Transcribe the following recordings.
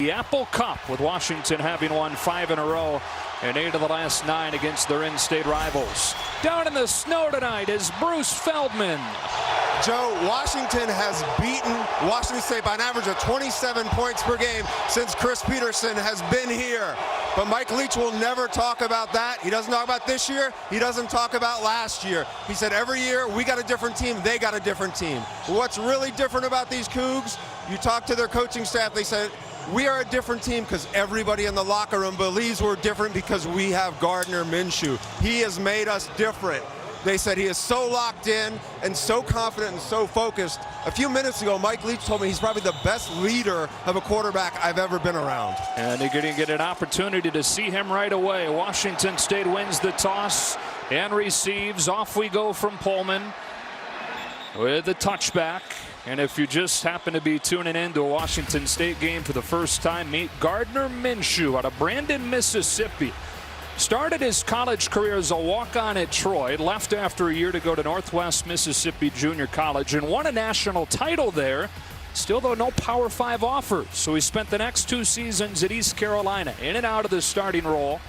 The Apple Cup, with Washington having won 5 in a row and 8 of the last 9 against their in-state rivals. Down in the snow tonight is Bruce Feldman. Joe, Washington has beaten Washington State by an average of 27 points per game since Chris Peterson has been here. But Mike Leach will never talk about that. He doesn't talk about this year. He doesn't talk about last year. He said every year we got a different team, they got a different team. What's really different about these Cougs, you talk to their coaching staff, they said, we are a different team because everybody in the locker room believes we're different because we have Gardner Minshew. He has made us different. They said he is so locked in and so confident and so focused. A few minutes ago, Mike Leach told me he's probably the best leader of a quarterback I've ever been around. And they're going to get an opportunity to see him right away. Washington State wins the toss and receives. Off we go from Pullman with the touchback. And if you just happen to be tuning in to a Washington State game for the first time, meet Gardner Minshew out of Brandon, Mississippi. Started his college career as a walk-on at Troy, left after a year to go to Northwest Mississippi Junior College and won a national title there. Still, though, no Power 5 offers. So he spent the next 2 seasons at East Carolina, in and out of the starting role.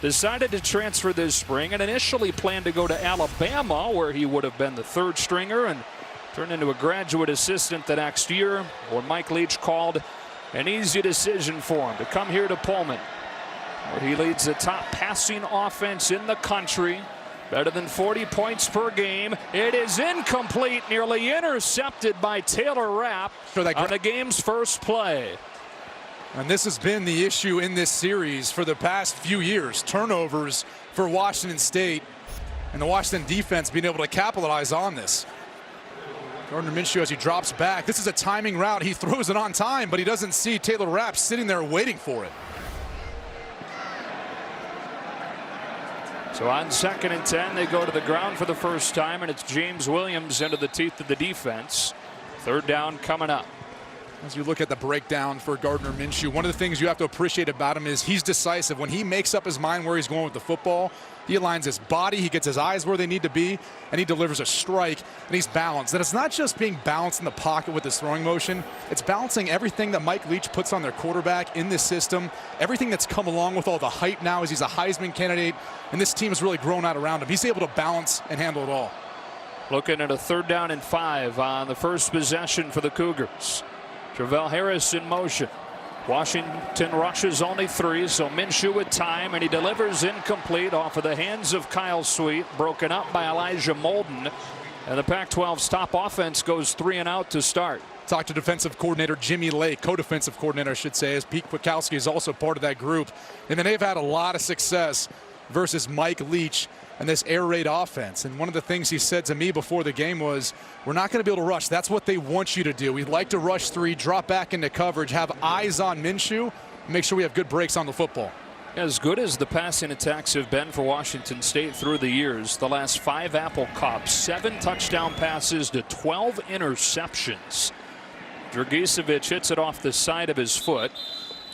Decided to transfer this spring and initially planned to go to Alabama, where he would have been the 3rd stringer and turned into a graduate assistant the next year, when Mike Leach called an easy decision for him to come here to Pullman, where he leads the top passing offense in the country. Better than 40 points per game. It is incomplete, nearly intercepted by Taylor Rapp on the game's first play. And this has been the issue in this series for the past few years. Turnovers for Washington State, and the Washington defense being able to capitalize on this. Gardner Minshew, as he drops back, this is a timing route. He throws it on time, but he doesn't see Taylor Rapp sitting there waiting for it. So on 2nd and 10, they go to the ground for the first time, and it's James Williams into the teeth of the defense. 3rd down coming up. As you look at the breakdown for Gardner Minshew, one of the things you have to appreciate about him is he's decisive. When he makes up his mind where he's going with the football, he aligns his body, he gets his eyes where they need to be, and he delivers a strike, and he's balanced. And it's not just being balanced in the pocket with his throwing motion, it's balancing everything that Mike Leach puts on their quarterback in this system, everything that's come along with all the hype now as he's a Heisman candidate, and this team has really grown out around him. He's able to balance and handle it all. Looking at a 3rd down and 5 on the first possession for the Cougars. Travell Harris in motion. Washington rushes only 3, so Minshew with time, and he delivers incomplete off of the hands of Kyle Sweet, broken up by Elijah Molden. And the Pac-12's top offense goes 3 and out to start. Talk to defensive coordinator Jimmy Lake, co-defensive coordinator, I should say, as Pete Kwiatkowski is also part of that group. And then they've had a lot of success versus Mike Leach and this air raid offense. And one of the things he said to me before the game was, we're not going to be able to rush. That's what they want you to do. We'd like to rush 3, drop back into coverage, have eyes on Minshew, and make sure we have good breaks on the football. As good as the passing attacks have been for Washington State through the years, the last 5 Apple Cups, 7 touchdown passes to 12 interceptions. Dragicevic hits it off the side of his foot.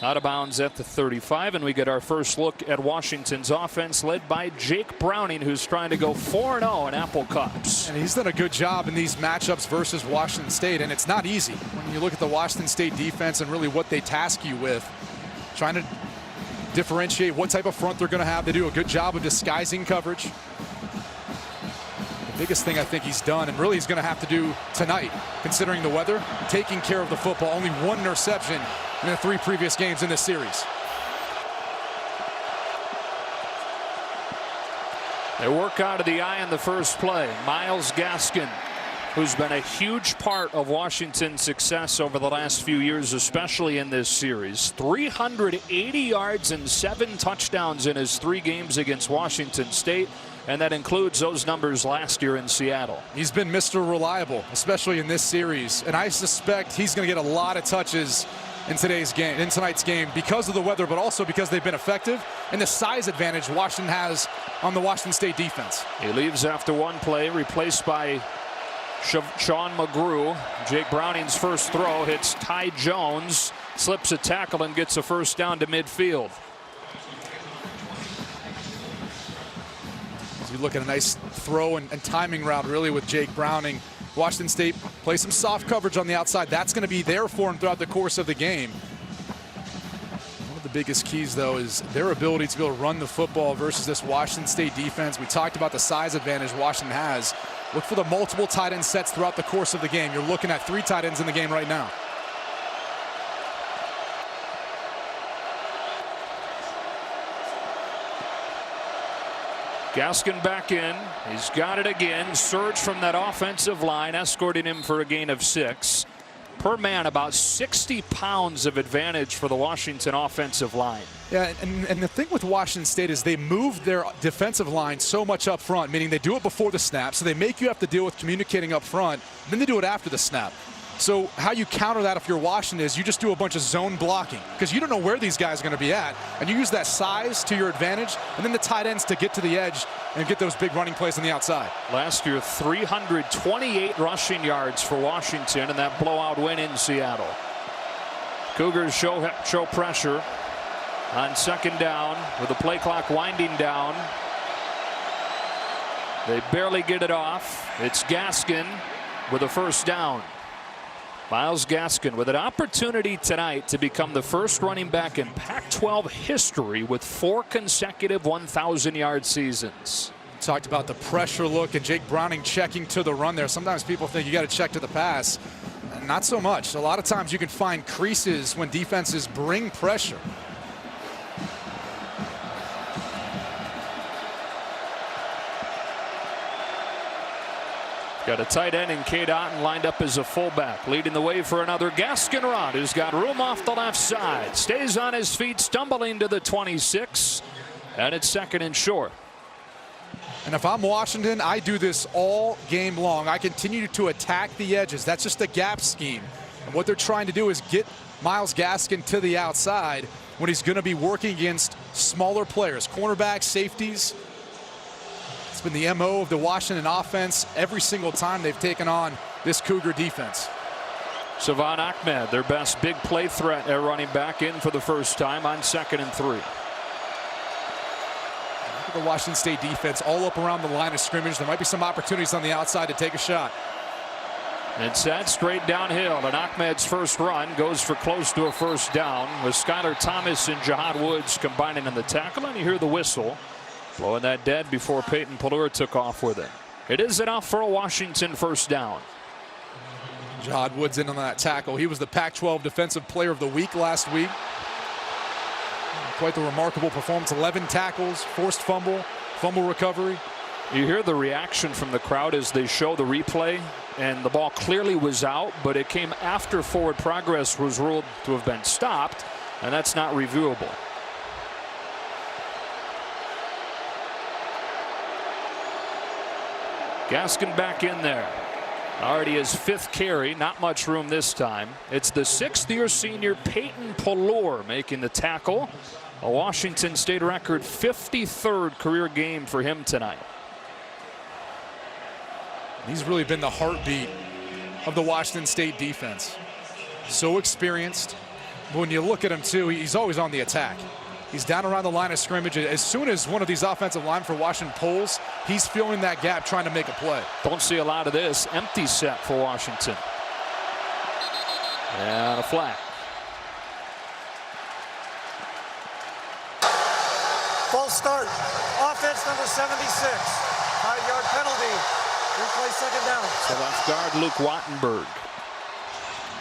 Out of bounds at the 35, and we get our first look at Washington's offense led by Jake Browning, who's trying to go 4-0 in Apple Cups. And he's done a good job in these matchups versus Washington State, and it's not easy. When you look at the Washington State defense and really what they task you with, trying to differentiate what type of front they're going to have. They do a good job of disguising coverage. The biggest thing I think he's done, and really he's going to have to do tonight, considering the weather, taking care of the football. Only 1 interception in the 3 previous games in this series. They work out of the eye in the first play. Myles Gaskin, who's been a huge part of Washington's success over the last few years, especially in this series. 380 yards and 7 touchdowns in his 3 games against Washington State. And that includes those numbers last year in Seattle. He's been Mr. Reliable, especially in this series. And I suspect he's going to get a lot of touches in tonight's game because of the weather, but also because they've been effective and the size advantage Washington has on the Washington State defense. He leaves after 1 play, replaced by Sean McGrew. Jake Browning's first throw hits Ty Jones, slips a tackle and gets a first down to midfield. As you look at a nice throw and timing route really with Jake Browning. Washington State plays some soft coverage on the outside. That's going to be there for him throughout the course of the game. of the biggest keys, though, is their ability to be able to run the football versus this Washington State defense. We talked about the size advantage Washington has. Look for the multiple tight end sets throughout the course of the game. You're looking at 3 tight ends in the game right now. Gaskin back in. He's got it again. Surge from that offensive line, escorting him for a gain of 6. Per man, about 60 pounds of advantage for the Washington offensive line. Yeah, and the thing with Washington State is they move their defensive line so much up front, meaning they do it before the snap, so they make you have to deal with communicating up front, then they do it after the snap. So how you counter that if you're Washington is you just do a bunch of zone blocking because you don't know where these guys are going to be at, and you use that size to your advantage, and then the tight ends to get to the edge and get those big running plays on the outside. Last year, 328 rushing yards for Washington in that blowout win in Seattle. Cougars show pressure on 2nd down with the play clock winding down. They barely get it off. It's Gaskin with a 1st down. Myles Gaskin with an opportunity tonight to become the first running back in Pac-12 history with 4 consecutive 1,000-yard seasons. Talked about the pressure look and Jake Browning checking to the run there. Sometimes people think you got to check to the pass. Not so much. A lot of times you can find creases when defenses bring pressure. Got a tight end in Cade Otton lined up as a fullback, leading the way for another Gaskin run, who's got room off the left side. Stays on his feet, stumbling to the 26, and it's 2nd and short. And if I'm Washington, I do this all game long. I continue to attack the edges. That's just a gap scheme. And what they're trying to do is get Myles Gaskin to the outside when he's going to be working against smaller players, cornerbacks, safeties. It's been the MO of the Washington offense every single time they've taken on this Cougar defense. Savon Ahmed, their best big play threat at running back, in for the first time on 2nd and 3. Look at the Washington State defense all up around the line of scrimmage. There might be some opportunities on the outside to take a shot. And set straight downhill, and Ahmed's first run goes for close to a 1st down with Skylar Thomas and Jihad Woods combining in the tackle, and you hear the whistle. Blowing that dead before Peyton Pelluer took off with it. It is enough for a Washington 1st down. Jihad Woods in on that tackle. He was the Pac-12 Defensive Player of the Week last week. Quite the remarkable performance. 11 tackles, forced fumble, fumble recovery. You hear the reaction from the crowd as they show the replay, and the ball clearly was out, but it came after forward progress was ruled to have been stopped, and that's not reviewable. Gaskin back in there. Already his 5th carry, not much room this time. It's the 6th-year senior Peyton Pelluer making the tackle. A Washington State record 53rd career game for him tonight. He's really been the heartbeat of the Washington State defense. So experienced. But when you look at him too, he's always on the attack. He's down around the line of scrimmage. As soon as one of these offensive line for Washington pulls, he's filling that gap trying to make a play. Don't see a lot of this. Empty set for Washington. And a flag. False start. Offense number 76. 5-yard penalty. Replay 2nd down. So left guard Luke Wattenberg.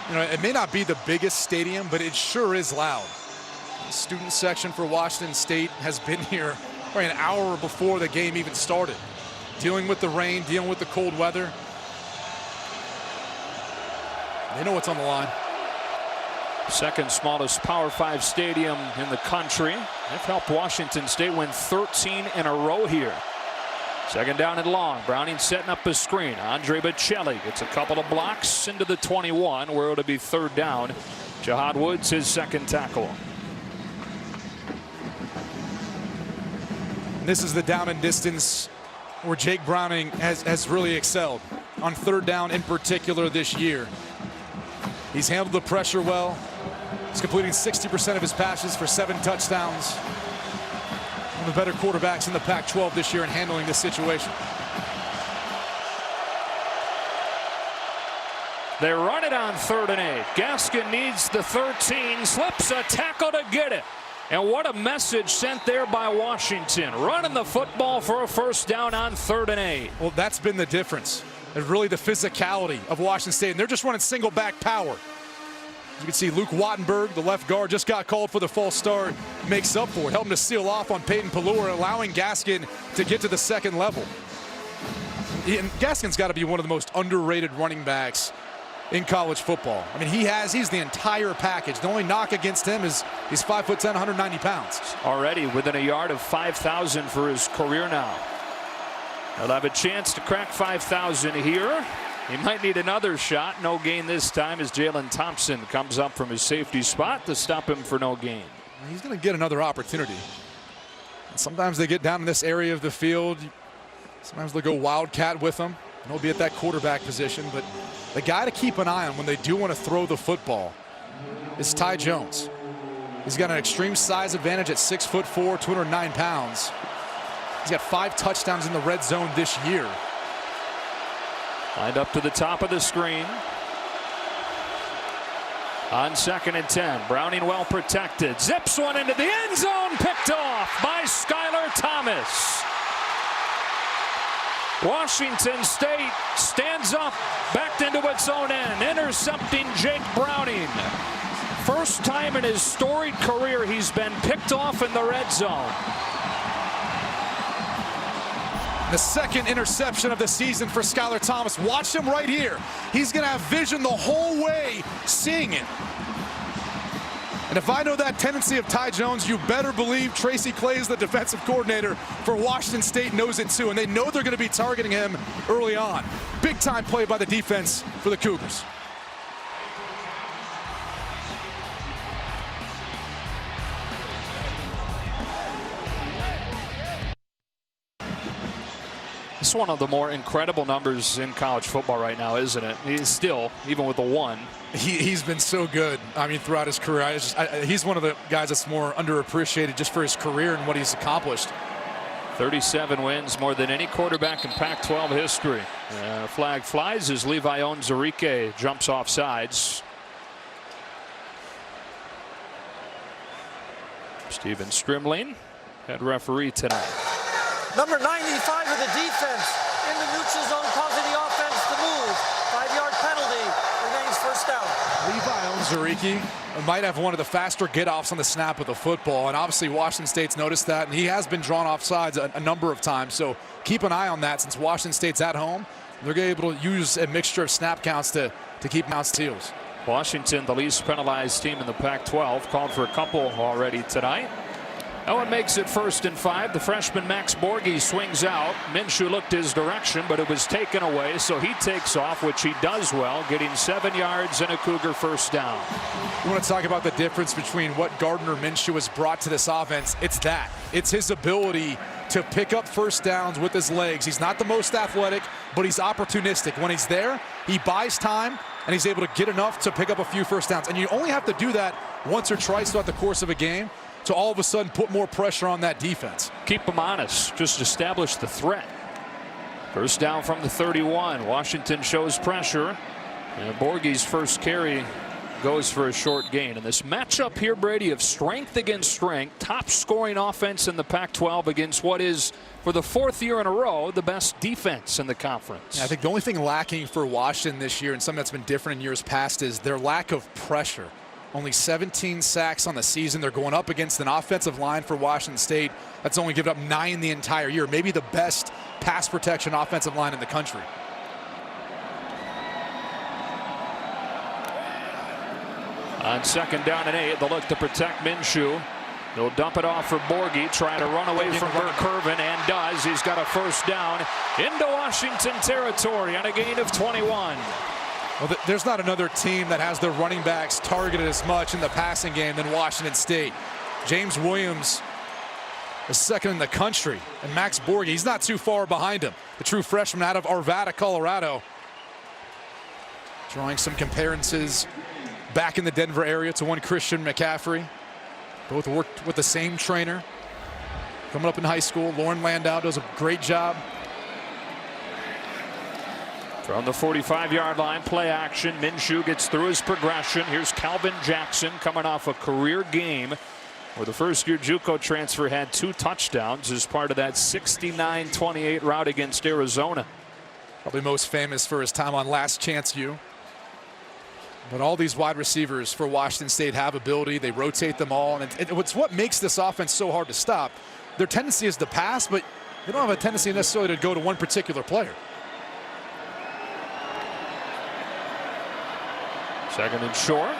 You know, it may not be the biggest stadium, but it sure is loud. The student section for Washington State has been here probably an hour before the game even started, dealing with the rain, dealing with the cold weather. They know what's on the line. 2nd smallest Power 5 stadium in the country. They've helped Washington State win 13 in a row here. 2nd down and long. Browning setting up a screen. Andre Bocelli gets a couple of blocks into the 21, where it'll be 3rd down. Jihad Woods, his 2nd tackle. This is the down and distance where Jake Browning has really excelled on 3rd down in particular this year. He's handled the pressure well. He's completing 60% of his passes for 7 touchdowns. One of the better quarterbacks in the Pac-12 this year in handling this situation. They run it on 3rd and 8. Gaskin needs the 13, slips a tackle to get it. And what a message sent there by Washington, running the football for a first down on 3rd and 8. Well, that's been the difference. And really the physicality of Washington State. And they're just running single back power. As you can see, Luke Wattenberg, the left guard, just got called for the false start, makes up for it, helping to seal off on Peyton Pelluer, allowing Gaskin to get to the second level. And Gaskin's got to be one of the most underrated running backs in college football. I mean, he's the entire package. The only knock against him is he's 5'10", 190 pounds. Already within a yard of 5,000 for his career now. He'll have a chance to crack 5,000 here. He might need another shot. No gain this time as Jalen Thompson comes up from his safety spot to stop him for no gain. He's going to get another opportunity. And sometimes they get down in this area of the field. Sometimes they'll go wildcat with them. And he'll be at that quarterback position. But the guy to keep an eye on when they do want to throw the football is Ty Jones. He's got an extreme size advantage at 6'4", 209 pounds. He's got 5 touchdowns in the red zone this year. Lined up to the top of the screen. On 2nd and 10, Browning well protected. Zips one into the end zone, picked off by Skylar Thomas. Washington State stands up, backed into its own end, intercepting Jake Browning. First time in his storied career he's been picked off in the red zone. The second interception of the season for Skylar Thomas. Watch him right here. He's going to have vision the whole way, seeing it. And if I know that tendency of Ty Jones, you better believe Tracy Claeys, the defensive coordinator for Washington State, knows it too. And they know they're going to be targeting him early on. Big time play by the defense for the Cougars. It's one of the more incredible numbers in college football right now, isn't it? He's still, even with the 1. He's been so good. I mean, throughout his career, he's one of the guys that's more underappreciated just for his career and what he's accomplished. 37 wins, more than any quarterback in Pac-12 history. Flag flies as Levi Onwuzurike jumps off sides. Steven Strimling, head referee tonight. Number 95 of the defense in the neutral zone, causing the offense to move. 5-yard penalty, remains first down. Levi Onwuzurike might have one of the faster get-offs on the snap of the football, and obviously Washington State's noticed that, and he has been drawn off sides a number of times, so keep an eye on that. Since Washington State's at home, they're able to use a mixture of snap counts to keep Mount's heels. Washington, the least penalized team in the Pac-12, called for a couple already tonight. Owen makes it 1st and 5. The freshman Max Borghi swings out. Minshew looked his direction, but it was taken away, so he takes off, which he does well, getting 7 yards and a Cougar first down. You want to talk about the difference between what Gardner Minshew has brought to this offense? It's that. It's his ability to pick up first downs with his legs. He's not the most athletic, but he's opportunistic. When he's there, he buys time, and he's able to get enough to pick up a few first downs. And you only have to do that once or twice throughout the course of a game to all of a sudden put more pressure on that defense. Keep them honest. Just establish the threat. First down from the 31. Washington shows pressure. And Borghi's first carry goes for a short gain. And this matchup here, Brady, of strength against strength, top scoring offense in the Pac-12 against what is, for the 4th year in a row, the best defense in the conference. Yeah, I think the only thing lacking for Washington this year, and something that's been different in years past, is their lack of pressure. Only 17 sacks on the season. They're going up against an offensive line for Washington State that's only given up 9 the entire year. Maybe the best pass protection offensive line in the country. On 2nd down and 8, they'll look to protect Minshew. They'll dump it off for Borghi, trying to run away from Bert Curvin, and does. He's got a first down into Washington territory on a gain of 21. Well, there's not another team that has their running backs targeted as much in the passing game than Washington State. James Williams is 2nd in the country, and Max Borghi, he's not too far behind him. The true freshman out of Arvada, Colorado. Drawing some comparisons back in the Denver area to one Christian McCaffrey. Both worked with the same trainer. Coming up in high school, Lauren Landau does a great job. From the 45-yard line, play action. Minshew gets through his progression. Here's Calvin Jackson coming off a career game where the first-year JUCO transfer had 2 touchdowns as part of that 69-28 rout against Arizona. Probably most famous for his time on Last Chance U. But all these wide receivers for Washington State have ability. They rotate them all, and it's what makes this offense so hard to stop. Their tendency is to pass, but they don't have a tendency necessarily to go to one particular player. Second and short.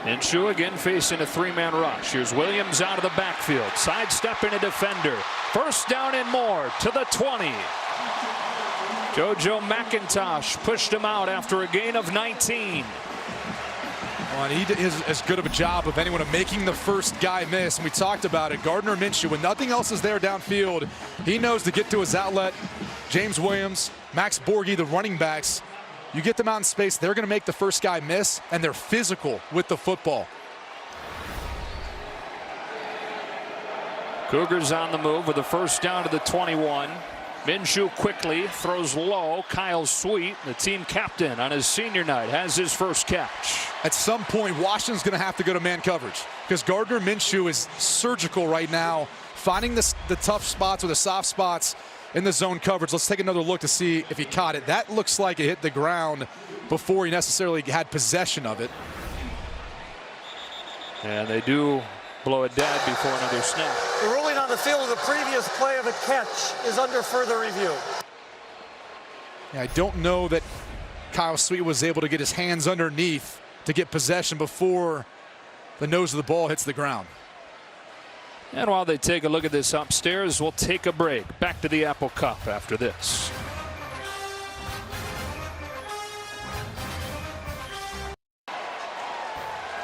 Minshew again facing a 3-man rush. Here's Williams out of the backfield, sidestepping a defender. First down and more to the 20. JoJo McIntosh pushed him out after a gain of 19. Well, and he is as good of a job of anyone of making the first guy miss. And we talked about it. Gardner Minshew, when nothing else is there downfield, he knows to get to his outlet. James Williams, Max Borghi, the running backs. You get them out in space, they're going to make the first guy miss, and they're physical with the football. Cougars on the move with a first down to the 21. Minshew quickly throws low. Kyle Sweet, the team captain on his senior night, has his first catch. At some point, Washington's going to have to go to man coverage because Gardner Minshew is surgical right now, finding the tough spots or the soft spots in the zone coverage. Let's take another look to see if he caught it. That looks like it hit the ground before he necessarily had possession of it. And they do blow it dead before another snap. The ruling on the field of the previous play of the catch is under further review. Yeah, I don't know that Kyle Sweet was able to get his hands underneath to get possession before the nose of the ball hits the ground. And while they take a look at this upstairs, we'll take a break. Back to the Apple Cup after this.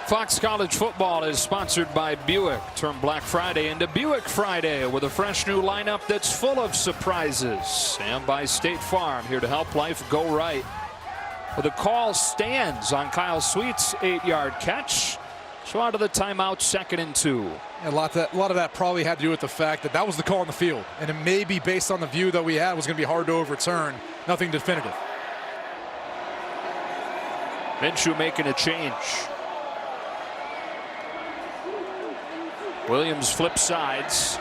Fox College Football is sponsored by Buick. Turn Black Friday into Buick Friday with a fresh new lineup that's full of surprises. And by State Farm, here to help life go right. Well, the call stands on Kyle Sweet's 8-yard catch. So out of the timeout, 2nd and 2. A lot of that probably had to do with the fact that was the call on the field. And it may be based on the view that we had was going to be hard to overturn. Nothing definitive. Minshew making a change. Williams flips sides.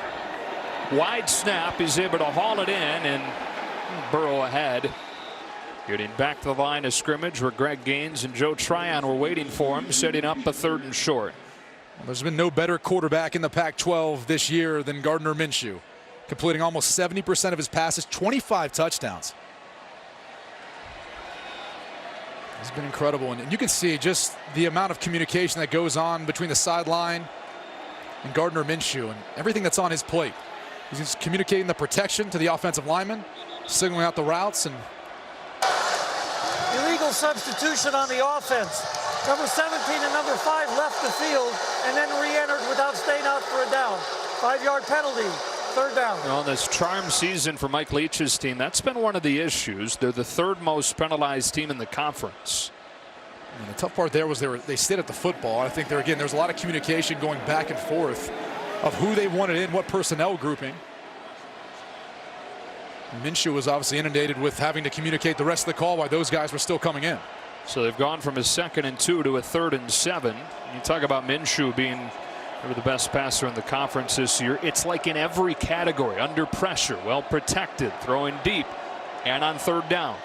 Wide snap. He's able to haul it in and burrow ahead. Getting back to the line of scrimmage where Greg Gaines and Joe Tryon were waiting for him, setting up a 3rd and short. Well, there's been no better quarterback in the Pac-12 this year than Gardner Minshew, completing almost 70% of his passes, 25 touchdowns. It's been incredible, and you can see just the amount of communication that goes on between the sideline and Gardner Minshew and everything that's on his plate. He's just communicating the protection to the offensive lineman, signaling out the routes, and Illegal substitution on the offense. Number 17 and number 5 left the field and then re-entered without staying out for a down. 5-yard penalty, 3rd down. Well, this charm season for Mike Leach's team, that's been one of the issues. They're the 3rd most penalized team in the conference. And the tough part there was they stayed at the football. I think there's a lot of communication going back and forth of who they wanted in, what personnel grouping. Minshew was obviously inundated with having to communicate the rest of the call while those guys were still coming in. So they've gone from a 2nd and 2 to a 3rd and 7. You talk about Minshew being the best passer in the conference this year. It's like in every category: under pressure, well protected, throwing deep, and on 3rd down.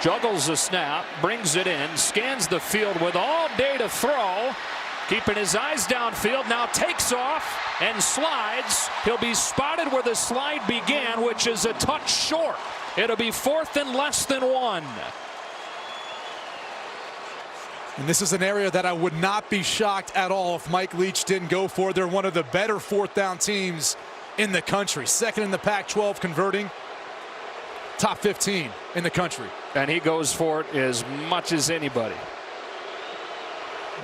Juggles the snap, brings it in, scans the field with all day to throw. Keeping his eyes downfield, now takes off and slides. He'll be spotted where the slide began, which is a touch short. It'll be 4th and less than 1. And this is an area that I would not be shocked at all if Mike Leach didn't go for. They're one of the better 4th down teams in the country. 2nd in the Pac-12 converting. Top 15 in the country. And he goes for it as much as anybody.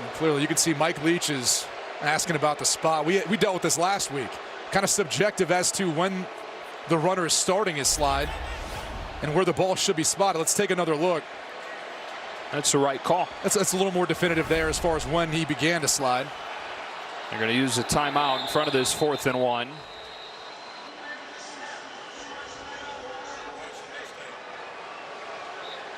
And clearly, you can see Mike Leach is asking about the spot. We dealt with this last week. Kind of subjective as to when the runner is starting his slide and where the ball should be spotted. Let's take another look. That's the right call. That's a little more definitive there as far as when he began to slide. They're going to use a timeout in front of this 4th and 1.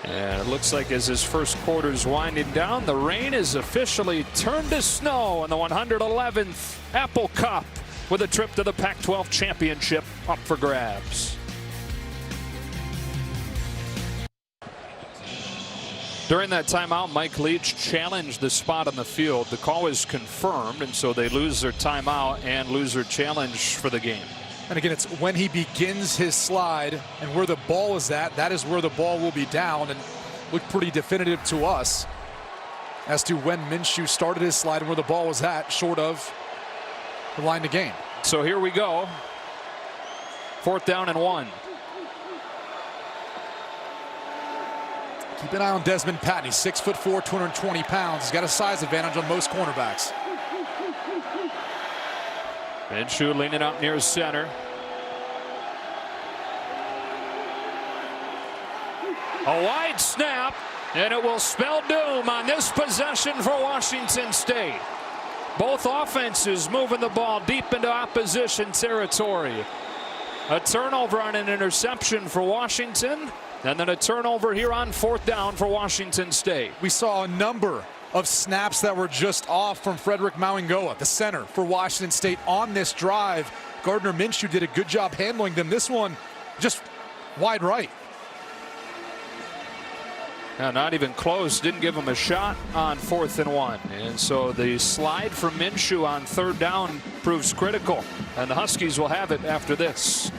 And it looks like as his first quarter is winding down, the rain is officially turned to snow in the 111th Apple Cup, with a trip to the Pac-12 championship up for grabs. During that timeout, Mike Leach challenged the spot on the field. The call is confirmed, and so they lose their timeout and lose their challenge for the game. And again, it's when he begins his slide and where the ball is at, that is where the ball will be down, and looked pretty definitive to us as to when Minshew started his slide and where the ball was at, short of the line to gain. So here we go. 4th down and 1. Keep an eye on Desmond Patton. He's 6'4", 220 pounds. He's got a size advantage on most cornerbacks. Minshew leaning up near center. A wide snap, and it will spell doom on this possession for Washington State. Both offenses moving the ball deep into opposition territory. A turnover on an interception for Washington, and then a turnover here on 4th down for Washington State. We saw a number of snaps that were just off from Frederick Mauingoa, the center for Washington State, on this drive. Gardner Minshew did a good job handling them. This one just wide right. Yeah, not even close. Didn't give him a shot on 4th and 1. And so the slide from Minshew on 3rd down proves critical. And the Huskies will have it after this.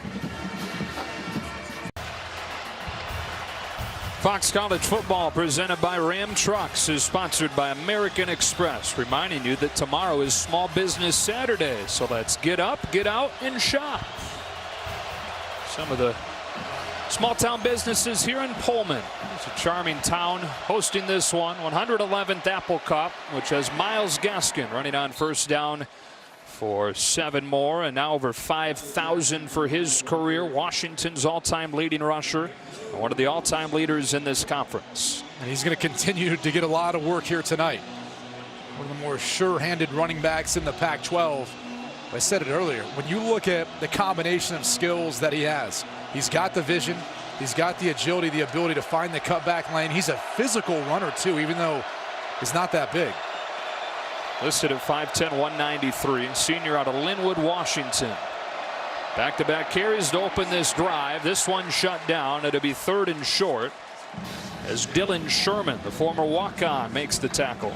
Fox College Football, presented by Ram Trucks, is sponsored by American Express, reminding you that tomorrow is Small Business Saturday. So let's get up, get out, and shop. Some of the small town businesses here in Pullman. It's a charming town hosting this one. 111th Apple Cup, which has Myles Gaskin running on 1st down for 7 more, and now over 5,000 for his career. Washington's all-time leading rusher, and one of the all-time leaders in this conference. And he's going to continue to get a lot of work here tonight. One of the more sure-handed running backs in the Pac-12. I said it earlier, when you look at the combination of skills that he has, he's got the vision, he's got the agility, the ability to find the cutback lane. He's a physical runner too, even though he's not that big. Listed at 5'10", 193, senior out of Linwood, Washington. Back-to-back carries to open this drive. This one shut down. It'll be 3rd and short as Dylan Sherman, the former walk-on, makes the tackle.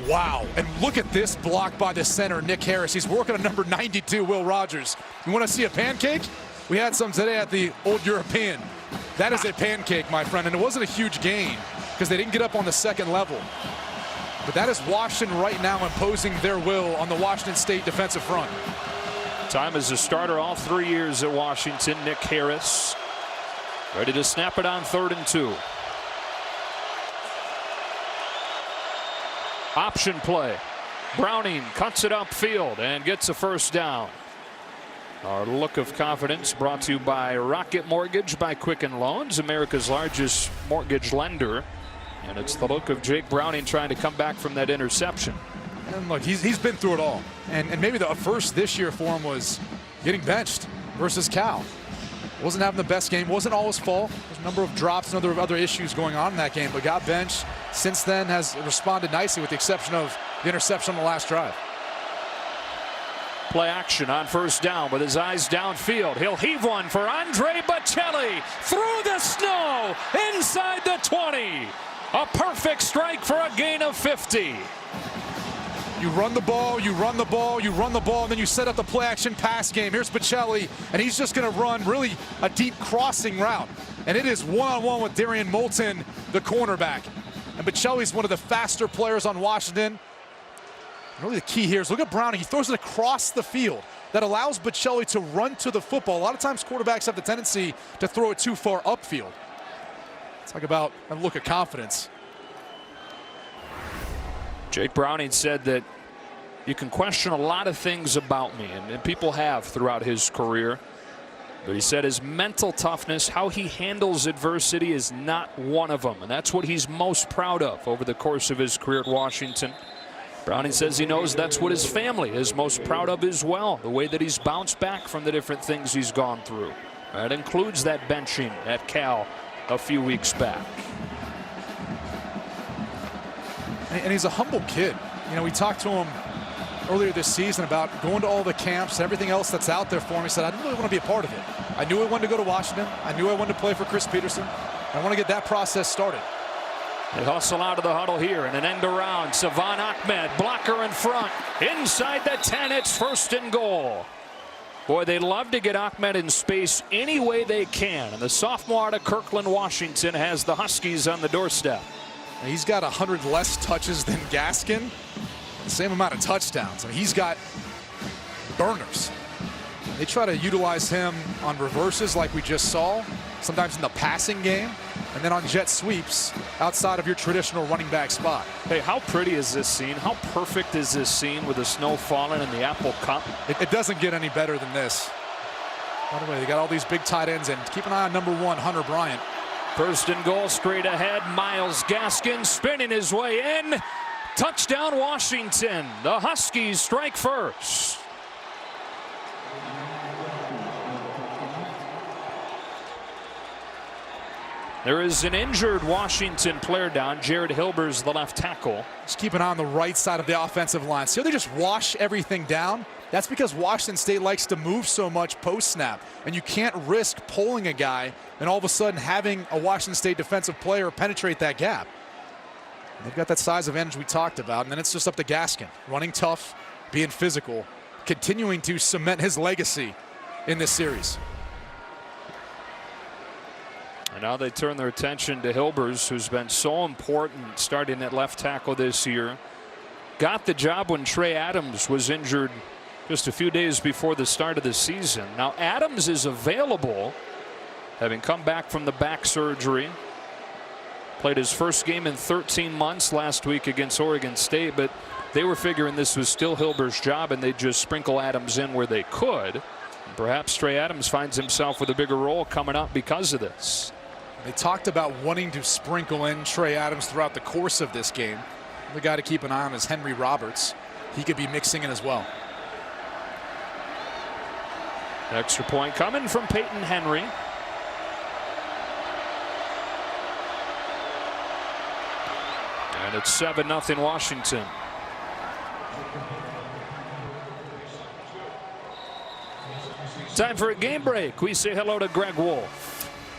Wow, and look at this block by the center, Nick Harris. He's working on number 92, Will Rogers. You want to see a pancake? We had some today at the Old European. That is a pancake, my friend, and it wasn't a huge gain because they didn't get up on the 2nd level. But that is Washington right now imposing their will on the Washington State defensive front. Time as a starter all 3 years at Washington. Nick Harris ready to snap it on 3rd and 2. Option play. Browning cuts it upfield and gets a 1st down. Our look of confidence brought to you by Rocket Mortgage by Quicken Loans, America's largest mortgage lender. And it's the look of Jake Browning trying to come back from that interception. And look, he's been through it all. And maybe the first this year for him was getting benched versus Cal. Wasn't having the best game. Wasn't all his fault. There's a number of drops and other issues going on in that game, but got benched. Since then has responded nicely with the exception of the interception on the last drive. Play action on 1st down with his eyes downfield. He'll heave one for Andre Bocelli through the snow inside the 20. A perfect strike for a gain of 50. You run the ball, you run the ball, you run the ball, and then you set up the play action pass game. Here's Bocelli, and he's just going to run really a deep crossing route. And it is one-on-one with Darian Moulton, the cornerback. And Bocelli's one of the faster players on Washington. And really the key here is look at Browning. He throws it across the field. That allows Bocelli to run to the football. A lot of times quarterbacks have the tendency to throw it too far upfield. Talk about a look of confidence. Jake Browning said that you can question a lot of things about me, and people have throughout his career. But he said his mental toughness, how he handles adversity, is not one of them. And that's what he's most proud of over the course of his career at Washington. Browning says he knows that's what his family is most proud of as well, the way that he's bounced back from the different things he's gone through. That includes that benching at Cal a few weeks back. And he's a humble kid. You know, we talked to him earlier this season about going to all the camps and everything else that's out there for him. He said, I didn't really want to be a part of it. I knew I wanted to go to Washington. I knew I wanted to play for Chris Peterson. I want to get that process started. They hustle out of the huddle here and an end around. Savon Ahmed, blocker in front. Inside the 10, it's 1st and goal. Boy, they love to get Ahmed in space any way they can. And the sophomore out of Kirkland, Washington has the Huskies on the doorstep. And he's got 100 less touches than Gaskin. The same amount of touchdowns. I mean, he's got burners. They try to utilize him on reverses like we just saw, sometimes in the passing game, and then on jet sweeps outside of your traditional running back spot. Hey, how pretty is this scene? How perfect is this scene with the snow falling in the Apple Cup? It doesn't get any better than this. By the way, they got all these big tight ends, and keep an eye on number 1, Hunter Bryant. 1st and goal, straight ahead. Myles Gaskin spinning his way in. Touchdown, Washington. The Huskies strike first. There is an injured Washington player down. Jared Hilber's the left tackle. Just keep an eye on the right side of the offensive line. See how they just wash everything down? That's because Washington State likes to move so much post-snap, and you can't risk pulling a guy and all of a sudden having a Washington State defensive player penetrate that gap. They've got that size advantage we talked about, and then it's just up to Gaskin, running tough, being physical, continuing to cement his legacy in this series. And now they turn their attention to Hilbers, who's been so important starting at left tackle this year. Got the job when Trey Adams was injured just a few days before the start of the season. Now Adams is available, having come back from the back surgery. Played his first game in 13 months last week against Oregon State, but they were figuring this was still Hilber's job and they'd just sprinkle Adams in where they could. And perhaps Trey Adams finds himself with a bigger role coming up because of this. They talked about wanting to sprinkle in Trey Adams throughout the course of this game. The guy to keep an eye on is Henry Roberts. He could be mixing in as well. Extra point coming from Peyton Henry. And it's 7-0 Washington. Time for a game break. We say hello to Greg Wolf.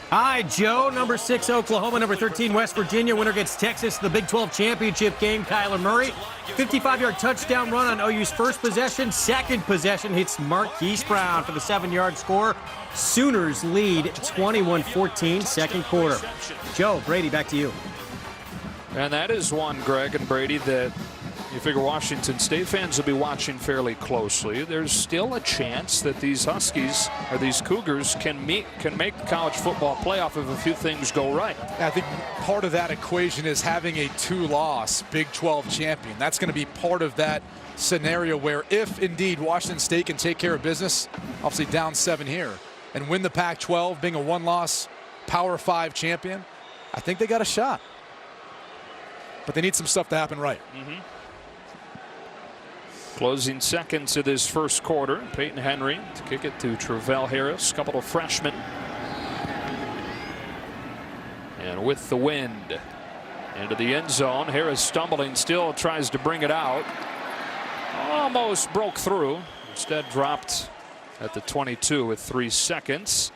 Hi, Joe. Number 6, Oklahoma. Number 13, West Virginia. Winner gets Texas, the Big 12 championship game. Kyler Murray, 55-yard touchdown run on OU's first possession. Second possession hits Marquise Brown for the 7-yard score. Sooners lead 21-14, second quarter. Joe, Brady, back to you. And that is one, Greg and Brady, that you figure Washington State fans will be watching fairly closely. There's still a chance that these Huskies or these Cougars can make the college football playoff if a few things go right. I think part of that equation is having a 2-loss Big 12 champion. That's going to be part of that scenario where if indeed Washington State can take care of business, obviously down 7 here, and win the Pac-12 being a 1-loss Power 5 champion, I think they got a shot. But they need some stuff to happen right. Closing seconds of this first quarter. Peyton Henry to kick it to Travell Harris, couple of freshmen. And with the wind into the end zone, Harris stumbling, still tries to bring it out. Almost broke through. Instead dropped at the 22 with 3 seconds.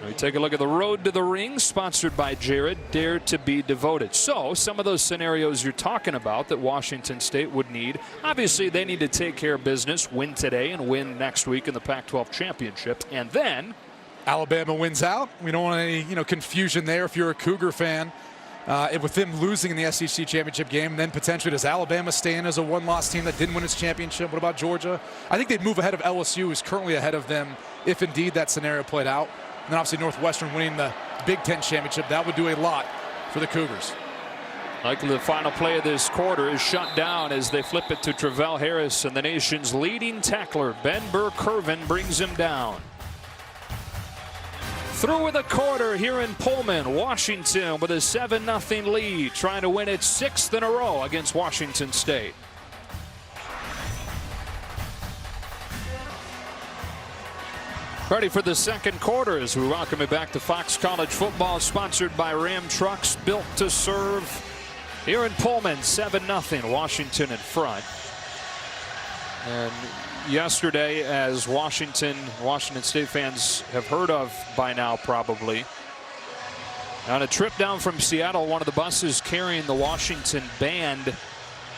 We take a look at the road to the ring, sponsored by Jared, Dare to be Devoted. So some of those scenarios you're talking about that Washington State would need, obviously they need to take care of business, win today and win next week in the Pac-12 championship, and then Alabama wins out. We don't want any confusion there if you're a Cougar fan. With them losing in the SEC championship game, then potentially does Alabama stay in as a 1-loss team that didn't win its championship? What about Georgia? I think they'd move ahead of LSU, who's currently ahead of them, if indeed that scenario played out. And then obviously Northwestern winning the Big Ten championship. That would do a lot for the Cougars. Likely the final play of this quarter is shut down as they flip it to Travell Harris, and the nation's leading tackler, Ben Burr-Kirven, brings him down. Through with a quarter here in Pullman. Washington with a 7-0 lead, trying to win its 6th in a row against Washington State. Ready for the second quarter as we welcome you back to Fox College Football, sponsored by Ram Trucks, built to serve. Here in Pullman, 7-0, Washington in front. And yesterday, as Washington State fans have heard of by now probably, on a trip down from Seattle, one of the buses carrying the Washington band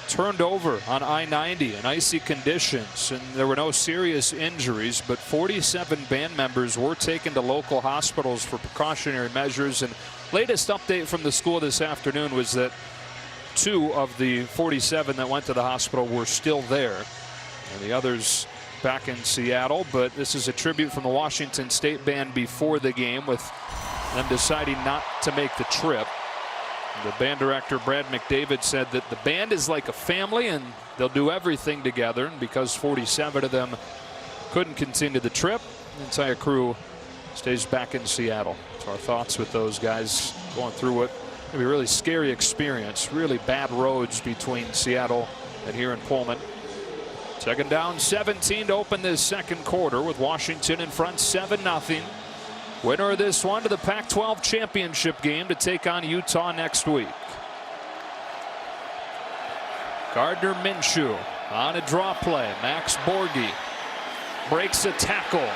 turned over on I-90 in icy conditions, and there were no serious injuries, but 47 band members were taken to local hospitals for precautionary measures. And latest update from the school this afternoon was that 2 of the 47 that went to the hospital were still there, and the others back in Seattle. But this is a tribute from the Washington State band before the game, with them deciding not to make the trip. The band director, Brad McDavid, said that the band is like a family and they'll do everything together. And because 47 of them couldn't continue the trip, the entire crew stays back in Seattle. So our thoughts with those guys going through what can be a really scary experience. Really bad roads between Seattle and here in Pullman. Second down, 17 to open this second quarter, with Washington in front 7-0. Winner of this one to the Pac-12 championship game to take on Utah next week. Gardner Minshew on a draw play. Max Borghi breaks a tackle,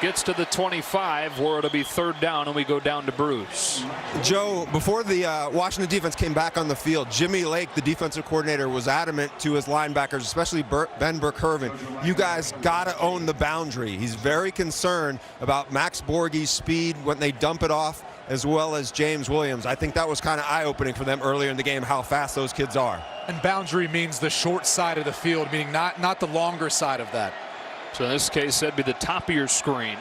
gets to the 25, where it'll be third down, and we go down to Bruce. Joe, before the Washington defense came back on the field, Jimmy Lake, the defensive coordinator, was adamant to his linebackers, especially Ben Burke-Hervin, you guys got to own the boundary. He's very concerned about Max Borghi's speed when they dump it off, as well as James Williams. I think that was kind of eye-opening for them earlier in the game, how fast those kids are. And boundary means the short side of the field, meaning not the longer side of that. So in this case, that'd be the top of your screen.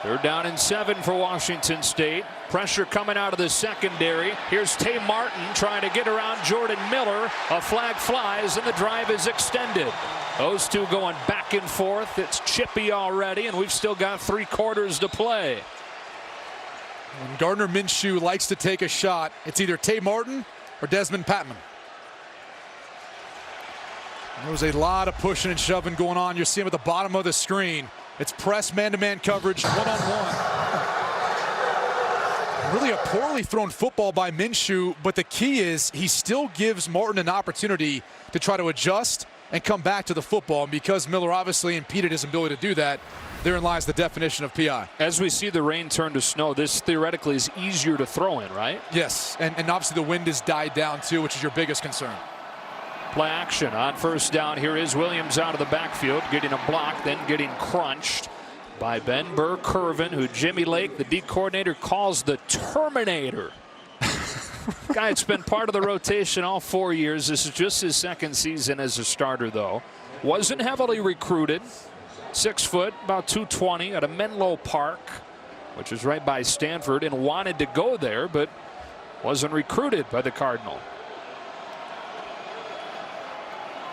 They're down in 7 for Washington State. Pressure coming out of the secondary. Here's Tay Martin trying to get around Jordan Miller. A flag flies and the drive is extended. Those two going back and forth. It's chippy already, and we've still got 3 quarters to play. When Gardner Minshew likes to take a shot, it's either Tay Martin or Desmond Patman. There was a lot of pushing and shoving going on. You see him at the bottom of the screen. It's press man-to-man coverage, one-on-one. Really a poorly thrown football by Minshew, but the key is he still gives Martin an opportunity to try to adjust and come back to the football. And because Miller obviously impeded his ability to do that, therein lies the definition of PI. As we see the rain turn to snow, this theoretically is easier to throw in, right? Yes, and obviously the wind has died down too, which is your biggest concern. Play action on first down. Here is Williams out of the backfield, getting a block, then getting crunched by Ben Burke-Hervin, who Jimmy Lake, the D coordinator, calls the Terminator. Guy that's been part of the rotation all 4 years. This is just his second season as a starter, though. Wasn't heavily recruited. 6 foot, about 220, out of Menlo Park, which is right by Stanford, and wanted to go there, but wasn't recruited by the Cardinal.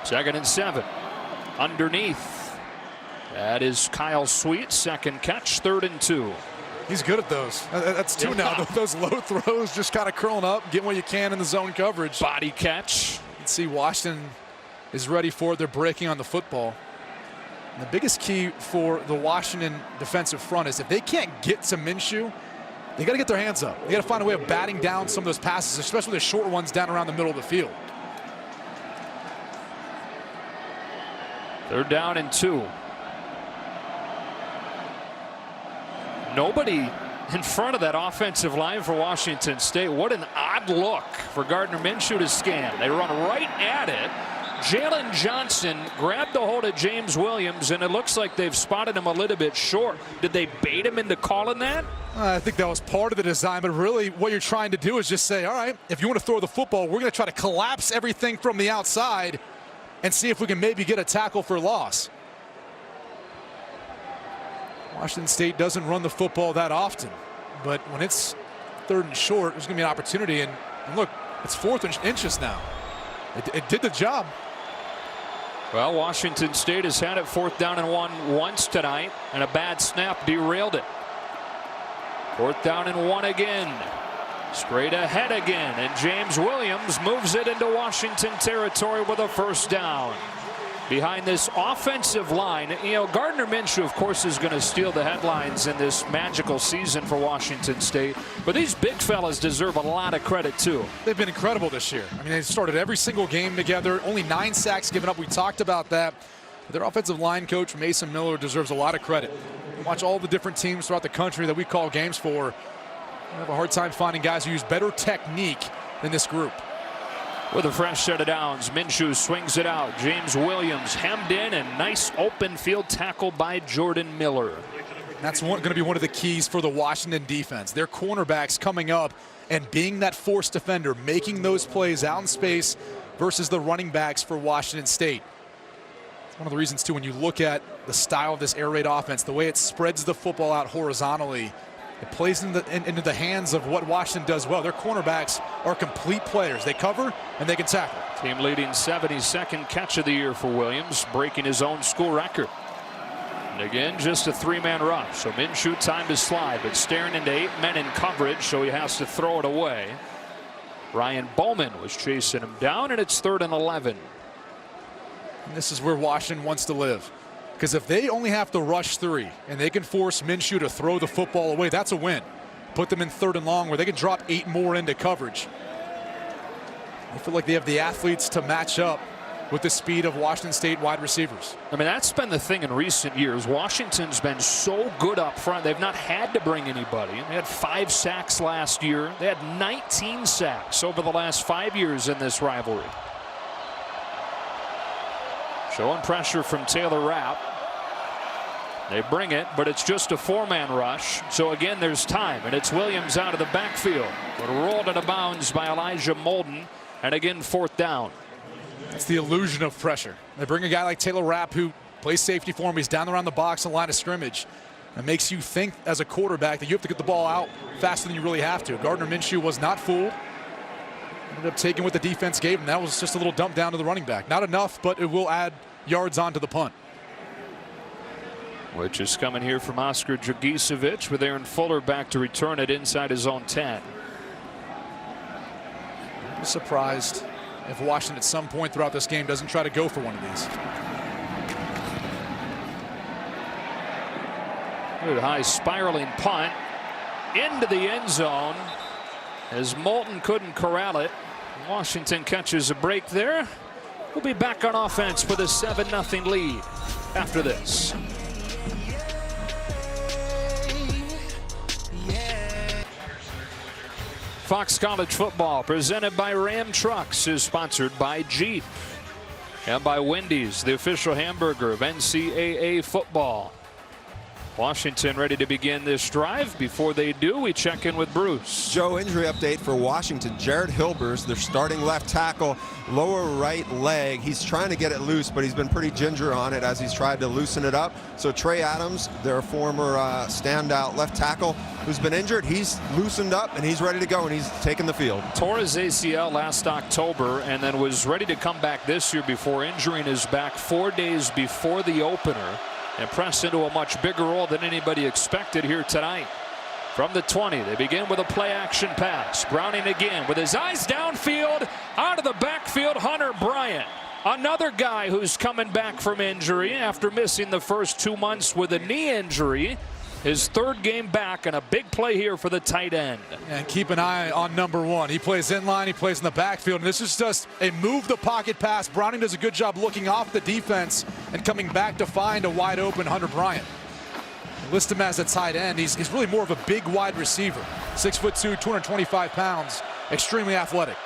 2nd and 7. Underneath. That is Kyle Sweet. Second catch. 3rd and 2. He's good at those. That's 2 now. Those low throws, just kind of curling up, getting what you can in the zone coverage. Body catch. You can see Washington is ready for it. They're breaking on the football. And the biggest key for the Washington defensive front is if they can't get to Minshew, they got to get their hands up. They got to find a way of batting down some of those passes, especially the short ones down around the middle of the field. 3rd down and 2. Nobody in front of that offensive line for Washington State. What an odd look for Gardner Minshew to scan. They run right at it. Jalen Johnson grabbed the hold of James Williams, and it looks like they've spotted him a little bit short. Did they bait him into calling that? I think that was part of the design, but really what you're trying to do is just say, all right, if you want to throw the football, we're going to try to collapse everything from the outside and see if we can maybe get a tackle for loss. Washington State doesn't run the football that often, but when it's 3rd and short, there's going to be an opportunity. And look, it's 4th and inches now. It did the job. Well, Washington State has had it 4th down and 1 once tonight, and a bad snap derailed it. 4th down and 1 again. Straight ahead again, and James Williams moves it into Washington territory with a 1st down. behind this offensive line. You know, Gardner Minshew, of course, is going to steal the headlines in this magical season for Washington State. But these big fellas deserve a lot of credit, too. They've been incredible this year. I mean, they started every single game together. Only 9 sacks given up. We talked about that. Their offensive line coach, Mason Miller, deserves a lot of credit. Watch all the different teams throughout the country that we call games for. We have a hard time finding guys who use better technique than this group. With a fresh set of downs, Minshew swings it out. James Williams hemmed in, and nice open field tackle by Jordan Miller. That's going to be one of the keys for the Washington defense. Their cornerbacks coming up and being that force defender, making those plays out in space versus the running backs for Washington State. It's one of the reasons, too, when you look at the style of this air raid offense, the way it spreads the football out horizontally, it plays into the hands of what Washington does well. Their cornerbacks are complete players. They cover and they can tackle. Team leading 72nd catch of the year for Williams, breaking his own school record. And again, just a 3-man rush. So Minshew time to slide, but staring into 8 men in coverage, so he has to throw it away. Ryan Bowman was chasing him down, and it's 3rd and 11. And this is where Washington wants to live. Because if they only have to rush 3 and they can force Minshew to throw the football away, that's a win. Put them in 3rd and long where they can drop 8 more into coverage. I feel like they have the athletes to match up with the speed of Washington State wide receivers. I mean, that's been the thing in recent years. Washington's been so good up front. They've not had to bring anybody. They had 5 sacks last year. They had 19 sacks over the last 5 years in this rivalry. Showing pressure from Taylor Rapp. They bring it, but it's just a 4-man rush. So again, there's time, and it's Williams out of the backfield, but rolled out of bounds by Elijah Molden, and again, 4th down. That's the illusion of pressure. They bring a guy like Taylor Rapp who plays safety for him. He's down around the box and line of scrimmage. It makes you think as a quarterback that you have to get the ball out faster than you really have to. Gardner Minshew was not fooled. Ended up taking what the defense gave him. That was just a little dump down to the running back. Not enough, but it will add yards onto the punt. Which is coming here from Oscar Dragicevic, with Aaron Fuller back to return it inside his own 10. I'm surprised if Washington at some point throughout this game doesn't try to go for one of these. Good high spiraling punt into the end zone as Moulton couldn't corral it. Washington catches a break there. We'll be back on offense with a 7-0 lead after this. Fox College Football, presented by Ram Trucks, is sponsored by Jeep and by Wendy's, the official hamburger of NCAA football. Washington ready to begin this drive. Before they do, we check in with Bruce. Joe, injury update for Washington. Jared Hilbers, their starting left tackle, lower right leg. He's trying to get it loose, but he's been pretty ginger on it as he's tried to loosen it up. So Trey Adams, their former standout left tackle, who's been injured, he's loosened up and he's ready to go, and he's taking the field. Tore his ACL last October and then was ready to come back this year before injuring his back 4 days before the opener, and pressed into a much bigger role than anybody expected here tonight. From the 20, they begin with a play-action pass. Browning again with his eyes downfield, out of the backfield, Hunter Bryant. Another guy who's coming back from injury after missing the first 2 months with a knee injury. His 3rd game back, and a big play here for the tight end. And keep an eye on number 1. He plays in line, he plays in the backfield, and this is just a move the pocket pass. Browning does a good job looking off the defense and coming back to find a wide open Hunter Bryant. List him as a tight end. He's really more of a big wide receiver. 6'2", 225 pounds, extremely athletic.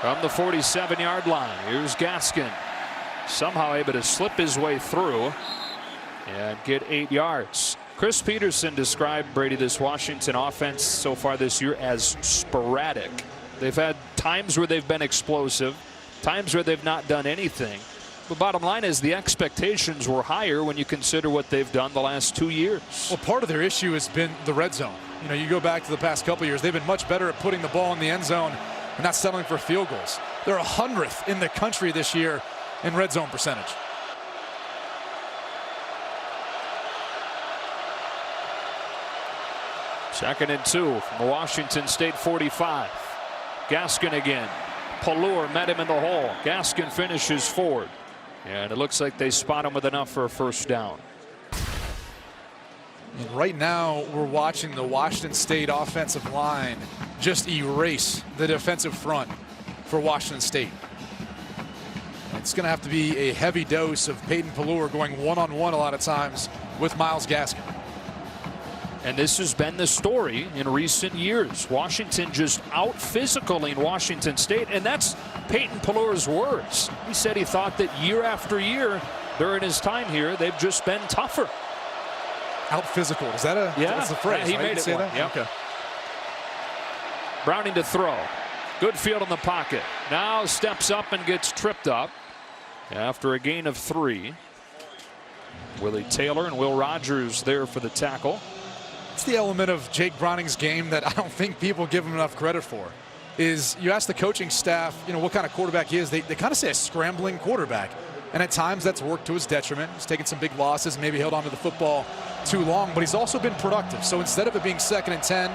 From the 47-yard line, here's Gaskin. Somehow able to slip his way through and get 8 yards. Chris Peterson described, Brady, this Washington offense so far this year as sporadic. They've had times where they've been explosive, times where they've not done anything. The bottom line is the expectations were higher when you consider what they've done the last 2 years. Well, part of their issue has been the red zone. You know, you go back to the past couple of years, they've been much better at putting the ball in the end zone and not settling for field goals. They're 100th in the country this year in red zone percentage. Second and 2 from the Washington State 45. Gaskin again. Pelluer met him in the hole. Gaskin finishes forward. And it looks like they spot him with enough for a first down. And right now, we're watching the Washington State offensive line just erase the defensive front for Washington State. It's going to have to be a heavy dose of Peyton Pelluer going one-on-one a lot of times with Myles Gaskin. And this has been the story in recent years. Washington just out-physicaling Washington State, and that's Peyton Pelluer's words. He said he thought that year after year during his time here, they've just been tougher. Out-physical, is that a that's the phrase? Yeah, he right? made it say one. That? Yep. Okay. Browning to throw. Good field in the pocket. Now steps up and gets tripped up after a gain of 3. Willie Taylor and Will Rogers there for the tackle. It's the element of Jake Browning's game that I don't think people give him enough credit for. Is you ask the coaching staff, what kind of quarterback he is. They kind of say a scrambling quarterback. And at times that's worked to his detriment. He's taken some big losses, maybe held onto the football too long, but he's also been productive. So instead of it being 2nd and 10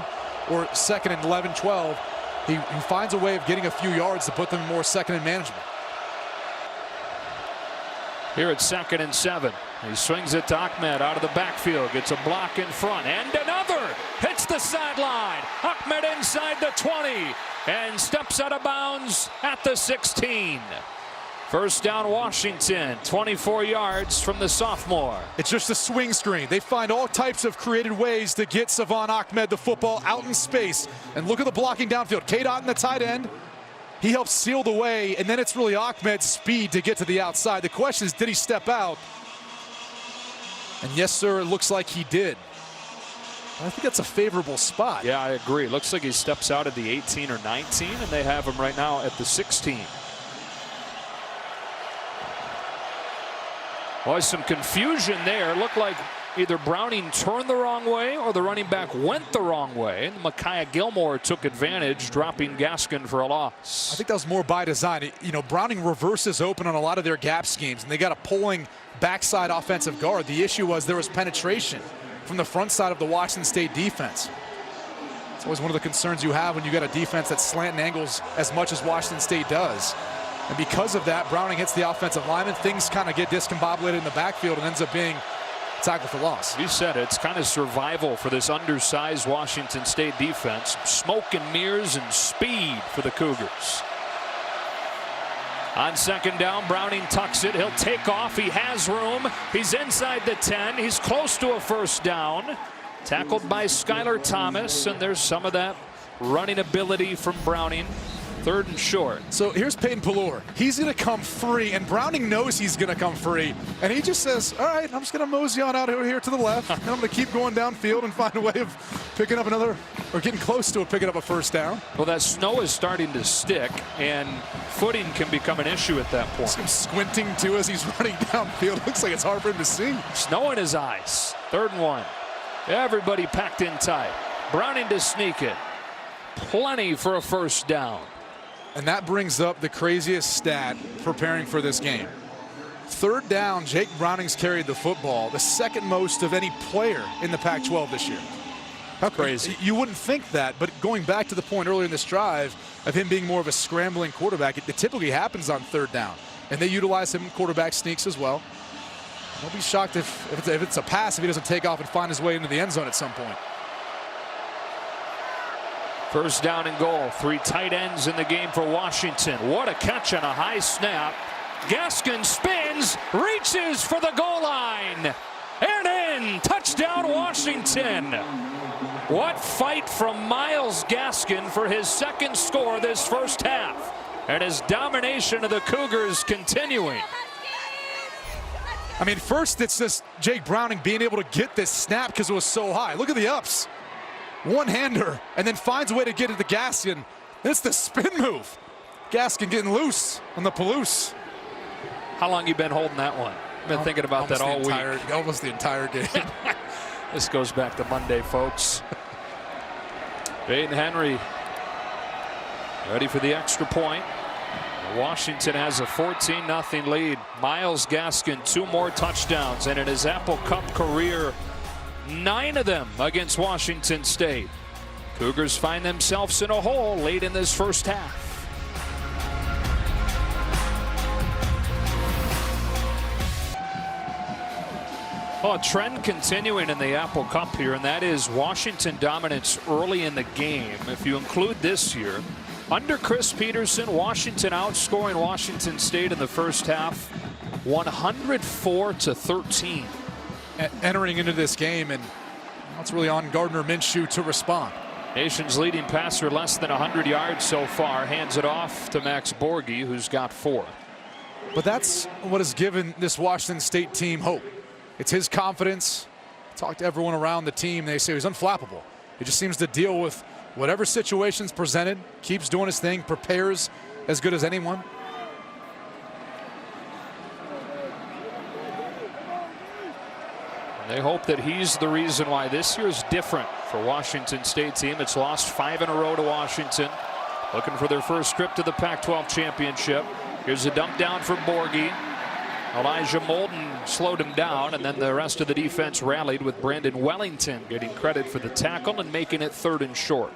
or 2nd and 11, 12, he finds a way of getting a few yards to put them in more 2nd and management. Here at 2nd and 7. He swings it to Ahmed out of the backfield. Gets a block in front. And another. Hits the sideline. Ahmed inside the 20. And steps out of bounds at the 16. First down Washington. 24 yards from the sophomore. It's just a swing screen. They find all types of creative ways to get Savon Ahmed the football out in space. And look at the blocking downfield. K-Dot in the tight end. He helps seal the way, and then it's really Ahmed's speed to get to the outside. The question is, did he step out? And yes, sir, it looks like he did. I think that's a favorable spot. Yeah, I agree. Looks like he steps out at the 18 or 19, and they have him right now at the 16. Boy, some confusion there. Looked like either Browning turned the wrong way or the running back went the wrong way. And Micaiah Gilmore took advantage, dropping Gaskin for a loss. I think that was more by design. Browning reverses open on a lot of their gap schemes, and they got a pulling backside offensive guard. The issue was there was penetration from the front side of the Washington State defense. It's always one of the concerns you have when you got a defense that's slanting angles as much as Washington State does. And because of that, Browning hits the offensive lineman. Things kind of get discombobulated in the backfield and ends up being tackle for loss. You said it. It's kind of survival for this undersized Washington State defense. Smoke and mirrors and speed for the Cougars. On 2nd down, Browning tucks it. He'll take off. He has room. He's inside the 10. He's close to a first down. Tackled by Skylar Thomas, and there's some of that running ability from Browning. 3rd and short. So here's Peyton Pelluer. He's going to come free, and Browning knows he's going to come free. And he just says, all right, I'm just going to mosey on out over here to the left, and I'm going to keep going downfield and find a way of picking up another, or getting close to it, picking up a first down. Well, that snow is starting to stick, and footing can become an issue at that point. He's squinting, too, as he's running downfield. Looks like it's hard for him to see. Snow in his eyes. 3rd and 1. Everybody packed in tight. Browning to sneak it. Plenty for a first down. And that brings up the craziest stat preparing for this game. 3rd down, Jake Browning's carried the football, the 2nd most of any player in the Pac-12 this year. How crazy. You wouldn't think that, but going back to the point earlier in this drive of him being more of a scrambling quarterback, it typically happens on 3rd down. And they utilize him in quarterback sneaks as well. Don't be shocked if it's a pass if he doesn't take off and find his way into the end zone at some point. First down and goal. 3 tight ends in the game for Washington. What a catch on a high snap. Gaskin spins, reaches for the goal line. And in. Touchdown Washington. What fight from Myles Gaskin for his 2nd score this first half. And his domination of the Cougars continuing. I mean, first it's just Jake Browning being able to get this snap because it was so high. Look at the ups. One-hander, and then finds a way to get it to Gaskin. It's the spin move. Gaskin getting loose on the Palouse. How long you been holding that one? Been thinking about that all week. Almost the entire game. This goes back to Monday, folks. Peyton Henry ready for the extra point. Washington has a 14-0 lead. Myles Gaskin, 2 more touchdowns, and in his Apple Cup career, 9 of them against Washington State. Cougars find themselves in a hole late in this first half. Well, a trend continuing in the Apple Cup here, and that is Washington dominance early in the game. If you include this year, under Chris Peterson, Washington outscoring Washington State in the first half 104-13. Entering into this game, and it's really on Gardner Minshew to respond. Nation's leading passer, less than 100 yards so far, hands it off to Max Borghi, who's got 4. But that's what has given this Washington State team hope. It's his confidence. Talk to everyone around the team. They say he's unflappable. He just seems to deal with whatever situation's presented, keeps doing his thing, prepares as good as anyone. They hope that he's the reason why this year is different for Washington State team. It's lost 5 in a row to Washington. Looking for their first trip to the Pac-12 championship. Here's a dump down for Borghi. Elijah Molden slowed him down, and then the rest of the defense rallied with Brandon Wellington getting credit for the tackle and making it 3rd and short.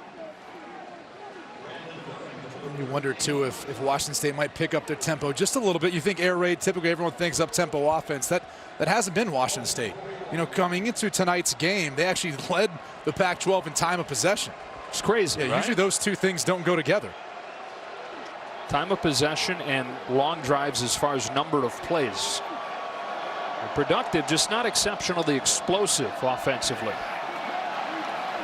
You wonder too if Washington State might pick up their tempo just a little bit. You think air raid, typically everyone thinks up-tempo offense. That hasn't been Washington State. You know, coming into tonight's game, they actually led the Pac-12 in time of possession. It's crazy, yeah, right? Usually those two things don't go together. Time of possession and long drives as far as number of plays. They're productive, just not exceptionally explosive offensively.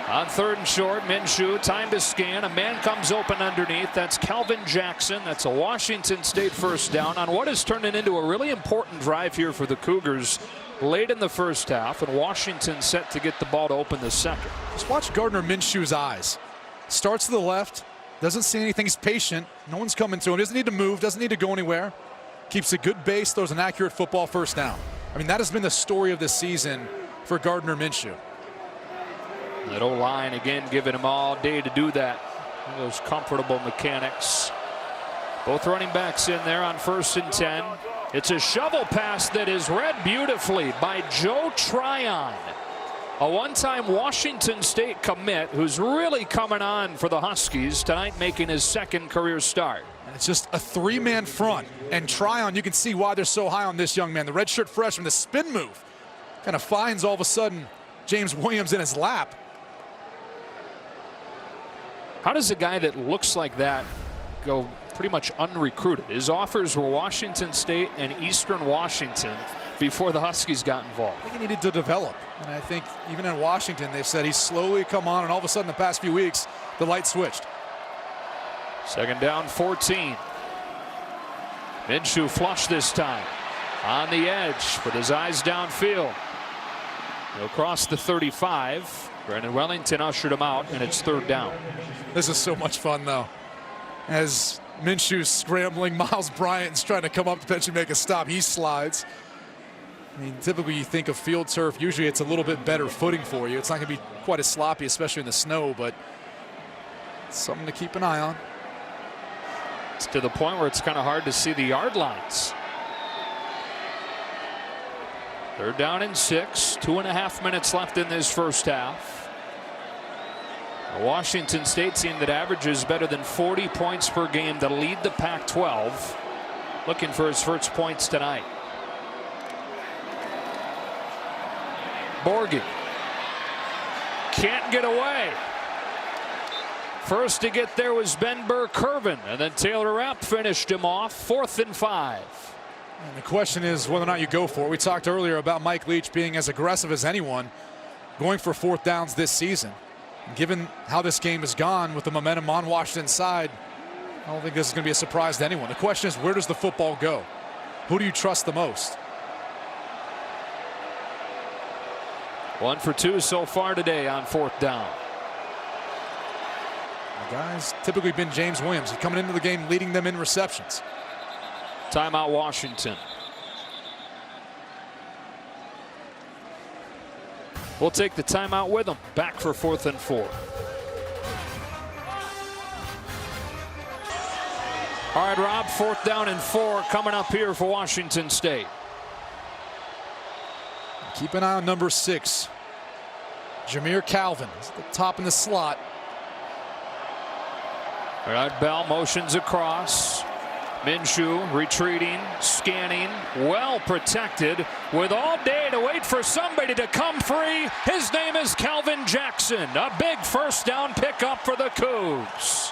On 3rd and short, Minshew, time to scan. A man comes open underneath. That's Calvin Jackson. That's a Washington State first down on what is turning into a really important drive here for the Cougars late in the first half, and Washington set to get the ball to open the second. Just watch Gardner Minshew's eyes. Starts to the left, doesn't see anything. He's patient. No one's coming to him. Doesn't need to move, doesn't need to go anywhere. Keeps a good base, throws an accurate football first down. I mean, that has been the story of this season for Gardner Minshew. That O-line again giving him all day to do that. Those comfortable mechanics. Both running backs in there on 1st and 10. It's a shovel pass that is read beautifully by Joe Tryon, a one-time Washington State commit who's really coming on for the Huskies tonight, making his 2nd career start. And it's just a 3-man front, and Tryon, you can see why they're so high on this young man. The redshirt freshman, the spin move, kind of finds all of a sudden James Williams in his lap. How does a guy that looks like that go pretty much unrecruited? His offers were Washington State and Eastern Washington before the Huskies got involved. I think he needed to develop, and I think even in Washington they've said he's slowly come on, and all of a sudden the past few weeks the light switched. 2nd down, 14. Minshew flush this time on the edge with his eyes downfield. He'll cross the 35. Brandon Wellington ushered him out, and it's 3rd down. This is so much fun, though. As Minshew's scrambling, Miles Bryant's trying to come up to pitch and make a stop. He slides. I mean, typically you think of field turf. Usually it's a little bit better footing for you. It's not going to be quite as sloppy, especially in the snow, but it's something to keep an eye on. It's to the point where it's kind of hard to see the yard lines. 3rd down and 6. 2.5 minutes left in this first half. A Washington State team that averages better than 40 points per game to lead the Pac-12. Looking for his first points tonight. Borghi can't get away. First to get there was Ben Burr-Kirven, and then Taylor Rapp finished him off. 4th and 5. And the question is whether or not you go for it. We talked earlier about Mike Leach being as aggressive as anyone going for 4th downs this season. And given how this game has gone with the momentum on Washington's side, I don't think this is going to be a surprise to anyone. The question is, where does the football go? Who do you trust the most? 1 for 2 so far today on 4th down. The guy's typically been James Williams. He's coming into the game leading them in receptions. Timeout Washington. We'll take the timeout with them. Back for 4th and 4. All right, Rob, 4th down and 4 coming up here for Washington State. Keep an eye on number 6. Jameer Calvin is at the top in the slot. All right, Bell motions across. Minshew retreating, scanning, well protected, with all day to wait for somebody to come free. His name is Calvin Jackson. A big first down pickup for the Cougs.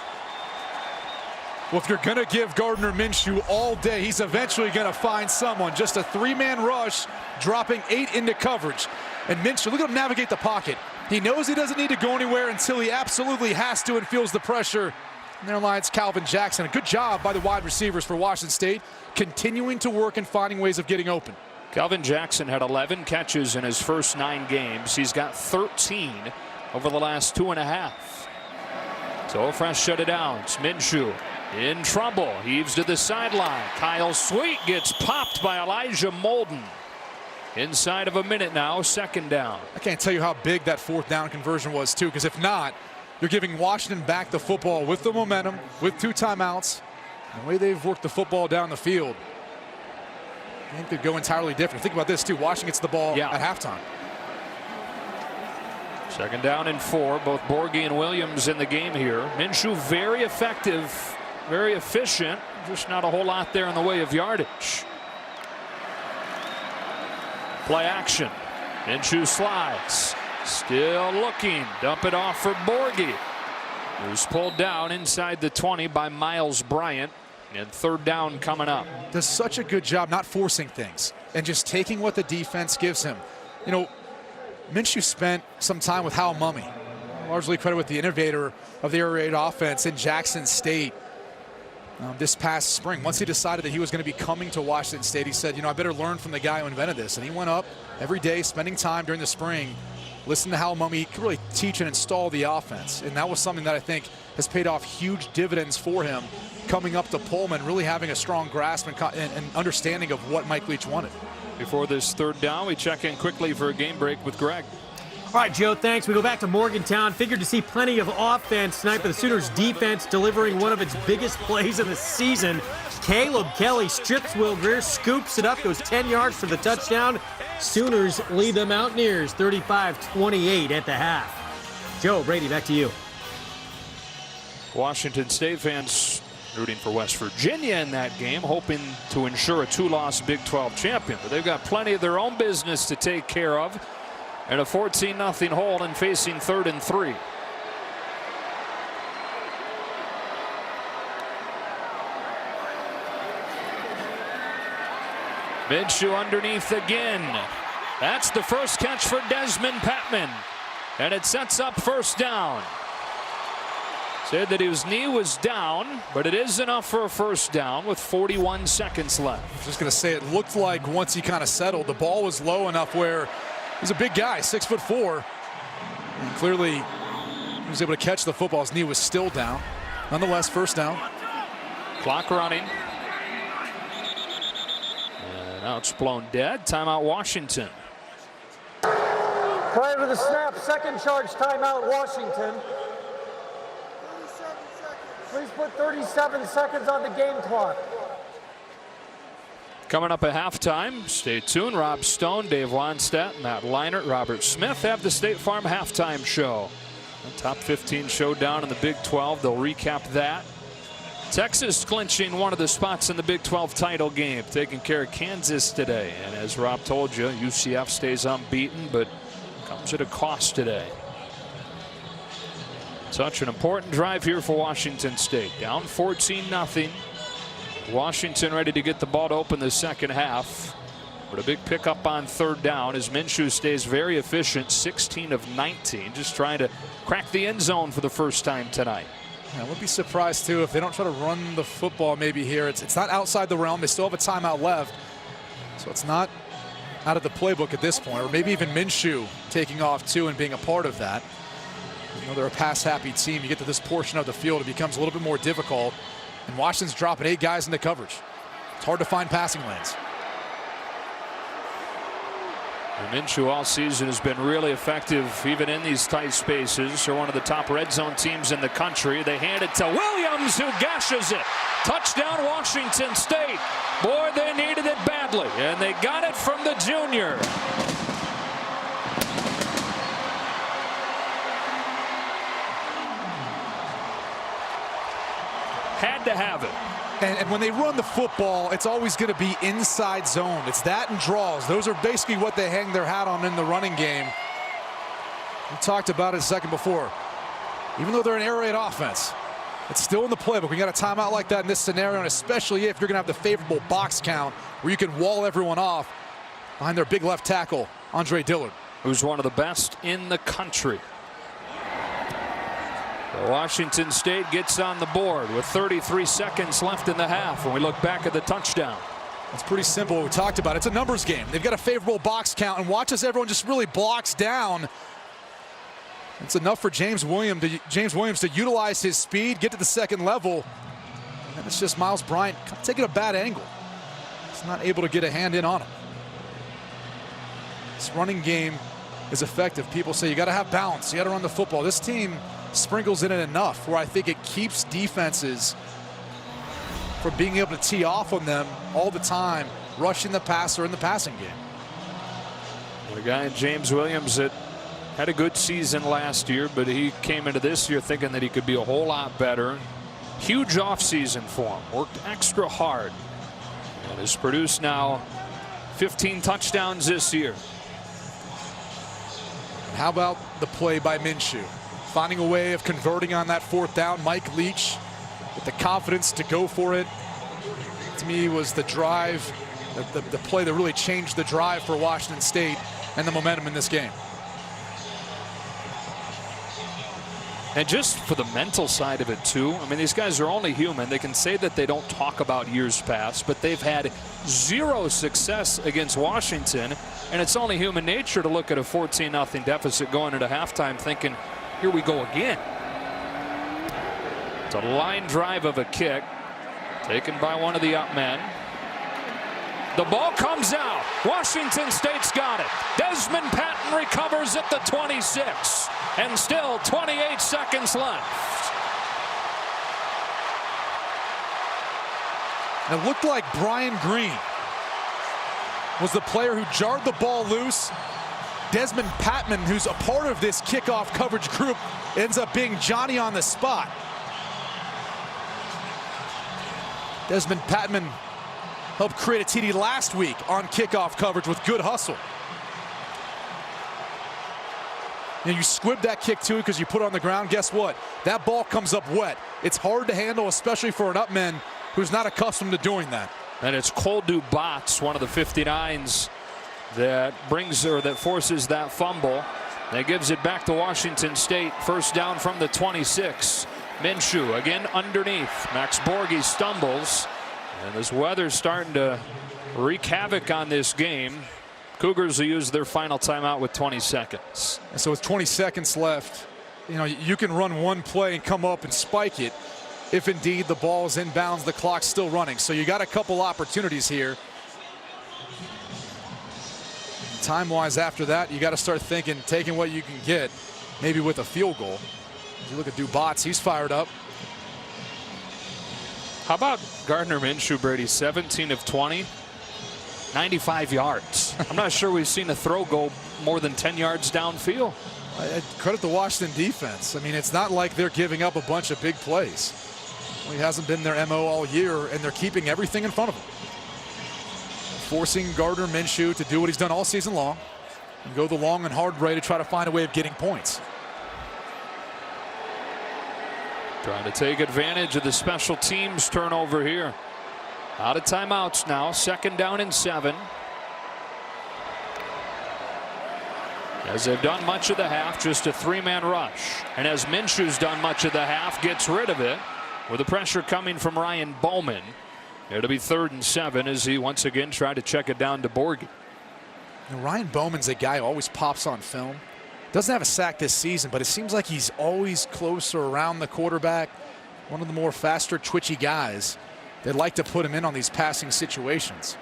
Well, if you're going to give Gardner Minshew all day, he's eventually going to find someone. Just a three-man rush, dropping 8 into coverage. And Minshew, look at him navigate the pocket. He knows he doesn't need to go anywhere until he absolutely has to and feels the pressure. And there lies Calvin Jackson. A good job by the wide receivers for Washington State, continuing to work and finding ways of getting open. Calvin Jackson had 11 catches in his first 9 games. He's got 13 over the last 2.5. So fresh shut it down. Minshew in trouble. Heaves to the sideline. Kyle Sweet gets popped by Elijah Molden. Inside of a minute now, second down. I can't tell you how big that 4th down conversion was, too, because if not, you're giving Washington back the football with the momentum, with 2 timeouts. And the way they've worked the football down the field, I think could go entirely different. Think about this, too. Washington gets the ball at halftime. Second down and 4. Both Borghi and Williams in the game here. Minshew very effective, very efficient. Just not a whole lot there in the way of yardage. Play action. Minshew slides. Still looking. Dump it off for Borghi, who's pulled down inside the 20 by Miles Bryant. And third down coming up. Does such a good job not forcing things and just taking what the defense gives him. You know, Minshew spent some time with Hal Mumme, largely credited with the innovator of the air raid offense in Jackson State. This past spring, once he decided that he was going to be coming to Washington State, he said, you know, I better learn from the guy who invented this. And he went up every day, spending time during the spring, listening to Hal Mumme. He could really teach and install the offense. And that was something that I think has paid off huge dividends for him coming up to Pullman, really having a strong grasp and understanding of what Mike Leach wanted. Before this third down, we check in quickly for a game break with Greg. All right, Joe, thanks. We go back to Morgantown. Figured to see plenty of offense tonight, but the Sooners defense delivering one of its biggest plays of the season. Caleb Kelly strips Will Greer, scoops it up, goes 10 yards for the touchdown. Sooners lead the Mountaineers 35-28 at the half. Joe, Brady, back to you. Washington State fans rooting for West Virginia in that game, hoping to ensure a 2-loss Big 12 champion. But they've got plenty of their own business to take care of. And a 14-0 hole and facing 3rd and 3. Minshew underneath again. That's the first catch for Desmond Patman. And it sets up first down. Said that his knee was down, but it is enough for a first down with 41 seconds left. I was just going to say, it looked like once he kind of settled, the ball was low enough where he's a big guy, 6'4". And clearly, he was able to catch the football. His knee was still down. Nonetheless, first down. Clock running. And now it's blown dead. Timeout Washington. Prior to the snap, second charge timeout Washington. Please put 37 seconds on the game clock. Coming up at halftime, stay tuned. Rob Stone, Dave Wannstedt, Matt Leinart, Robert Smith have the State Farm halftime show. The top 15 showdown in the Big 12. They'll recap that. Texas clinching one of the spots in the Big 12 title game, taking care of Kansas today. And as Rob told you, UCF stays unbeaten, but comes at a cost today. Such an important drive here for Washington State. Down 14-0. Washington ready to get the ball to open the second half. But a big pickup on third down as Minshew stays very efficient, 16 of 19, just trying to crack the end zone for the first time tonight. I would be surprised too if they don't try to run the football maybe here. It's not outside the realm. They still have a timeout left, so it's not out of the playbook at this point. Or maybe even Minshew taking off too and being a part of that. You know, they're a pass-happy team. You get to this portion of the field, it becomes a little bit more difficult. And Washington's dropping 8 guys into coverage. It's hard to find passing lanes. And Minshew all season has been really effective even in these tight spaces. They're one of the top red zone teams in the country. They hand it to Williams, who gashes it. Touchdown Washington State. Boy, they needed it badly, and they got it from the junior. Had to have it. And when they run the football, it's always going to be inside zone. It's that and draws. Those are basically what they hang their hat on in the running game. We talked about it a second before. Even though they're an air raid offense, it's still in the playbook. We got a timeout like that in this scenario, and especially if you're going to have the favorable box count where you can wall everyone off behind their big left tackle, Andre Dillard, who's one of the best in the country. Washington State gets on the board with 33 seconds left in the half when we look back at the touchdown. It's pretty simple what we talked about. It's a numbers game. They've got a favorable box count, and watch as everyone just really blocks down. It's enough for James Williams to utilize his speed, get to the second level. And it's just Miles Bryant taking a bad angle. He's not able to get a hand in on him. This running game is effective. People say you got to have balance. You got to run the football. This team sprinkles in it enough where I think it keeps defenses from being able to tee off on them all the time, rushing the passer in the passing game. The guy, James Williams, that had a good season last year, but he came into this year thinking that he could be a whole lot better. Huge offseason for him. Worked extra hard. And has produced now 15 touchdowns this year. How about the play by Minshew? Finding a way of converting on that fourth down. Mike Leach with the confidence to go for it. To me, was the drive, the play that really changed the drive for Washington State and the momentum in this game. And just for the mental side of it too, I mean, these guys are only human. They can say that they don't talk about years past, but they've had zero success against Washington, and it's only human nature to look at a 14-0 deficit going into halftime thinking, here we go again. It's a line drive of a kick taken by one of the up men. The ball comes out. Washington State's got it. Desmond Patton recovers at the 26. And still 28 seconds left. It looked like Brian Green was the player who jarred the ball loose. Desmond Patman, who's a part of this kickoff coverage group, ends up being Johnny on the spot. Desmond Patman helped create a TD last week on kickoff coverage with good hustle. You know, you squib that kick too because you put it on the ground. Guess what? That ball comes up wet. It's hard to handle, especially for an upman who's not accustomed to doing that. And it's Koldu Botts, one of the 59s, that forces that fumble. That gives it back to Washington State. First down from the 26. Minshew again underneath. Max Borghi stumbles. And this weather's starting to wreak havoc on this game. Cougars will use their final timeout with 20 seconds. And so with 20 seconds left, you know, you can run one play and come up and spike it. If indeed the ball is inbounds, the clock's still running. So you got a couple opportunities here. Time-wise after that, you got to start thinking, taking what you can get, maybe with a field goal. As you look at Dubats, he's fired up. How about Gardner Minshew, Brady? 17 of 20. 95 yards. I'm not sure we've seen a throw go more than 10 yards downfield. Credit the Washington defense. I mean, it's not like they're giving up a bunch of big plays. Well, he hasn't been their MO all year, and they're keeping everything in front of him. Forcing Gardner Minshew to do what he's done all season long and go the long and hard way to try to find a way of getting points. Trying to take advantage of the special teams turnover here. Out of timeouts now, 2nd down and 7. As they've done much of the half, just a 3-man rush. And as Minshew's done much of the half, gets rid of it with the pressure coming from Ryan Bowman. It'll be 3rd and 7 as he once again tried to check it down to Borghi. Now, Ryan Bowman's a guy who always pops on film. Doesn't have a sack this season, but it seems like he's always closer around the quarterback. One of the more faster, twitchy guys. They'd like to put him in on these passing situations.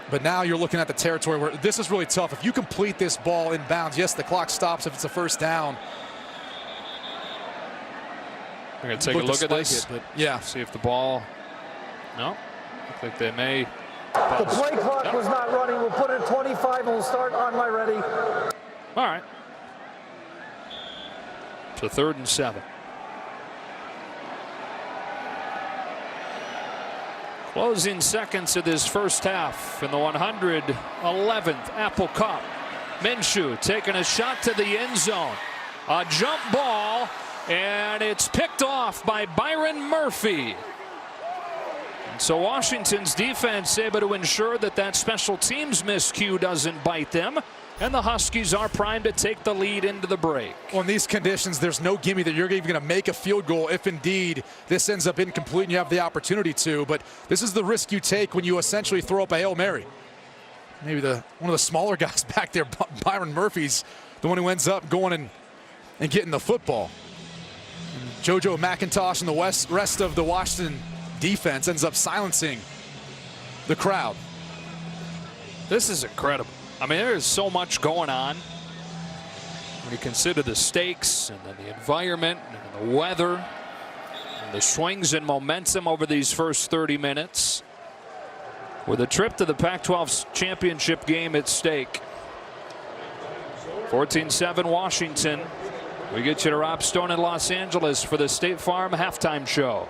But now you're looking at the territory where this is really tough. If you complete this ball in bounds, yes, the clock stops if it's a first down. We're going to take a look at this. But yeah. See if the ball. No. I think they may. The play clock was not running. We'll put it at 25 and we'll start on my ready. All right. So 3rd and 7. Closing seconds of this first half in the 111th Apple Cup. Minshew taking a shot to the end zone. A jump ball, and it's picked off by Byron Murphy. And so Washington's defense able to ensure that that special teams miscue doesn't bite them. And the Huskies are primed to take the lead into the break. Well, in these conditions, there's no gimme that you're even going to make a field goal if indeed this ends up incomplete and you have the opportunity to. But this is the risk you take when you essentially throw up a Hail Mary. Maybe one of the smaller guys back there, Byron Murphy's the one who ends up going and getting the football. And JoJo McIntosh and the rest of the Washington defense ends up silencing the crowd. This is incredible. I mean, there is so much going on when you consider the stakes and then the environment and the weather and the swings in momentum over these first 30 minutes. With a trip to the Pac-12 championship game at stake. 14-7 Washington. We get you to Rob Stone in Los Angeles for the State Farm halftime show.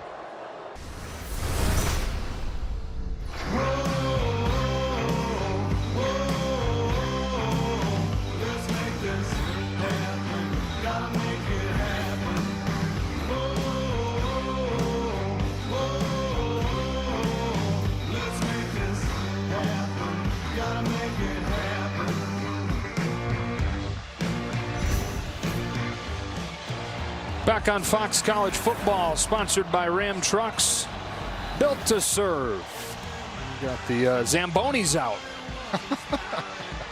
Back on Fox College Football, sponsored by Ram Trucks, built to serve. We got the Zambonis out.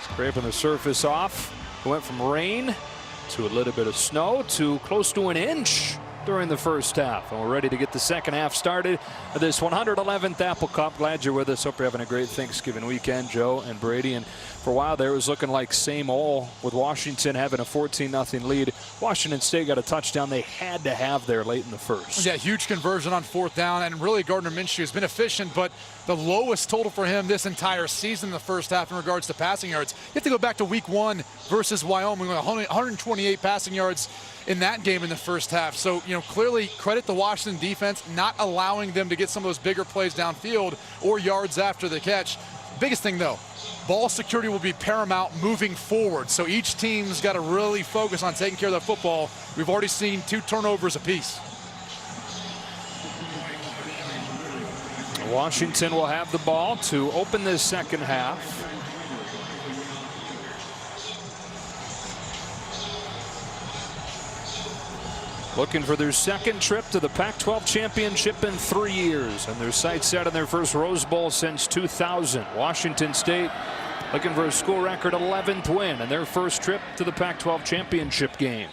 Scraping the surface off. It went from rain to a little bit of snow to close to an inch during the first half. And we're ready to get the second half started of this 111th Apple Cup. Glad you're with us. Hope you're having a great Thanksgiving weekend, Joe and Brady. And for a while there, it was looking like same old with Washington having a 14-0 lead. Washington State got a touchdown they had to have there late in the first. Yeah, huge conversion on fourth down, and really Gardner Minshew has been efficient, but the lowest total for him this entire season in the first half in regards to passing yards. You have to go back to week 1 versus Wyoming with 128 passing yards in that game in the first half. So, clearly credit the Washington defense not allowing them to get some of those bigger plays downfield or yards after the catch. Biggest thing though, ball security will be paramount moving forward. So each team's got to really focus on taking care of the football. We've already seen 2 turnovers apiece. Washington will have the ball to open this second half. Looking for their second trip to the Pac-12 championship in 3 years, and their sights set on their first Rose Bowl since 2000. Washington State looking for a school record 11th win and their first trip to the Pac-12 championship game.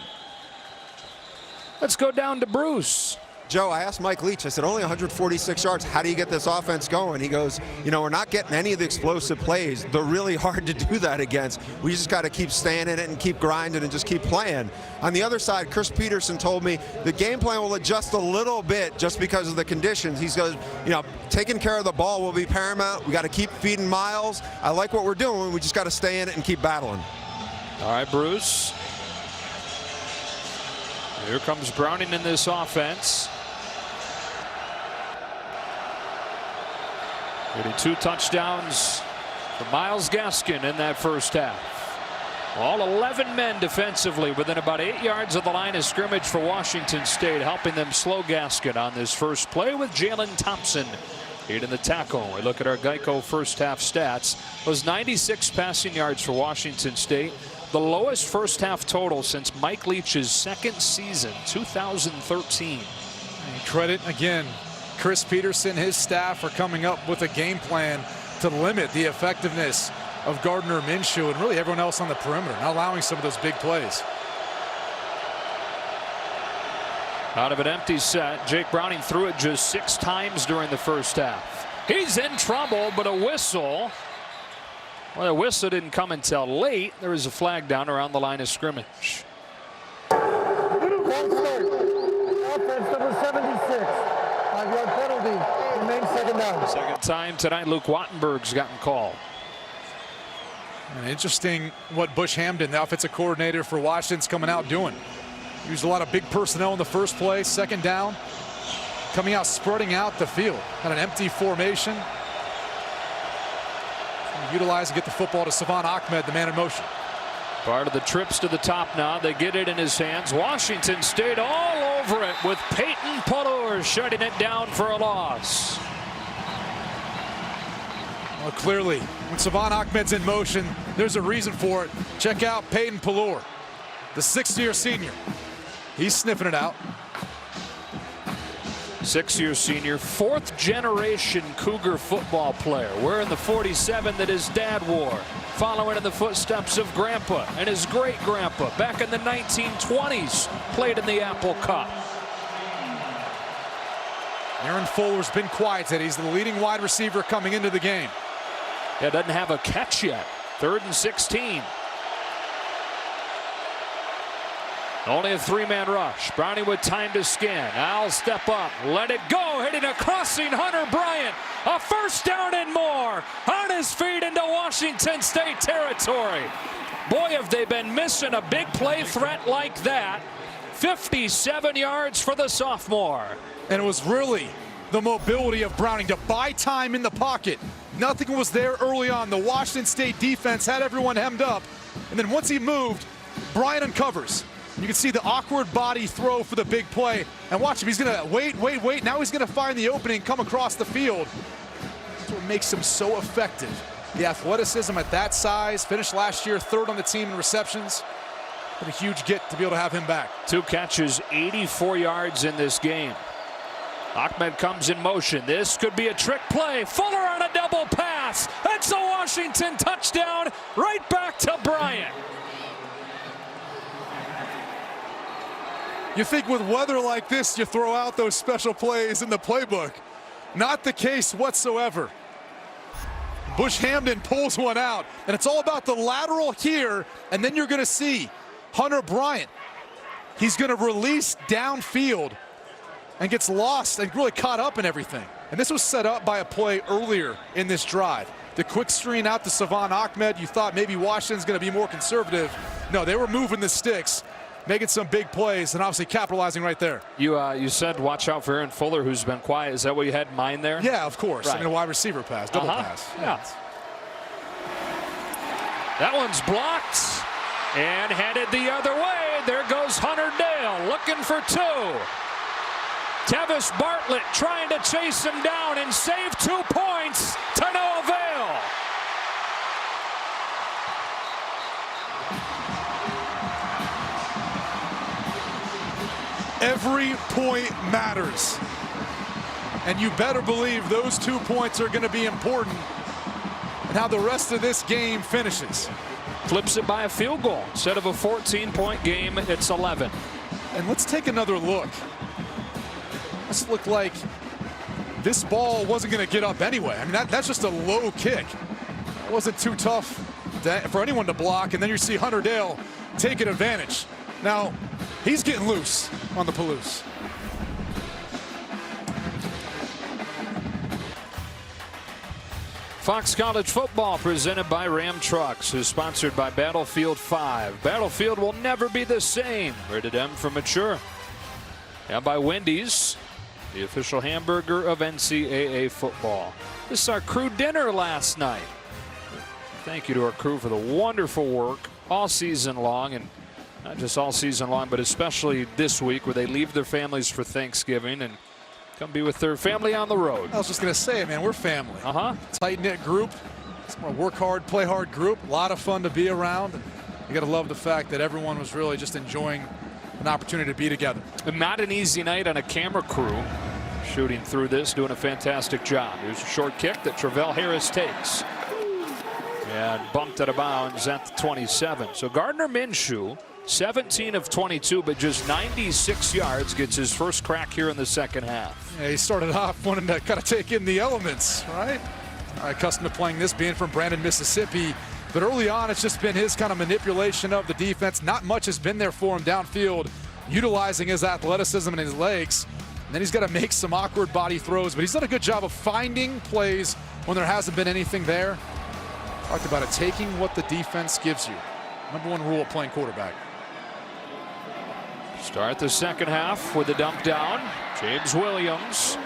Let's go down to Bruce. Joe, I asked Mike Leach, I said, only 146 yards. How do you get this offense going? He goes, we're not getting any of the explosive plays. They're really hard to do that against. We just got to keep staying in it and keep grinding and just keep playing. On the other side, Chris Peterson told me the game plan will adjust a little bit just because of the conditions. He goes, taking care of the ball will be paramount. We got to keep feeding Miles. I like what we're doing. We just got to stay in it and keep battling. All right, Bruce. Here comes Browning in this offense. Getting 2 touchdowns for Myles Gaskin in that first half. All 11 men defensively within about 8 yards of the line of scrimmage for Washington State, helping them slow Gaskin on this first play with Jalen Thompson in the tackle. We look at our Geico first half stats. Those 96 passing yards for Washington State, the lowest first half total since Mike Leach's second season, 2013. And credit again, Chris Peterson, his staff are coming up with a game plan to limit the effectiveness of Gardner Minshew and really everyone else on the perimeter, not allowing some of those big plays. Out of an empty set, Jake Browning threw it just 6 times during the first half. He's in trouble, but a whistle. Well, the whistle didn't come until late. There was a flag down around the line of scrimmage. Offense number 76. 5-yard penalty. Remains second down. Second time tonight, Luke Wattenberg's gotten called. And interesting what Bush Hamden, the offensive coordinator for Washington's, coming out doing. Used a lot of big personnel in the first play. Second down, coming out, spreading out the field. Got an empty formation. Utilize and get the football to Savon Ahmed, the man in motion. Part of the trips to the top now. They get it in his hands. Washington State all over it with Peyton Pallur shutting it down for a loss. Well, clearly, when Savon Ahmed's in motion, there's a reason for it. Check out Peyton Pallur, the sixth-year senior. He's sniffing it out. Six-year senior, fourth-generation Cougar football player. Wearing the 47 that his dad wore, following in the footsteps of Grandpa and his great-grandpa. Back in the 1920s, played in the Apple Cup. Aaron Fuller's been quiet today. He's the leading wide receiver coming into the game. Yeah, doesn't have a catch yet. 3rd and 16. Only a three-man rush. Brownie with time to scan. Al step up. Let it go. Hitting a crossing. Hunter Bryant. A first down and more. On his feet into Washington State territory. Boy, have they been missing a big play threat like that. 57 yards for the sophomore. And it was really the mobility of Browning to buy time in the pocket. Nothing was there early on. The Washington State defense had everyone hemmed up. And then once he moved, Bryant uncovers. You can see the awkward body throw for the big play. And watch him, he's gonna wait. Now he's gonna find the opening, come across the field. That's what makes him so effective. The athleticism at that size, finished last year 3rd on the team in receptions. But a huge get to be able to have him back. 2 catches, 84 yards in this game. Ahmed comes in motion. This could be a trick play. Fuller on a double pass. It's a Washington touchdown. Right back to Bryant. You think with weather like this, you throw out those special plays in the playbook. Not the case whatsoever. Bush Hamden pulls one out, and it's all about the lateral here, and then you're going to see Hunter Bryant. He's going to release downfield and gets lost and really caught up in everything. And this was set up by a play earlier in this drive. The quick screen out to Savon Ahmed. You thought maybe Washington's going to be more conservative. No, they were moving the sticks, making some big plays, and obviously capitalizing right there. You said watch out for Aaron Fuller, who's been quiet. Is that what you had in mind there? Yeah, of course. Right. I mean, a wide receiver pass, double pass. Yeah. That one's blocked and headed the other way. There goes Hunter Dale looking for 2. Tevis Bartlett trying to chase him down and save 2 points to no avail. Every point matters. And you better believe those 2 points are going to be important and how the rest of this game finishes. Flips it by a field goal. Instead of a 14-point game, it's 11. And let's take another look. This looked like this ball wasn't going to get up anyway. I mean, that's just a low kick. It wasn't too tough for anyone to block. And then you see Hunter Dale taking advantage. Now, he's getting loose on the Palouse. Fox College Football presented by Ram Trucks is sponsored by Battlefield 5. Battlefield will never be the same. Rated M for mature. And by Wendy's, the official hamburger of NCAA football. This is our crew dinner last night. Thank you to our crew for the wonderful work all season long, and not just all season long, but especially this week where they leave their families for Thanksgiving and come be with their family on the road. I was just going to say, man, we're family. Tight-knit group. It's more work hard, play hard group. A lot of fun to be around. You got to love the fact that everyone was really just enjoying an opportunity to be together. Not an easy night on a camera crew shooting through this, doing a fantastic job. Here's a short kick that Travell Harris takes and bumped out of bounds at the 27. So Gardner Minshew, 17 of 22, but just 96 yards, gets his first crack here in the second half. Yeah, he started off wanting to kind of take in the elements, right? Accustomed to playing this, being from Brandon, Mississippi. But early on, it's just been his kind of manipulation of the defense. Not much has been there for him downfield, utilizing his athleticism and his legs. And then he's got to make some awkward body throws, but he's done a good job of finding plays when there hasn't been anything there. Talked about it, taking what the defense gives you. #1 rule of playing quarterback. Start the second half with a dump down. James Williams.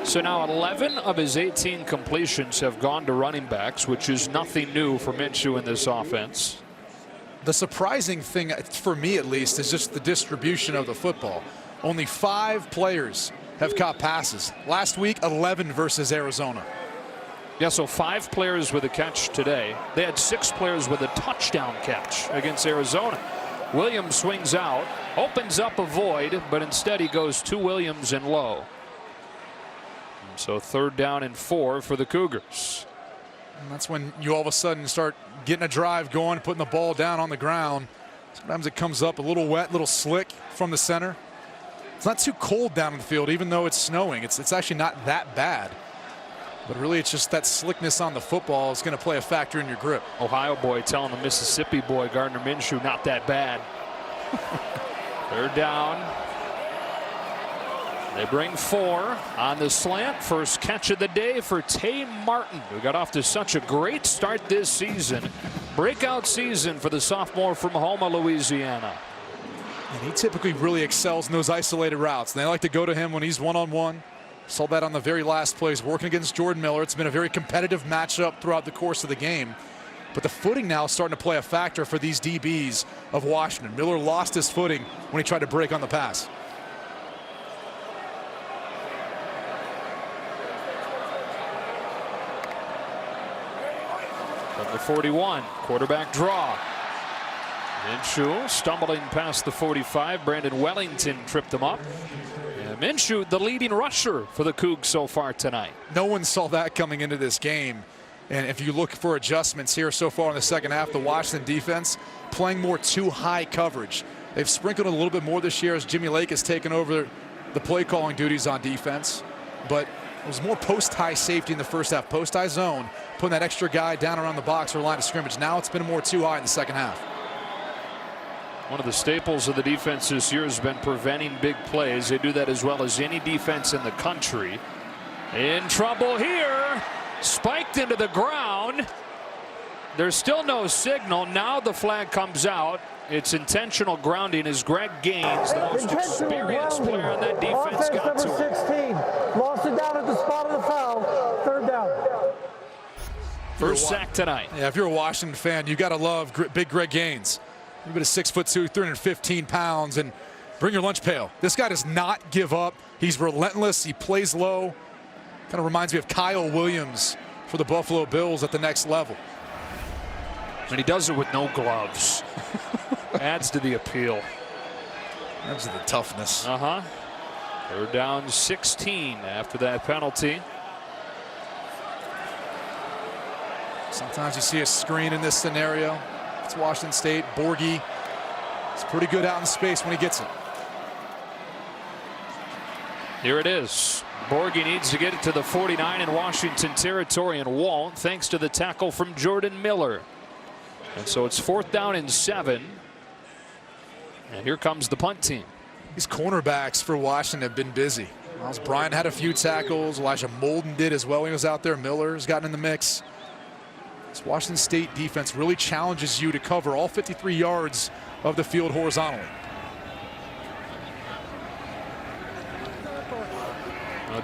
So now 11 of his 18 completions have gone to running backs, which is nothing new for Minshew in this offense. The surprising thing, for me at least, is just the distribution of the football. Only 5 players have caught passes. Last week, 11 versus Arizona. Yeah, so 5 players with a catch today. They had 6 players with a touchdown catch against Arizona. Williams swings out, opens up a void, but instead he goes to Williams and low. So 3rd down and 4 for the Cougars. And that's when you all of a sudden start getting a drive going, putting the ball down on the ground. Sometimes it comes up a little wet, a little slick from the center. It's not too cold down in the field, even though it's snowing. It's actually not that bad. But really, it's just that slickness on the football is going to play a factor in your grip. Ohio boy telling the Mississippi boy, Gardner Minshew, not that bad. 3rd down. They bring 4 on the slant. First catch of the day for Tay Martin, who got off to such a great start this season. Breakout season for the sophomore from Houma, Louisiana. And he typically really excels in those isolated routes. And they like to go to him when he's one-on-one. Saw that on the very last plays, working against Jordan Miller. It's been a very competitive matchup throughout the course of the game. But the footing now is starting to play a factor for these DBs of Washington. Miller lost his footing when he tried to break on the pass. From the 41, quarterback draw. Minshew stumbling past the 45. Brandon Wellington tripped him up. And Minshew, the leading rusher for the Cougs so far tonight. No one saw that coming into this game. And if you look for adjustments here so far in the second half, the Washington defense playing more too high coverage. They've sprinkled a little bit more this year as Jimmy Lake has taken over the play calling duties on defense. But it was more post-high safety in the first half. Post-high zone, putting that extra guy down around the box or line of scrimmage. Now it's been more too high in the second half. One of the staples of the defense this year has been preventing big plays. They do that as well as any defense in the country. In trouble here. Spiked into the ground. There's still no signal. Now the flag comes out. It's intentional grounding as Greg Gaines, the most experienced player on that defense, got to number 16. Lost it down at the spot of the foul. 3rd down. First sack tonight. Yeah, if you're a Washington fan, you got to love big Greg Gaines. You've been a 6'2", 315 pounds, and bring your lunch pail. This guy does not give up. He's relentless. He plays low. Kind of reminds me of Kyle Williams for the Buffalo Bills at the next level. And he does it with no gloves. Adds to the appeal. Adds to the toughness. 3rd down 16 after that penalty. Sometimes you see a screen in this scenario. It's Washington State. Borghi is pretty good out in space when he gets it. Here it is. Borghi needs to get it to the 49 in Washington territory and won't, thanks to the tackle from Jordan Miller. And so it's 4th down and 7. And here comes the punt team. These cornerbacks for Washington have been busy. Miles Bryant had a few tackles. Elijah Molden did as well. He was out there. Miller's gotten in the mix. This Washington State defense really challenges you to cover all 53 yards of the field horizontally.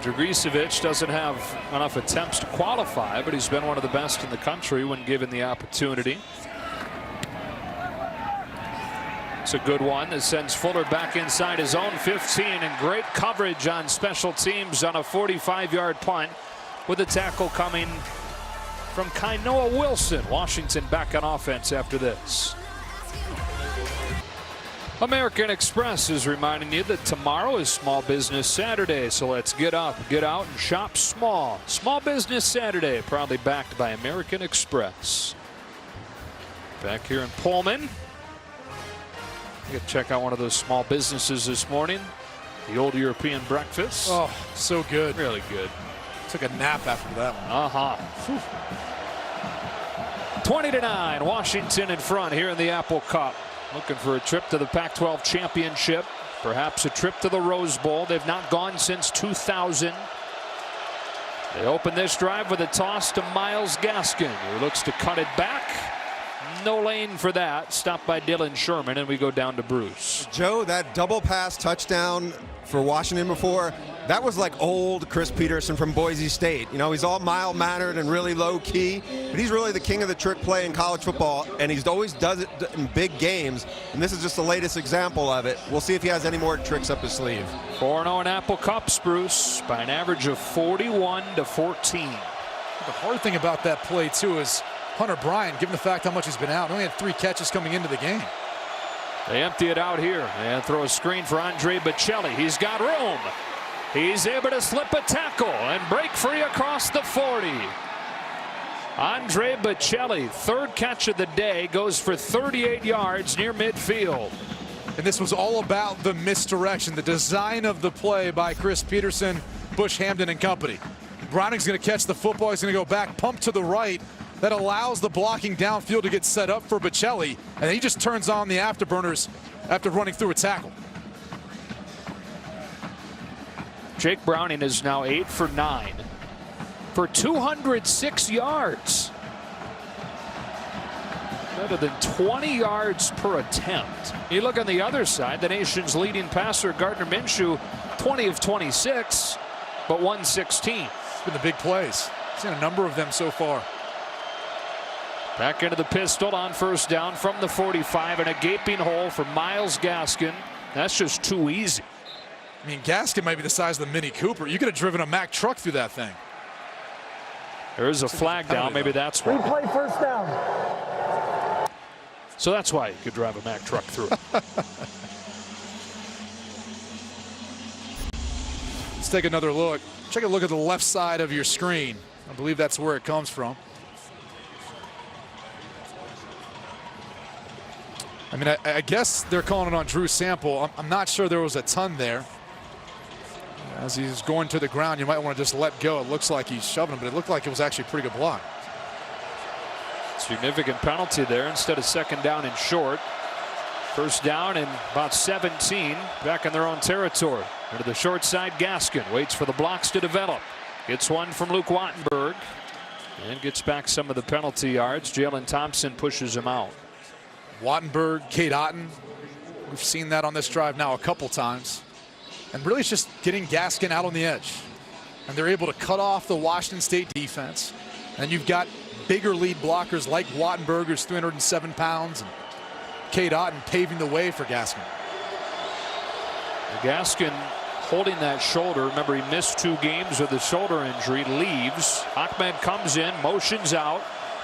Dragicevic doesn't have enough attempts to qualify, but he's been one of the best in the country when given the opportunity. It's a good one that sends Fuller back inside his own 15, and great coverage on special teams on a 45-yard punt with a tackle coming from Kainoa Wilson. Washington back on offense after this. American Express is reminding you that tomorrow is Small Business Saturday, so let's get up, get out, and shop small. Small Business Saturday, proudly backed by American Express. Back here in Pullman. You get to check out one of those small businesses this morning. The Old European Breakfast. Oh, so good. Really good. Took a nap after that one. 20-9, Washington in front here in the Apple Cup. Looking for a trip to the Pac-12 championship, perhaps a trip to the Rose Bowl. They've not gone since 2000. They open this drive with a toss to Myles Gaskin, who looks to cut it back. No lane for that. Stopped by Dylan Sherman, and we go down to Bruce. Joe, that double pass touchdown for Washington before, that was like old Chris Peterson from Boise State. You know, he's all mild-mannered and really low-key, but he's really the king of the trick play in college football, and he's always does it in big games, and this is just the latest example of it. We'll see if he has any more tricks up his sleeve. 4-0 in Apple Cups, Bruce, by an average of 41-14. The hard thing about that play, too, is Hunter Bryant, given the fact how much he's been out, only had 3 catches coming into the game. They empty it out here and throw a screen for Andre Bocelli. He's got room. He's able to slip a tackle and break free across the 40. Andre Bocelli, 3rd catch of the day, goes for 38 yards near midfield. And this was all about the misdirection, the design of the play by Chris Peterson, Bush, Hamden, and company. Browning's going to catch the football. He's going to go back, pump to the right. That allows the blocking downfield to get set up for Bocelli, and then he just turns on the afterburners after running through a tackle. Jake Browning is now 8 for 9 for 206 yards. Better than 20 yards per attempt. You look on the other side, the nation's leading passer, Gardner Minshew, 20 of 26, but 116. It's been the big plays. Seen a number of them so far. Back into the pistol on 1st down from the 45, and a gaping hole for Myles Gaskin. That's just too easy. I mean, Gaskin might be the size of the Mini Cooper. You could have driven a Mack truck through that thing. There's a flag down. Maybe that's why. Replay 1st down. So that's why you could drive a Mack truck through it. Let's take another look. Take a look at the left side of your screen. I believe that's where it comes from. I mean, I guess they're calling it on Drew Sample. I'm not sure there was a ton there. As he's going to the ground, you might want to just let go. It looks like he's shoving him, but it looked like it was actually a pretty good block. Significant penalty there instead of 2nd down and short. 1st down and about 17 back in their own territory. Into the short side, Gaskin waits for the blocks to develop. Gets one from Luke Wattenberg and gets back some of the penalty yards. Jalen Thompson pushes him out. Wattenberg, Cade Otton, we've seen that on this drive now a couple times. And really it's just getting Gaskin out on the edge. And they're able to cut off the Washington State defense. And you've got bigger lead blockers like Wattenberg, who's 307 pounds, and Cade Otton paving the way for Gaskin. Gaskin holding that shoulder. Remember, he missed 2 games with a shoulder injury. Leaves. Ahmed comes in, motions out.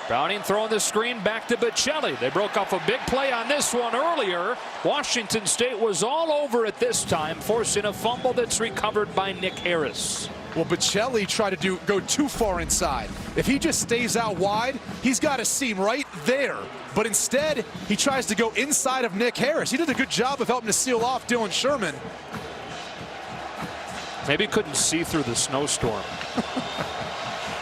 Browning throwing the screen back to Bocelli. They broke off a big play on this one earlier. Washington State was all over it this time, forcing a fumble that's recovered by Nick Harris. Well, Bocelli tried to go too far inside. If he just stays out wide, he's got a seam right there. But instead, he tries to go inside of Nick Harris. He did a good job of helping to seal off Dylan Sherman. Maybe couldn't see through the snowstorm.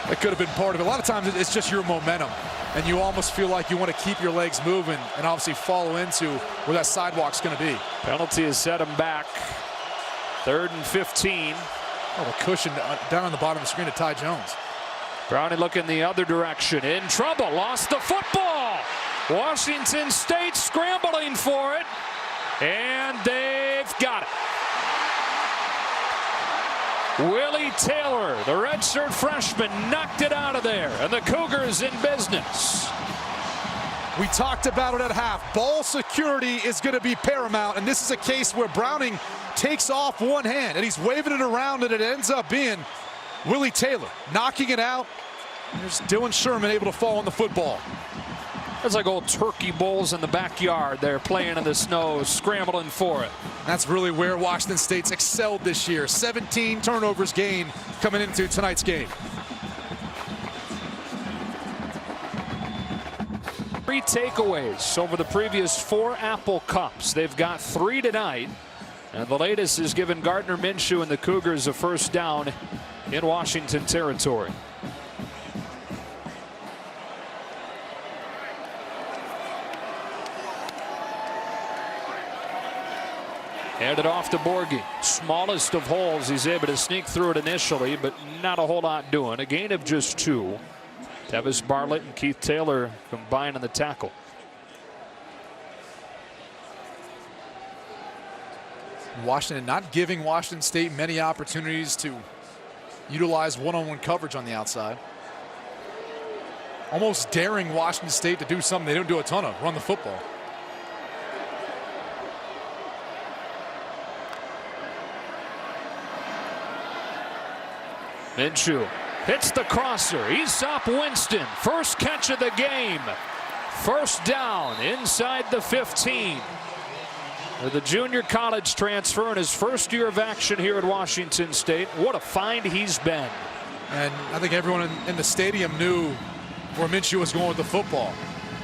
That could have been part of it. A lot of times it's just your momentum, and you almost feel like you want to keep your legs moving and obviously follow into where that sidewalk's going to be. Penalty has set him back. 3rd and 15. Oh, the cushion down on the bottom of the screen to Ty Jones. Browning looking the other direction. In trouble. Lost the football. Washington State scrambling for it. And they've got it. Willie Taylor, the redshirt freshman, knocked it out of there. And the Cougars in business. We talked about it at half. Ball security is going to be paramount. And this is a case where Browning takes off one hand and he's waving it around, and it ends up being Willie Taylor knocking it out. There's Dylan Sherman able to fall on the football. It's like old turkey bowls in the backyard. They're playing in the snow, scrambling for it. That's really where Washington State's excelled this year. 17 turnovers gained coming into tonight's game. 3 takeaways over the previous 4 Apple Cups. They've got 3 tonight. And the latest has given Gardner Minshew and the Cougars a 1st down in Washington territory. Handed off to Borghi. Smallest of holes. He's able to sneak through it initially, but not a whole lot doing. A gain of just 2. Tevis Bartlett and Keith Taylor combined on the tackle. Washington not giving Washington State many opportunities to utilize one-on-one coverage on the outside. Almost daring Washington State to do something they don't do a ton of, run the football. Minshew hits the crosser. Aesop Winston, first catch of the game. First down inside the 15. The junior college transfer in his first year of action here at Washington State. What a find he's been. And I think everyone in the stadium knew where Minshew was going with the football.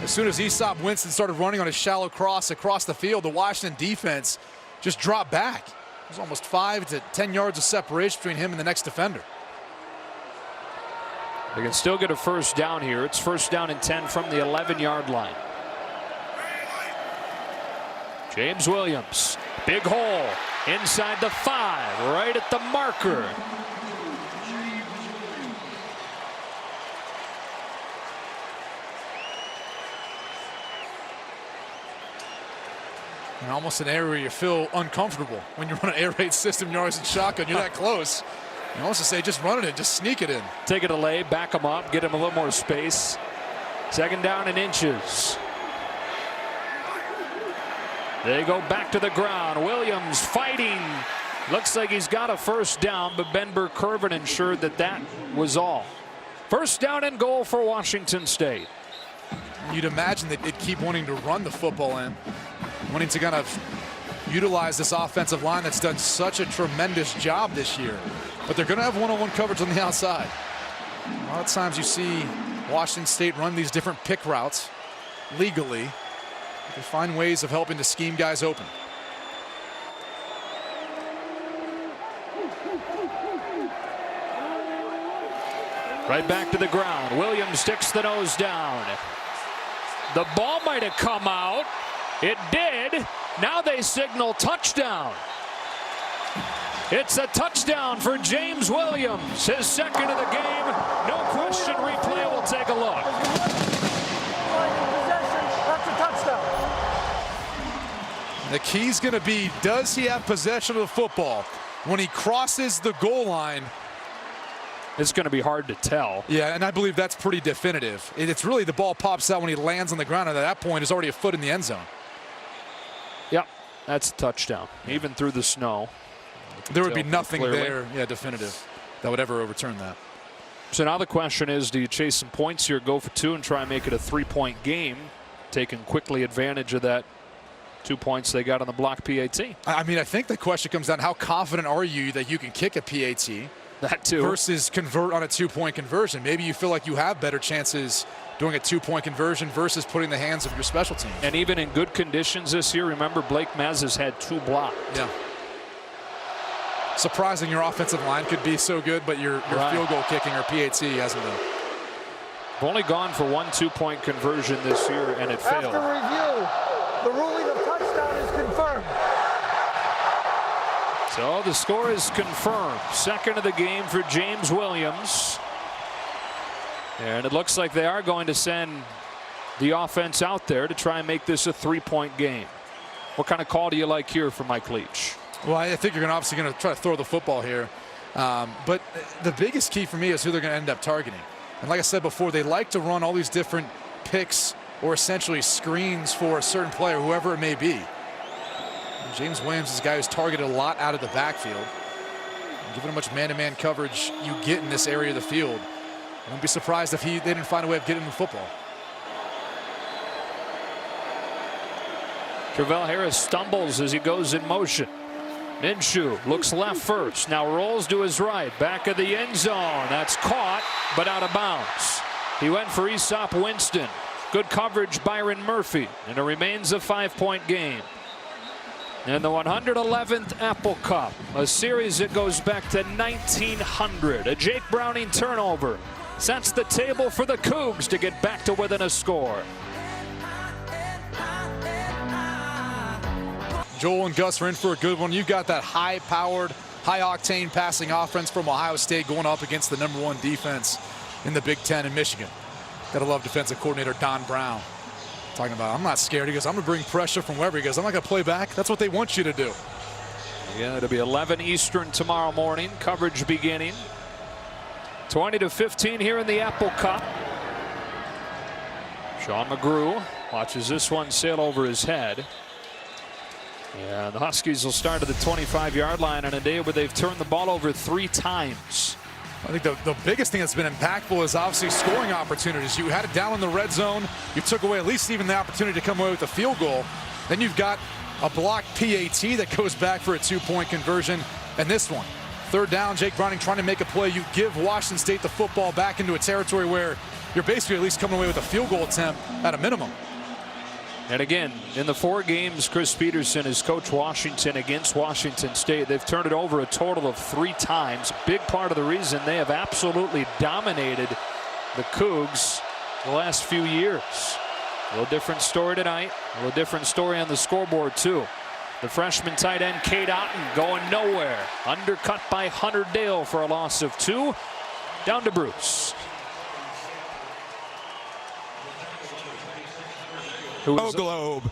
As soon as Aesop Winston started running on a shallow cross across the field, the Washington defense just dropped back. There's almost 5 to 10 yards of separation between him and the next defender. They can still get a first down here. It's first down and 10 from the 11-yard line. James Williams, big hole inside the 5, right at the marker. And almost an area where you feel uncomfortable when you run an air raid system, yards and shotgun. You're that close. You also say just run it in, just sneak it in. Take a delay, back him up, get him a little more space. Second down and inches. They go back to the ground. Williams fighting. Looks like he's got a first down, but Ben Burr-Kirven ensured that that was all. First down and goal for Washington State. You'd imagine that they'd keep wanting to run the football in, wanting to kind of utilize this offensive line that's done such a tremendous job this year. But they're going to have one-on-one coverage on the outside. A lot of times you see Washington State run these different pick routes legally. They find ways of helping to scheme guys open. Right back to the ground. Williams sticks the nose down. The ball might have come out. It did. Now they signal touchdown. It's a touchdown for James Williams. His second of the game. No question, replay will take a look. That's a touchdown. The key's going to be, does he have possession of the football when he crosses the goal line? It's going to be hard to tell. Yeah, and I believe that's pretty definitive. It's really the ball pops out when he lands on the ground, and at that point is already a foot in the end zone. Yep, that's a touchdown, even through the snow. There would be nothing clearly there, yeah, definitive, that would ever overturn that. So now the question is, do you chase some points here, go for 2, and try and make it a 3-point game, taking quickly advantage of that 2 points they got on the block PAT? I mean, I think the question comes down, how confident are you that you can kick a PAT? That too. Versus convert on a 2-point conversion. Maybe you feel like you have better chances doing a 2-point conversion versus putting the hands of your special team. And even in good conditions this year, remember Blake Mez has had 2 blocked. Yeah. Surprising your offensive line could be so good, but your field goal kicking or PAT hasn't been. They've only gone for 1 2-point conversion this year, and it failed. After review, the ruling of touchdown is confirmed. So the score is confirmed. Second of the game for James Williams. And it looks like they are going to send the offense out there to try and make this a 3-point game. What kind of call do you like here for Mike Leach? Well, I think you're obviously going to try to throw the football here. But the biggest key for me is who they're going to end up targeting. And like I said before, they like to run all these different picks or essentially screens for a certain player, whoever it may be. And James Williams is a guy who's targeted a lot out of the backfield. And given how much man-to-man coverage you get in this area of the field, I wouldn't be surprised if they didn't find a way of getting the football. Travell Harris stumbles as he goes in motion. Minshew looks left first, now rolls to his right, back of the end zone. That's caught, but out of bounds. He went for Aesop Winston. Good coverage, Byron Murphy, and it remains a 5-point game. And the 111th Apple Cup, a series that goes back to 1900. A Jake Browning turnover sets the table for the Cougs to get back to within a score. Joel and Gus are in for a good one. You've got that high-powered, high-octane passing offense from Ohio State going up against the #1 defense in the Big Ten in Michigan. Gotta love defensive coordinator Don Brown. Talking about, I'm not scared. He goes, I'm going to bring pressure from wherever. He goes, I'm not going to play back. That's what they want you to do. Yeah, it'll be 11 Eastern tomorrow morning. Coverage beginning 20-15 here in the Apple Cup. Sean McGrew watches this one sail over his head. Yeah, the Huskies will start at the 25-yard line on a day where they've turned the ball over 3 times. I think the biggest thing that's been impactful is obviously scoring opportunities. You had it down in the red zone. You took away at least even the opportunity to come away with a field goal. Then you've got a blocked PAT that goes back for a 2-point conversion. And this one, 3rd down, Jake Browning trying to make a play. You give Washington State the football back into a territory where you're basically at least coming away with a field goal attempt at a minimum. And again, in the 4 games Chris Peterson has coached Washington against Washington State, they've turned it over a total of 3 times. Big part of the reason they have absolutely dominated the Cougs the last few years. A little different story tonight. A little different story on the scoreboard too. The freshman tight end Cade Otten going nowhere. Undercut by Hunter Dale for a loss of 2. Down to Bruce. Oh, Globe.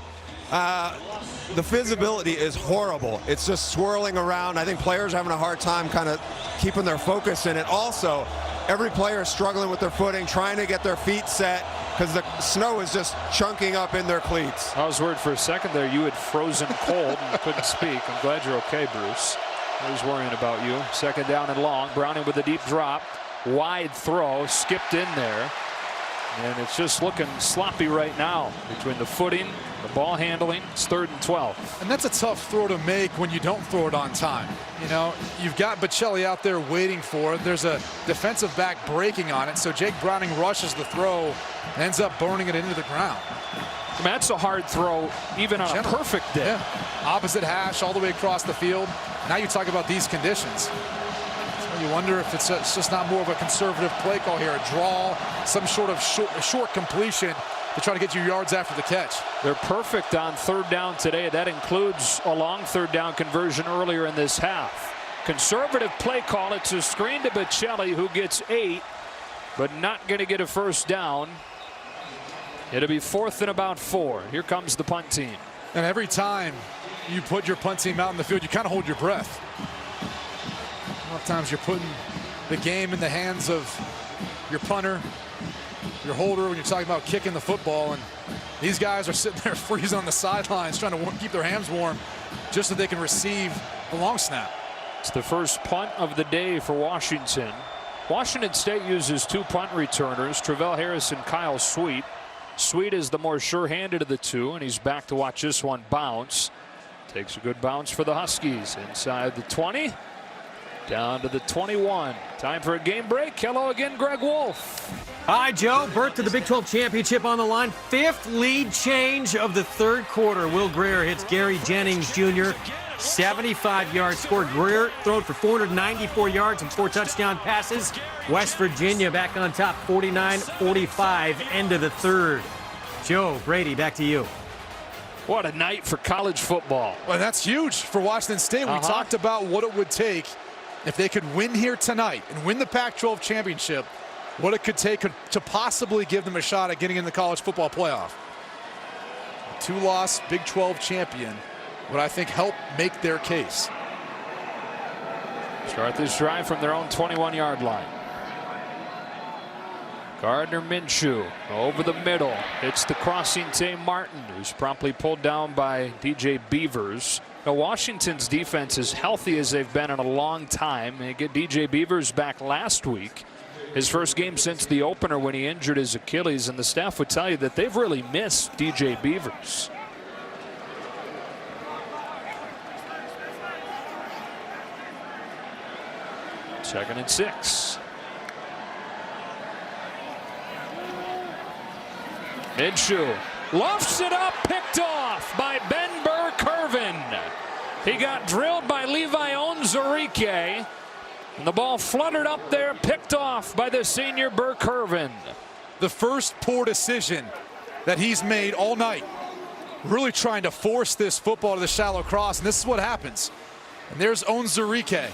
The visibility is horrible. It's just swirling around. I think players are having a hard time kind of keeping their focus in it. Also, every player is struggling with their footing, trying to get their feet set because the snow is just chunking up in their cleats. I was worried for a second there you had frozen cold and couldn't speak. I'm glad you're okay, Bruce. I was worrying about you. 2nd down and long. Browning with a deep drop. Wide throw. Skipped in there. And it's just looking sloppy right now between the footing, the ball handling. It's 3rd and 12. And that's a tough throw to make when you don't throw it on time. You know, you've got Bocelli out there waiting for it. There's a defensive back breaking on it. So Jake Browning rushes the throw and ends up burning it into the ground. I mean, that's a hard throw even on a perfect day. Yeah. Opposite hash all the way across the field. Now you talk about these conditions. You wonder if it's just not more of a conservative play call here, a draw, some sort of short completion to try to get you yards after the catch. They're perfect on 3rd down today. That includes a long 3rd down conversion earlier in this half. Conservative play call. It's a screen to Bocelli, who gets 8, but not going to get a 1st down. It'll be 4th and about 4. Here comes the punt team. And every time you put your punt team out in the field, you kind of hold your breath. A lot of times you're putting the game in the hands of your punter, your holder, when you're talking about kicking the football. And these guys are sitting there freezing on the sidelines trying to keep their hands warm just so they can receive the long snap. It's the first punt of the day for Washington. Washington State uses 2 punt returners, Travell Harris and Kyle Sweet. Sweet is the more sure-handed of the 2, and he's back to watch this one bounce. Takes a good bounce for the Huskies inside the 20. Down to the 21. Time for a game break. Hello again, Greg Wolf. Hi, Joe. Berth to the Big 12 championship on the line. 5th lead change of the 3rd quarter. Will Greer hits Gary Jennings Jr. 75-yard score. Greer thrown for 494 yards and 4 touchdown passes. West Virginia back on top, 49-45, end of the 3rd. Joe, Brady, back to you. What a night for college football. Well, that's huge for Washington State. We talked about what it would take if they could win here tonight and win the Pac-12 championship, what it could take to possibly give them a shot at getting in the college football playoff. A 2-loss Big 12 champion would, I think, help make their case. Start this drive from their own 21-yard line. Gardner Minshew over the middle. Hits the crossing Tay Martin, who's promptly pulled down by DJ Beavers. Now, Washington's defense is healthy as they've been in a long time. They get DJ Beavers back last week. His first game since the opener when he injured his Achilles, and the staff would tell you that they've really missed DJ Beavers. Second and 6. Minshew lofts it up, picked off by Ben Burr-Kirven. He got drilled by Levi Onwuzurike, and the ball fluttered up there, picked off by the senior Burr-Kirven. The first poor decision that he's made all night, really trying to force this football to the shallow cross, and this is what happens. And there's Onwuzurike,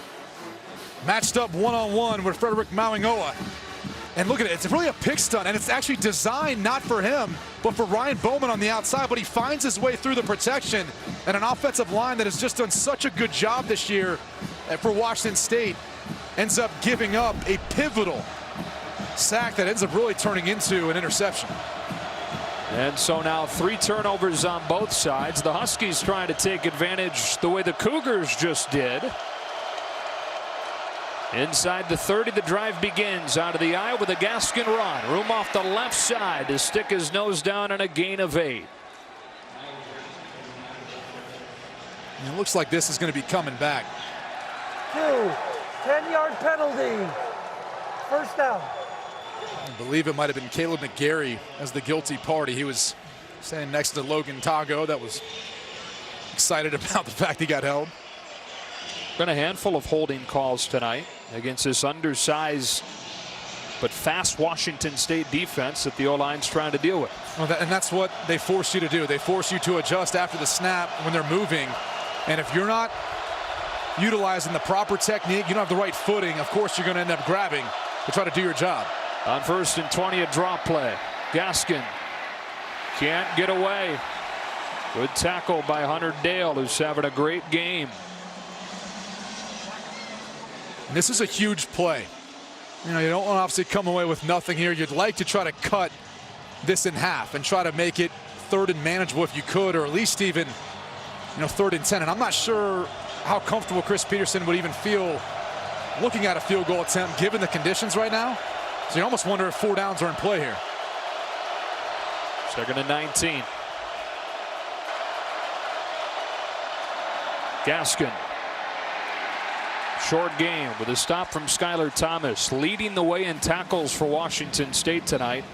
matched up one-on-one with Frederick Mauigoa. And look at it, it's really a pick stunt, and it's actually designed not for him, but for Ryan Bowman on the outside, but he finds his way through the protection, and an offensive line that has just done such a good job this year for Washington State ends up giving up a pivotal sack that ends up really turning into an interception. And so now 3 turnovers on both sides. The Huskies trying to take advantage the way the Cougars just did. Inside the 30, the drive begins out of the eye with a Gaskin run. Room off the left side to stick his nose down and a gain of 8. And it looks like this is going to be coming back. 10-yard penalty. First down. I believe it might have been Caleb McGarry as the guilty party. He was standing next to Logan Tago. That was excited about the fact he got held. Been a handful of holding calls tonight against this undersized but fast Washington State defense that the O-line's trying to deal with. Well, and that's what they force you to do. They force you to adjust after the snap when they're moving. And if you're not utilizing the proper technique, you don't have the right footing, of course you're going to end up grabbing to try to do your job. On 1st and 20, a drop play. Gaskin can't get away. Good tackle by Hunter Dale, who's having a great game. And this is a huge play. You know, you don't want to obviously come away with nothing here. You'd like to try to cut this in half and try to make it 3rd and manageable if you could, or at least even, 3rd and 10. And I'm not sure how comfortable Chris Peterson would even feel looking at a field goal attempt given the conditions right now. So you almost wonder if 4 downs are in play here. 2nd and 19. Gaskin. Short game with a stop from Skylar Thomas, leading the way in tackles for Washington State tonight.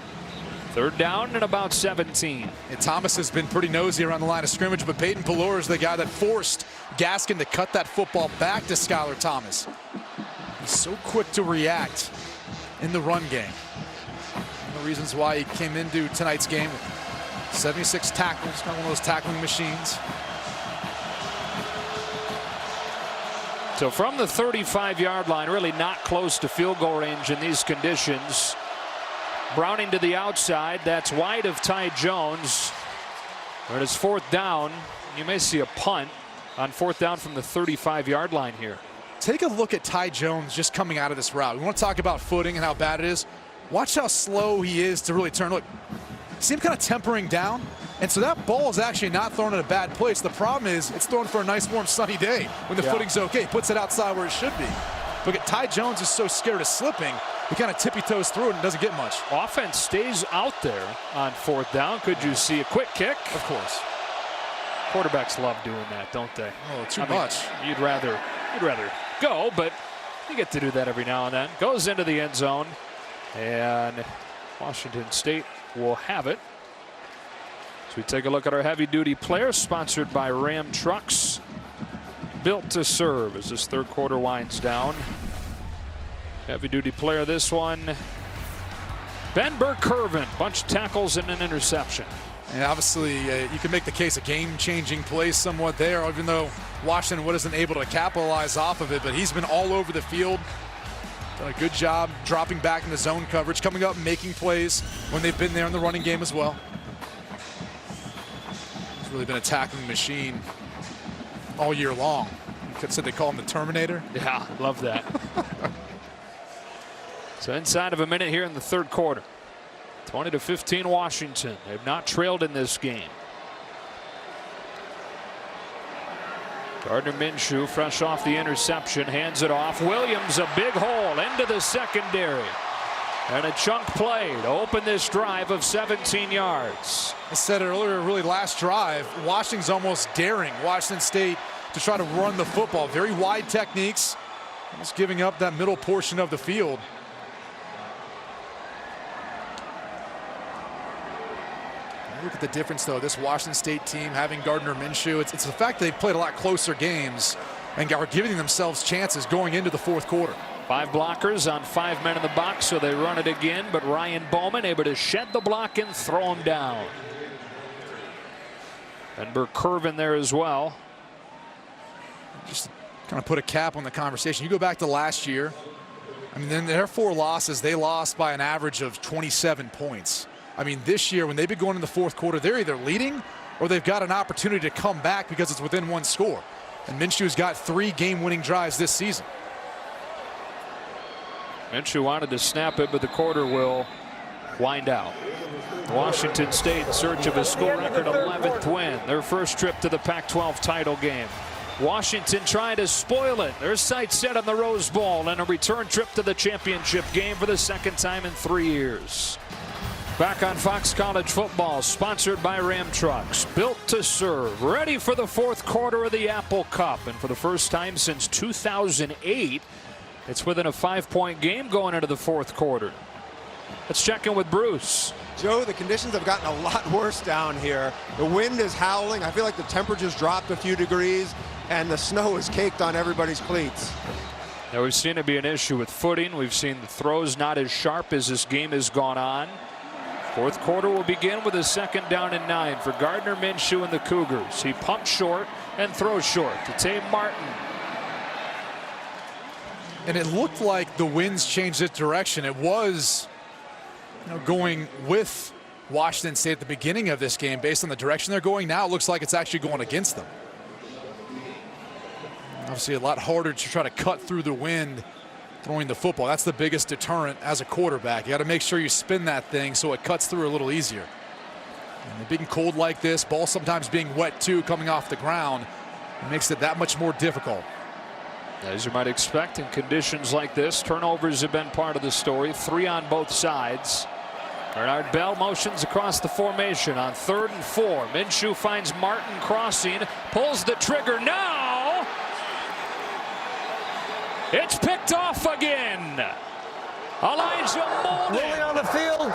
3rd down and about 17. And Thomas has been pretty nosy around the line of scrimmage, but Peyton Pelluer is the guy that forced Gaskin to cut that football back to Skylar Thomas. He's so quick to react in the run game. One of the reasons why he came into tonight's game with 76 tackles, not one of those tackling machines. So from the 35-yard line, really not close to field goal range in these conditions. Browning to the outside. That's wide of Ty Jones. When it's 4th down, you may see a punt on 4th down from the 35-yard line here. Take a look at Ty Jones just coming out of this route. We want to talk about footing and how bad it is. Watch how slow he is to really turn. Look, see him kind of tempering down. And so that ball is actually not thrown in a bad place. The problem is it's thrown for a nice, warm, sunny day when the footing's okay. Puts it outside where it should be. Look at Ty Jones is so scared of slipping. He kind of tippy-toes through it and doesn't get much. Offense stays out there on 4th down. Could you see a quick kick? Of course. Quarterbacks love doing that, don't they? Oh, too much. You'd rather go, but you get to do that every now and then. Goes into the end zone, and Washington State will have it. So we take a look at our heavy-duty players, sponsored by Ram Trucks. Built to serve as this 3rd quarter winds down. Heavy-duty player this one, Ben Burke-Curvin. Bunch of tackles and an interception. And obviously, you can make the case a game-changing play somewhat there, even though Washington wasn't able to capitalize off of it. But he's been all over the field. Done a good job dropping back in the zone coverage, coming up and making plays when they've been there in the running game as well. He's really been a tackling machine all year long. You could have said they call him the Terminator. Yeah, love that. So inside of a minute here in the 3rd quarter. 20-15 Washington. They've not trailed in this game. Gardner Minshew, fresh off the interception, hands it off. Williams, a big hole into the secondary. And a chunk play to open this drive of 17 yards. I said earlier, really last drive, Washington's almost daring Washington State to try to run the football. Very wide techniques, just giving up that middle portion of the field. Look at the difference, though. This Washington State team having Gardner Minshew, it's the fact that they've played a lot closer games and are giving themselves chances going into the 4th quarter. 5 blockers on 5 men in the box, so they run it again. But Ryan Bowman able to shed the block and throw him down. And Burke-Curvin there as well. Just kind of put a cap on the conversation. You go back to last year, I mean, in their 4 losses, they lost by an average of 27 points. I mean, this year, when they've been going in the fourth quarter, they're either leading or they've got an opportunity to come back because it's within 1 score. And Minshew's got 3 game-winning drives this season. Minshew wanted to snap it, but the quarter will wind out. Washington State in search of a school record 11th win, their first trip to the Pac-12 title game. Washington trying to spoil it. Their sights set on the Rose Bowl and a return trip to the championship game for the 2nd time in 3 years. Back on Fox College Football, sponsored by Ram Trucks. Built to serve, ready for the 4th quarter of the Apple Cup. And for the first time since 2008, it's within a 5-point game going into the 4th quarter. Let's check in with Bruce. Joe, the conditions have gotten a lot worse down here. The wind is howling. I feel like the temperature's dropped a few degrees, and the snow is caked on everybody's cleats. Now, we've seen it be an issue with footing. We've seen the throws not as sharp as this game has gone on. 4th quarter will begin with a 2nd down and 9 for Gardner Minshew and the Cougars. He pumps short and throws short to Tay Martin. And it looked like the winds changed its direction. It was going with Washington State at the beginning of this game based on the direction they're going. Now it looks like it's actually going against them. Obviously a lot harder to try to cut through the wind throwing the football. That's the biggest deterrent as a quarterback. You got to make sure you spin that thing so it cuts through a little easier. And being cold like this, ball sometimes being wet too, coming off the ground, it makes it that much more difficult. As you might expect in conditions like this, turnovers have been part of the story. 3 on both sides. Bernard Bell motions across the formation on 3rd and 4. Minshew finds Martin crossing, pulls the trigger now. It's picked off again. Elijah Molden. Rolling on the field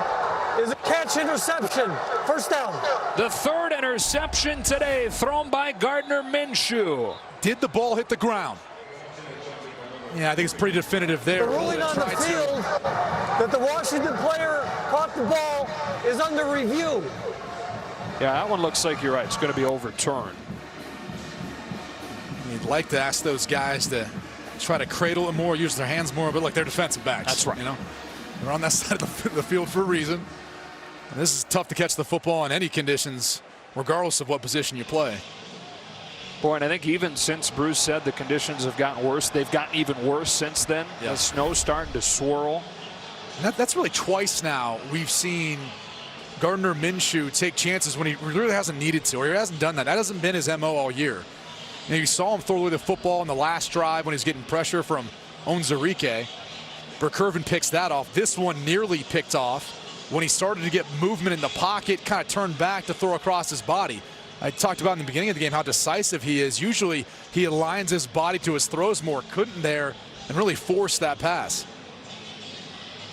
is a catch interception. First down. The 3rd interception today thrown by Gardner Minshew. Did the ball hit the ground? Yeah, I think it's pretty definitive there. The ruling on the field that the Washington player caught the ball is under review. Yeah, that one looks like you're right. It's going to be overturned. You'd like to ask those guys to try to cradle it more, use their hands more, but like they're defensive backs. That's right. You know, they're on that side of the field for a reason. And this is tough to catch the football in any conditions, regardless of what position you play. Boy, and I think even since Bruce said the conditions have gotten worse, they've gotten even worse since then. Yeah. The snow's starting to swirl. And that's really twice now we've seen Gardner Minshew take chances when he really hasn't needed to, or he hasn't done that. That hasn't been his MO all year. You saw him throw away the football in the last drive when he was getting pressure from Onwuzurike. Burkervin picks that off. This one nearly picked off when he started to get movement in the pocket, kind of turned back to throw across his body. I talked about in the beginning of the game how decisive he is. Usually he aligns his body to his throws more. Couldn't there and really force that pass.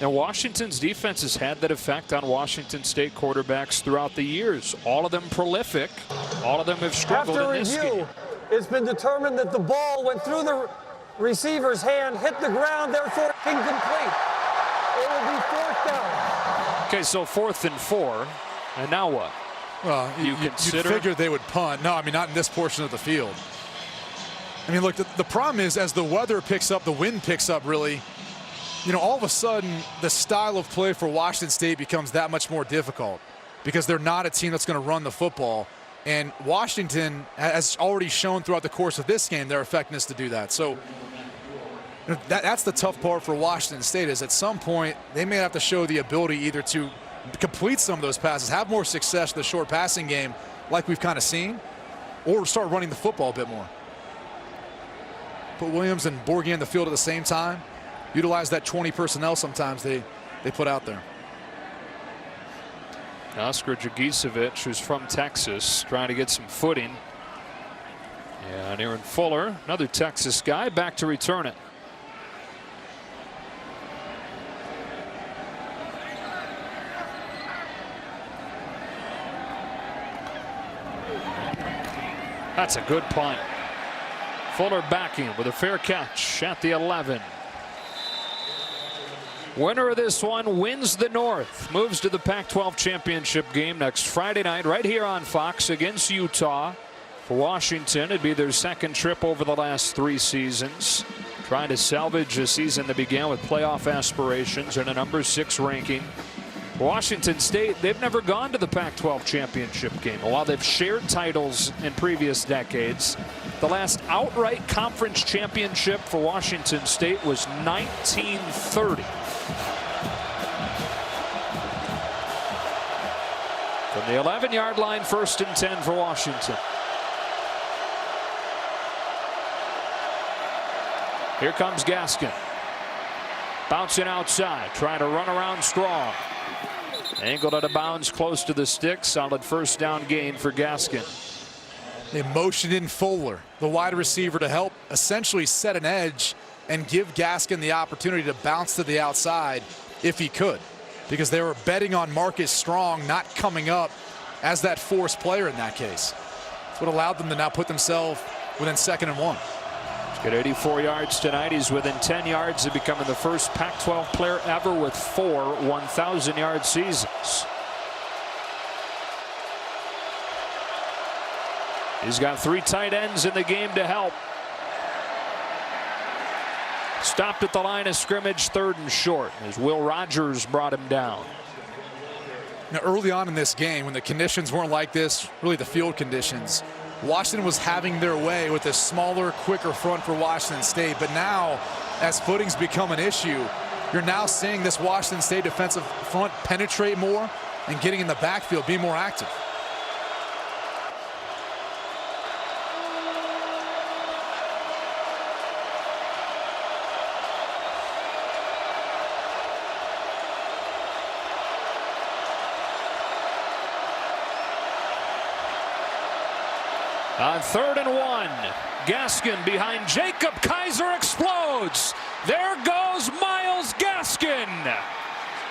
Now, Washington's defense has had that effect on Washington State quarterbacks throughout the years. All of them prolific. All of them have struggled After in this review, game. it's been determined that the ball went through the receiver's hand, hit the ground, therefore incomplete. It will be 4th down. Okay, so 4th and 4. And now what? Well, you figure they would punt. No, I mean, not in this portion of the field. I mean, look, the problem is as the weather picks up, the wind picks up really, all of a sudden the style of play for Washington State becomes that much more difficult because they're not a team that's going to run the football. And Washington has already shown throughout the course of this game their effectiveness to do that. So that's the tough part for Washington State is at some point they may have to show the ability either to complete some of those passes, have more success in the short passing game like we've kind of seen, or start running the football a bit more. Put Williams and Borghi in the field at the same time. Utilize that 20 personnel sometimes they put out there. Oscar Dragicevic, who's from Texas, trying to get some footing. And Aaron Fuller, another Texas guy, back to return it. That's a good punt. Fuller backing with a fair catch at the 11. Winner of this one wins the North. Moves to the Pac-12 championship game next Friday night right here on Fox against Utah. For Washington, it'd be their 2nd trip over the last 3 seasons. trying to salvage a season that began with playoff aspirations and a number 6 ranking. Washington State, they've never gone to the Pac-12 championship game. While they've shared titles in previous decades, the last outright conference championship for Washington State was 1930. From the 11-yard line, 1st and 10 for Washington. Here comes Gaskin. Bouncing outside, trying to run around strong. Angled out of bounds close to the stick. Solid 1st down gain for Gaskin. They motioned in Fuller, the wide receiver, to help essentially set an edge and give Gaskin the opportunity to bounce to the outside if he could, because they were betting on Marcus Strong not coming up as that force player in that case. That's what allowed them to now put themselves within 2nd and 1. Got 84 yards tonight. He's within 10 yards of becoming the first Pac-12 player ever with 4 1,000-yard seasons. He's got 3 tight ends in the game to help. Stopped at the line of scrimmage, 3rd and short, as Will Rogers brought him down. Now, early on in this game, when the conditions weren't like this, really the field conditions, Washington was having their way with a smaller, quicker front for Washington State. But now, as footing's become an issue, you're now seeing this Washington State defensive front penetrate more and getting in the backfield, be more active. On 3rd and 1, Gaskin behind Jacob Kaiser explodes. There goes Myles Gaskin.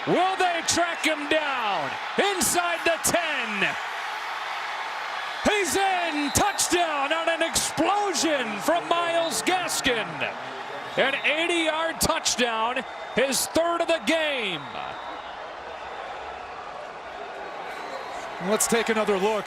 Will they track him down? Inside the 10. He's in. Touchdown on an explosion from Myles Gaskin. An 80-yard touchdown, his 3rd of the game. Let's take another look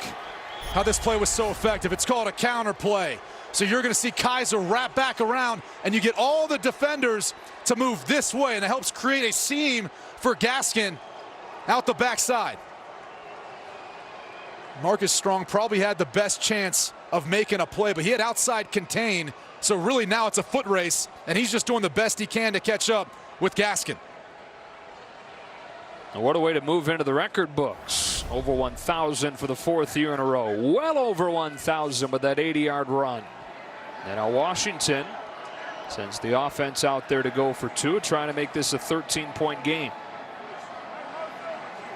how this play was so effective. It's called a counter play. So you're going to see Kaiser wrap back around, and you get all the defenders to move this way, and it helps create a seam for Gaskin out the backside. Marcus Strong probably had the best chance of making a play, but he had outside contain, so really now it's a foot race, and he's just doing the best he can to catch up with Gaskin. And what a way to move into the record books. Over 1,000 for the 4th year in a row. Well over 1,000 with that 80-yard run. And now Washington sends the offense out there to go for 2, trying to make this a 13-point game.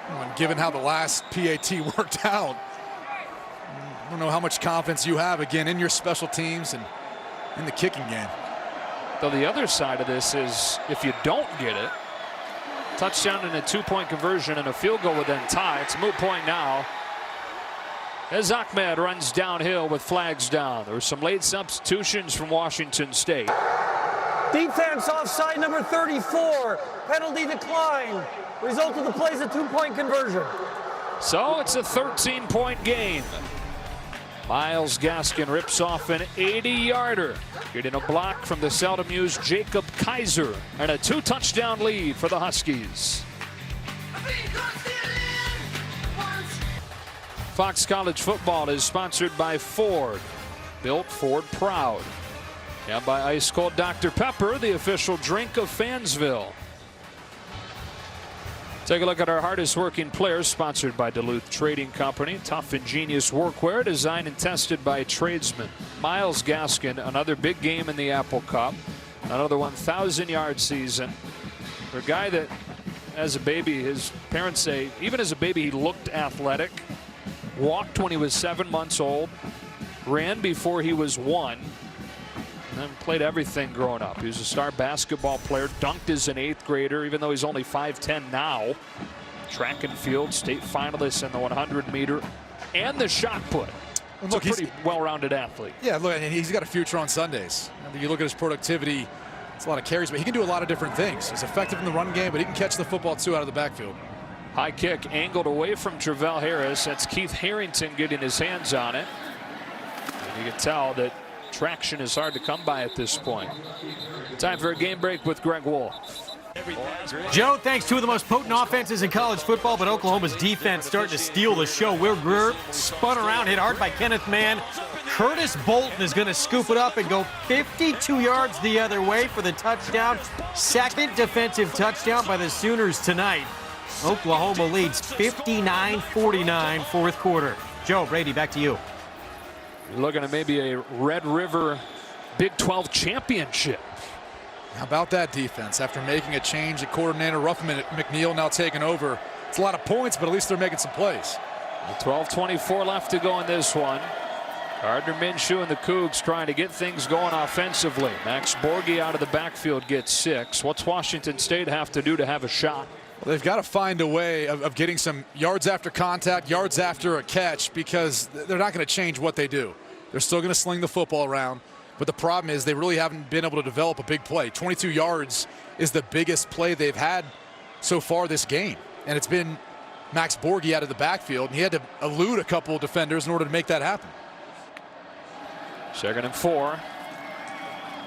And given how the last PAT worked out, I don't know how much confidence you have, again, in your special teams and in the kicking game. Though the other side of this is, if you don't get it, touchdown and a 2-point conversion and a field goal would then tie. It's a moot point now, as Ahmed runs downhill with flags down. There were some late substitutions from Washington State. Defense offside number 34. Penalty decline. Result of the play is a 2-point conversion. So it's a 13-point game. Myles Gaskin rips off an 80-yarder, getting a block from the seldom used Jacob Kaiser, and a 2-touchdown lead for the Huskies. Fox College Football is sponsored by Ford, built Ford proud, and by Ice Cold Dr. Pepper, the official drink of Fansville. Take a look at our hardest working players, sponsored by Duluth Trading Company. Tough, ingenious workwear designed and tested by tradesmen. Myles Gaskin, another big game in the Apple Cup. Another 1,000-yard season. For a guy that, as a baby, his parents say, even as a baby, he looked athletic. Walked when he was 7 months old. Ran before he was 1. And played everything growing up. He was a star basketball player, dunked as an 8th grader, even though he's only 5'10 now. Track and field, state finalist in the 100-meter, and the shot put. Well, look, he's a pretty well-rounded athlete. Yeah, look, and he's got a future on Sundays. I mean, you look at his productivity, it's a lot of carries, but he can do a lot of different things. He's effective in the run game, but he can catch the football, too, out of the backfield. High kick angled away from Travell Harris. That's Keith Harrington getting his hands on it. And you can tell that traction is hard to come by at this point. Time for a game break with Greg Wolf. Joe, thanks. Two of the most potent offenses in college football, but Oklahoma's defense starting to steal the show. Will Greer spun around, hit hard by Kenneth Mann. Curtis Bolton is going to scoop it up and go 52 yards the other way for the touchdown. Second defensive touchdown by the Sooners tonight. Oklahoma leads 59-49 fourth quarter. Joe, Brady, back to you. You're looking at maybe a Red River Big 12 championship. How about that defense? After making a change at coordinator, Ruffman McNeil now taking over. It's a lot of points, but at least they're making some plays. 12:24 left to go in this one. Gardner Minshew and the Cougs trying to get things going offensively. Max Borghi out of the backfield gets 6. What's Washington State have to do to have a shot? Well, they've got to find a way of getting some yards after contact, yards after a catch, because they're not going to change what they do. They're still going to sling the football around. But the problem is they really haven't been able to develop a big play. 22 yards is the biggest play they've had so far this game. And it's been Max Borghi out of the backfield, and he had to elude a couple of defenders in order to make that happen. 2nd and 4.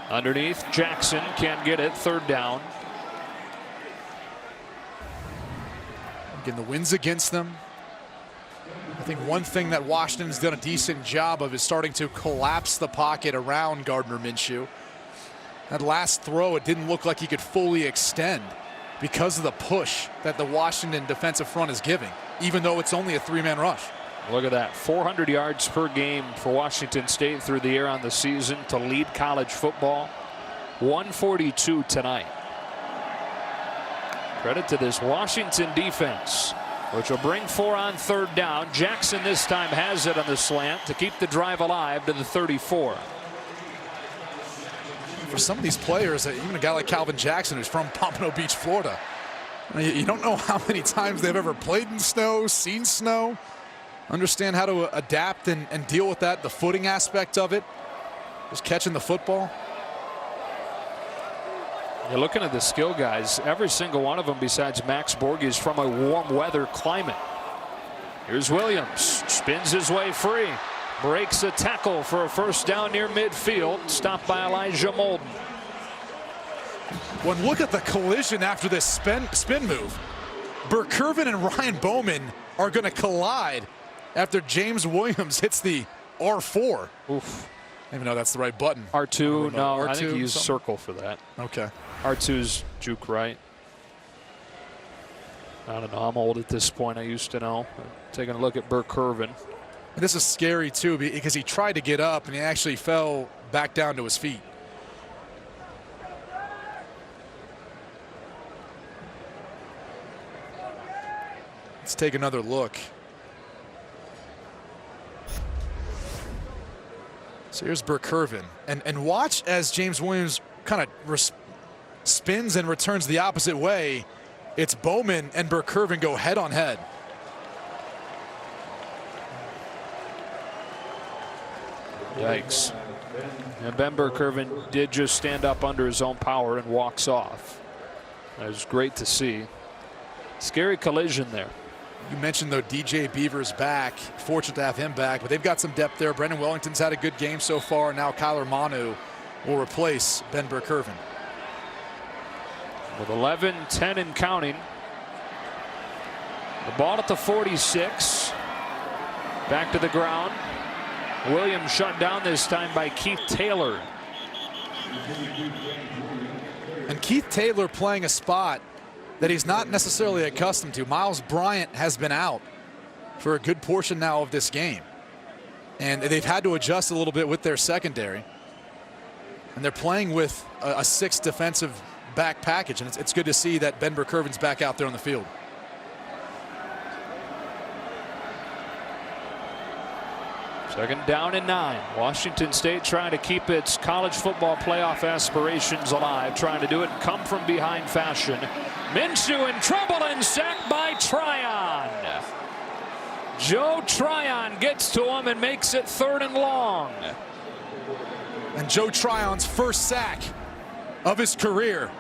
Underneath, Jackson can't get it. 3rd down. Again, the wins against them. I think one thing that Washington's done a decent job of is starting to collapse the pocket around Gardner Minshew. That last throw, it didn't look like he could fully extend because of the push that the Washington defensive front is giving, even though it's only a 3-man rush. Look at that. 400 yards per game for Washington State through the air on the season to lead college football. 142 tonight. Credit to this Washington defense, which will bring 4 on 3rd down. Jackson this time has it on the slant to keep the drive alive to the 34. For some of these players, even a guy like Calvin Jackson, who's from Pompano Beach, Florida, you don't know how many times they've ever played in snow, seen snow, understand how to adapt and deal with that, the footing aspect of it, just catching the football. You're looking at the skill guys. Every single one of them besides Max Borghi is from a warm weather climate. Here's Williams. Spins his way free. Breaks a tackle for a 1st down near midfield. Stopped by Elijah Molden. When look at the collision after this spin move. Burkervin and Ryan Bowman are going to collide after James Williams hits the R4. Oof. I don't even know that's the right button. R2, no, R2, I think he used something? circle for that. Okay. R2's juke right. I don't know. I'm old at this point. I used to know. Taking a look at Burkervin. This is scary, too, because he tried to get up, and he actually fell back down to his feet. Let's take another look. So here's Burkervin. And watch as James Williams kind of spins and returns the opposite way. It's Bowman and Burkervin go head on head. Yikes. And Ben Burkervin did just stand up under his own power and walks off. That was great to see. Scary collision there. You mentioned, though, DJ Beaver's back. Fortunate to have him back, but they've got some depth there. Brendan Wellington's had a good game so far. Now Kyler Manu will replace Ben Burkervin. With 11-10 and counting. The ball at the 46. Back to the ground. Williams shut down this time by Keith Taylor. And Keith Taylor playing a spot that he's not necessarily accustomed to. Miles Bryant has been out for a good portion now of this game. And they've had to adjust a little bit with their secondary. And they're playing with a 6 defensive back package. And it's good to see that Ben Burkervin's back out there on the field. Second down and 9. Washington State trying to keep its college football playoff aspirations alive, trying to do it in come from behind fashion. Minshew in trouble and sacked by Tryon. Joe Tryon gets to him and makes it 3rd and long. And Joe Tryon's first sack of his career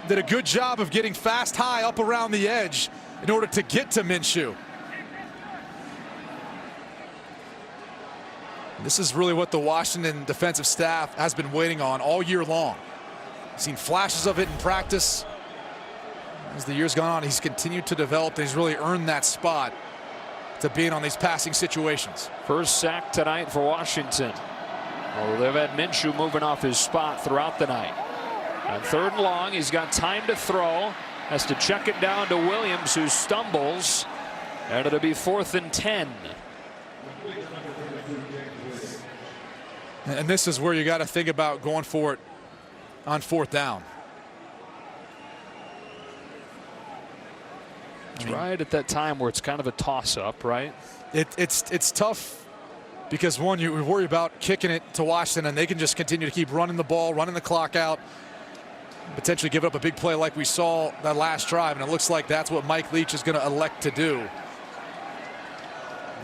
did a good job of getting fast high up around the edge in order to get to Minshew. This is really what the Washington defensive staff has been waiting on all year long. Seen flashes of it in practice. As the years gone on, he's continued to develop. He's really earned that spot to being on these passing situations. First sack tonight for Washington. Well, they've had Minshew moving off his spot throughout the night. On 3rd and long, he's got time to throw. Has to check it down to Williams, who stumbles. And it'll be 4th and 10. And this is where you got to think about going for it on 4th down. It's right at that time where it's kind of a toss-up, right? It's tough because, one, you worry about kicking it to Washington, and they can just continue to keep running the ball, running the clock out, potentially give up a big play like we saw that last drive, and it looks like that's what Mike Leach is going to elect to do.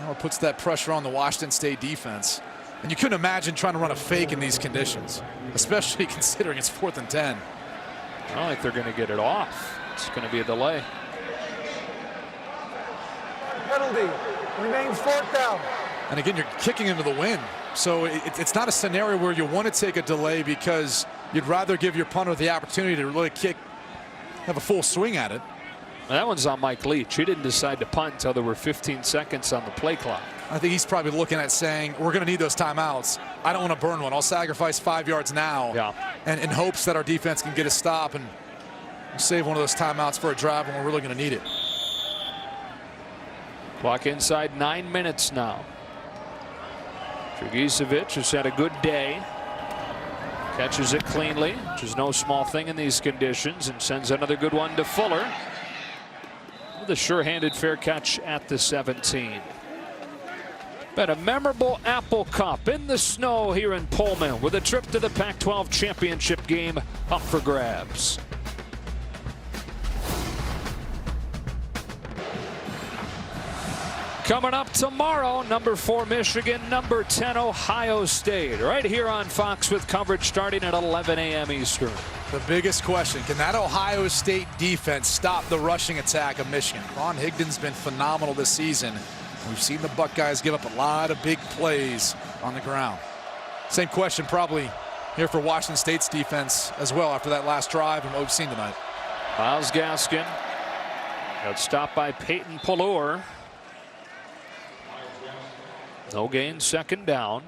Now it puts that pressure on the Washington State defense. And you couldn't imagine trying to run a fake in these conditions, especially considering it's 4th and 10. I don't think they're going to get it off. It's going to be a delay. Penalty. Remains 4th down. And again, you're kicking into the wind. So it's not a scenario where you want to take a delay because you'd rather give your punter the opportunity to really have a full swing at it. Well, that one's on Mike Leach. He didn't decide to punt until there were 15 seconds on the play clock. I think he's probably looking at saying, we're going to need those timeouts. I don't want to burn one. I'll sacrifice 5 yards now and in hopes that our defense can get a stop and save one of those timeouts for a drive when we're really going to need it. Clock inside 9 minutes now. Dragicevic has had a good day. Catches it cleanly, which is no small thing in these conditions, and sends another good one to Fuller. With a sure-handed fair catch at the 17. Been a memorable Apple Cup in the snow here in Pullman, with a trip to the Pac-12 championship game up for grabs. Coming up tomorrow, number 4 Michigan, number 10 Ohio State, right here on Fox with coverage starting at 11 a.m. Eastern. The biggest question, can that Ohio State defense stop the rushing attack of Michigan? Ron Higdon's been phenomenal this season. We've seen the Buckeyes give up a lot of big plays on the ground. Same question probably here for Washington State's defense as well after that last drive and what we've seen tonight. Miles Gaskin got stopped by Peyton Pallure. No gain, 2nd down.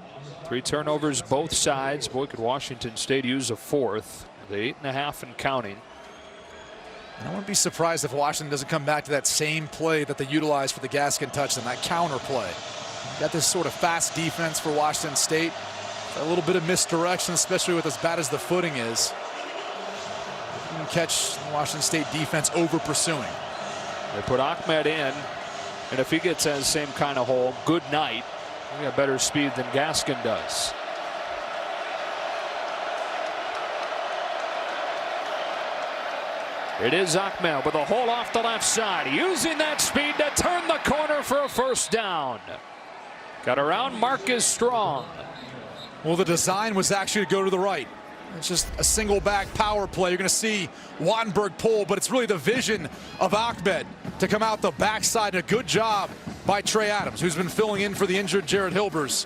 3 turnovers both sides. Boy, could Washington State use a 4th. The 8.5 and counting. I wouldn't be surprised if Washington doesn't come back to that same play that they utilized for the Gaskin touchdown, that counter play. Got this sort of fast defense for Washington State. A little bit of misdirection, especially with as bad as the footing is. You can catch Washington State defense over pursuing. They put Ahmed in, and if he gets that same kind of hole, good night. He got better speed than Gaskin does. It is Ahmed with a hole off the left side, using that speed to turn the corner for a 1st down. Got around Marcus Strong. Well, the design was actually to go to the right. It's just a single back power play. You're going to see Wattenberg pull, but it's really the vision of Ahmed to come out the backside. A good job by Trey Adams, who's been filling in for the injured Jared Hilbers.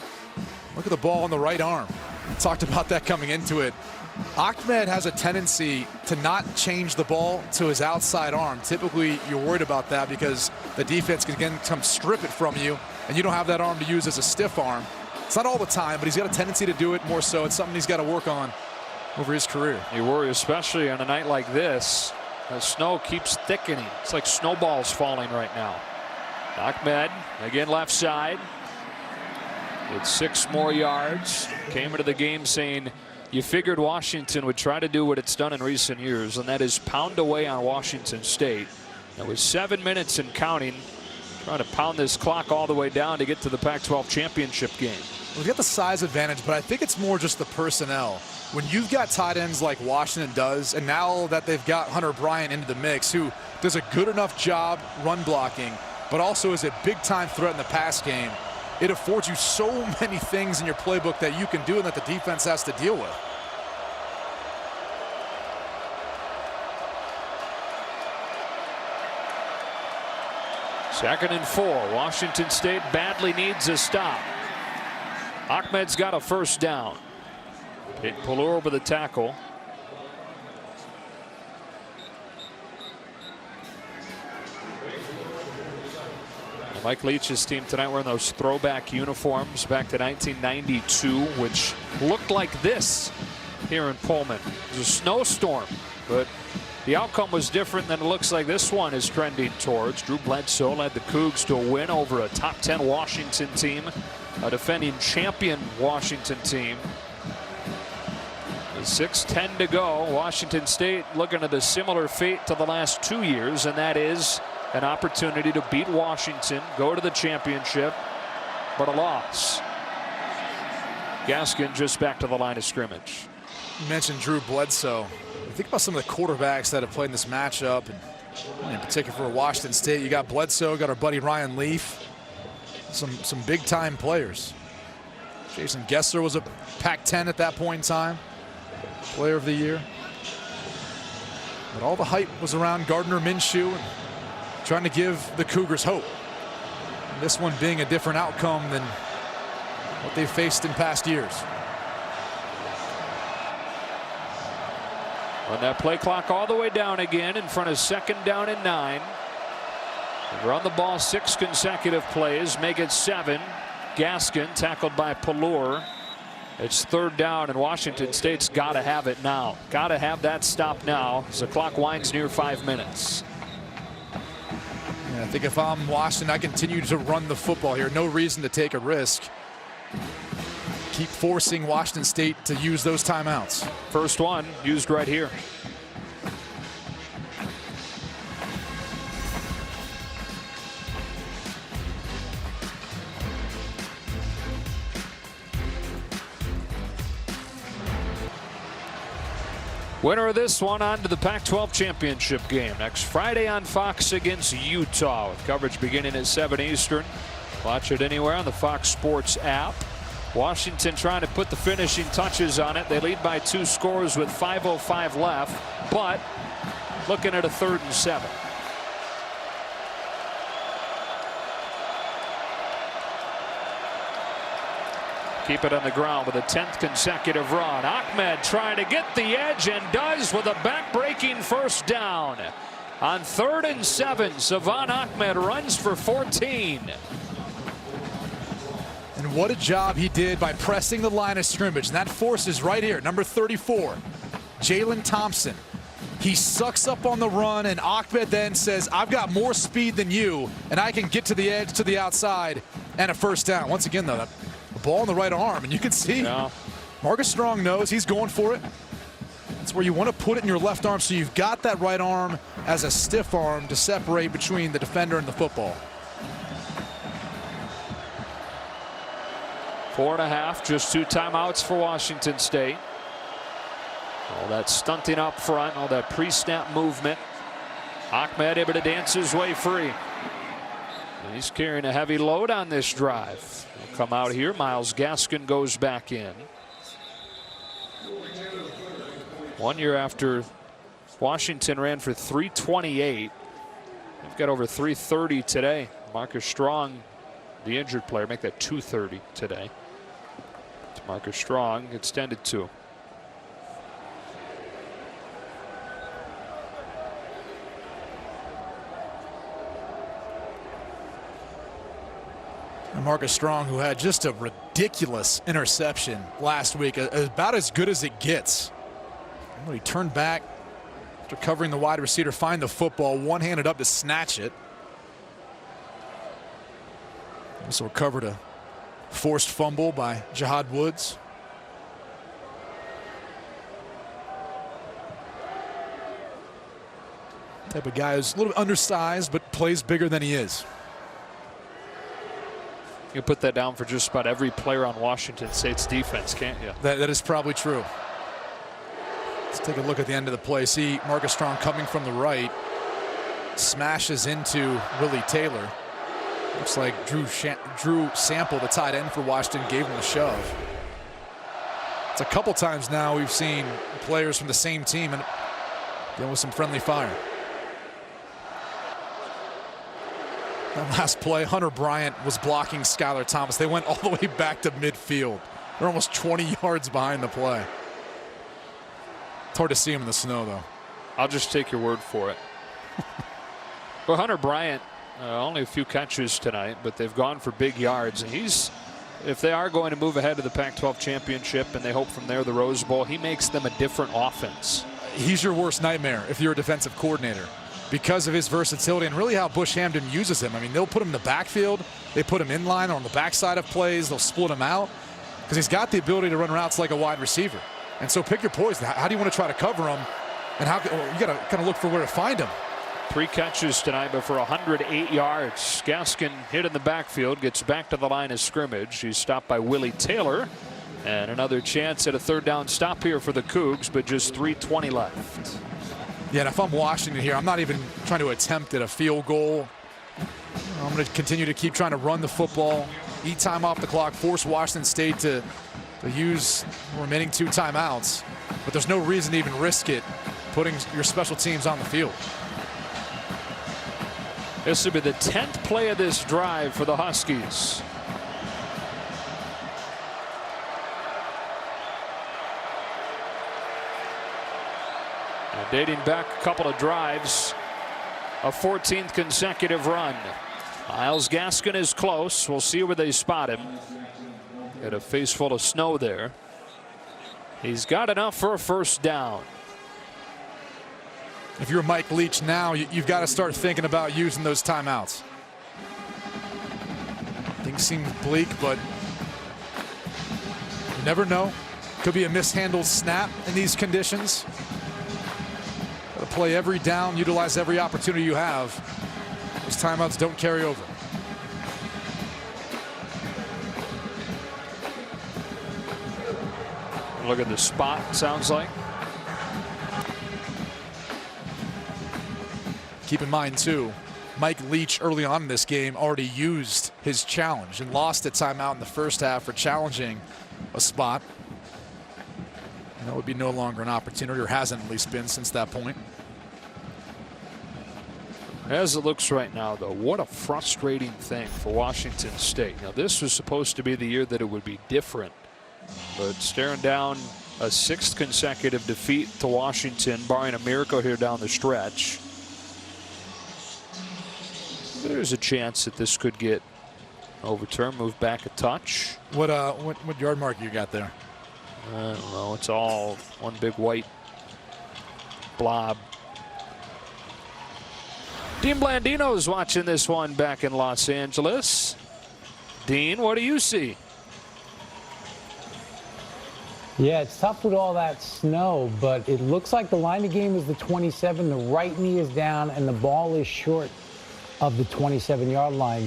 Look at the ball on the right arm. We talked about that coming into it. Ahmed has a tendency to not change the ball to his outside arm. Typically, you're worried about that because the defense can again come strip it from you, and you don't have that arm to use as a stiff arm. It's not all the time, but he's got a tendency to do it more so. It's something he's got to work on over his career. You worry, especially on a night like this. The snow keeps thickening. It's like snowballs falling right now. Ahmed, again left side. It's 6 more yards. Came into the game saying you figured Washington would try to do what it's done in recent years, and that is pound away on Washington State. It was 7 minutes and counting, trying to pound this clock all the way down to get to the Pac-12 championship game. We've got the size advantage, but I think it's more just the personnel. When you've got tight ends like Washington does, and now that they've got Hunter Bryant into the mix, who does a good enough job run blocking, but also is a big-time threat in the pass game, it affords you so many things in your playbook that you can do and that the defense has to deal with. Second and 4. Washington State badly needs a stop. Ahmed's got a first down. Pallur over the tackle. Mike Leach's team tonight wearing those throwback uniforms back to 1992, which looked like this here in Pullman. It was a snowstorm, but the outcome was different than it looks like this one is trending towards. Drew Bledsoe led the Cougs to a win over a top 10 Washington team, a defending champion Washington team. 6:10 to go. Washington State looking at a similar fate to the last 2 years, and that is an opportunity to beat Washington, go to the championship, but a loss. Gaskin just back to the line of scrimmage. You mentioned Drew Bledsoe. Think about some of the quarterbacks that have played in this matchup, and in particular for Washington State. You got Bledsoe, got our buddy Ryan Leaf, some big-time players. Jason Gessler was a Pac-10 at that point in time, Player of the Year. But all the hype was around Gardner Minshew and trying to give the Cougars hope. And this one being a different outcome than what they've faced in past years. On that play clock all the way down again in front of 2nd down and 9. They run the ball 6 consecutive plays, make it 7. Gaskin tackled by Pallur. It's 3rd down, and Washington State's got to have it now. Got to have that stop now as the clock winds near 5 minutes. I think if I'm Washington, I continue to run the football here. No reason to take a risk. Keep forcing Washington State to use those timeouts. First one used right here. Winner of this one on to the Pac-12 championship game next Friday on Fox against Utah, with coverage beginning at 7 Eastern. Watch it anywhere on the Fox Sports app. Washington trying to put the finishing touches on it. They lead by 2 scores with 5:05 left, but looking at a 3rd and 7. Keep it on the ground with a 10th consecutive run. Ahmed trying to get the edge and does with a back-breaking first down. On 3rd and 7, Savon Ahmed runs for 14. And what a job he did by pressing the line of scrimmage. And that forces right here, number 34, Jalen Thompson. He sucks up on the run, and Ahmed then says, I've got more speed than you, and I can get to the edge, to the outside, and a first down. Once again, though, the ball in the right arm, and you can see Marcus Strong knows he's going for it. That's where you want to put it in your left arm, so you've got that right arm as a stiff arm to separate between the defender and the football. 4.5, just 2 timeouts for Washington State. All that stunting up front, all that pre-snap movement. Ahmed able to dance his way free. And he's carrying a heavy load on this drive. He'll come out here. Myles Gaskin goes back in. 1 year after Washington ran for 328. They've got over 330 today. Marcus Strong, the injured player, make that 230 today. Marcus Strong extended 2. And Marcus Strong, who had just a ridiculous interception last week, about as good as it gets. He turned back after covering the wide receiver, find the football, one-handed up to snatch it. Also recovered a forced fumble by Jihad Woods. Type of guy who's a little bit undersized but plays bigger than he is. You can put that down for just about every player on Washington State's defense, can't you? That is probably true. Let's take a look at the end of the play. See Marcus Strong coming from the right, smashes into Willie Taylor. Looks like Drew Sample, the tight end for Washington, gave him a shove. It's a couple times now we've seen players from the same team and dealing with some friendly fire. That last play, Hunter Bryant was blocking Skylar Thomas. They went all the way back to midfield. They're almost 20 yards behind the play. It's hard to see him in the snow, though. I'll just take your word for it. Well, Hunter Bryant, only a few catches tonight, but they've gone for big yards. And if they are going to move ahead to the Pac-12 championship and they hope from there the Rose Bowl, he makes them a different offense. He's your worst nightmare if you're a defensive coordinator because of his versatility and really how Bush Hamden uses him. I mean, they'll put him in the backfield. They put him in line on the backside of plays. They'll split him out because he's got the ability to run routes like a wide receiver. And so pick your poison. How do you want to try to cover him? And you got to kind of look for where to find him. 3 catches tonight, but for 108 yards. Gaskin hit in the backfield, gets back to the line of scrimmage. He's stopped by Willie Taylor. And another chance at a 3rd down stop here for the Cougs, but just 3:20 left. Yeah, and if I'm Washington here, I'm not even trying to attempt at a field goal. I'm going to continue to keep trying to run the football, eat time off the clock, force Washington State to use the remaining 2 timeouts. But there's no reason to even risk it, putting your special teams on the field. This will be the 10th play of this drive for the Huskies. And dating back a couple of drives, a 14th consecutive run. Myles Gaskin is close. We'll see where they spot him. Got a face full of snow there. He's got enough for a 1st down. If you're Mike Leach now, you've got to start thinking about using those timeouts. Things seem bleak, but you never know. Could be a mishandled snap in these conditions. Got to play every down, utilize every opportunity you have. Those timeouts don't carry over. Look at the spot, sounds like. Keep in mind, too, Mike Leach early on in this game already used his challenge and lost a timeout in the 1st half for challenging a spot. And that would be no longer an opportunity, or hasn't at least been since that point. As it looks right now, though, what a frustrating thing for Washington State. Now, this was supposed to be the year that it would be different, but staring down a 6th consecutive defeat to Washington, barring a miracle here down the stretch. There's a chance that this could get overturned, moved back a touch. What yard mark you got there? I don't know. It's all one big white blob. Dean Blandino's watching this one back in Los Angeles. Dean, what do you see? Yeah, it's tough with all that snow, but it looks like the line of game is the 27. The right knee is down, and the ball is short of the 27-yard line.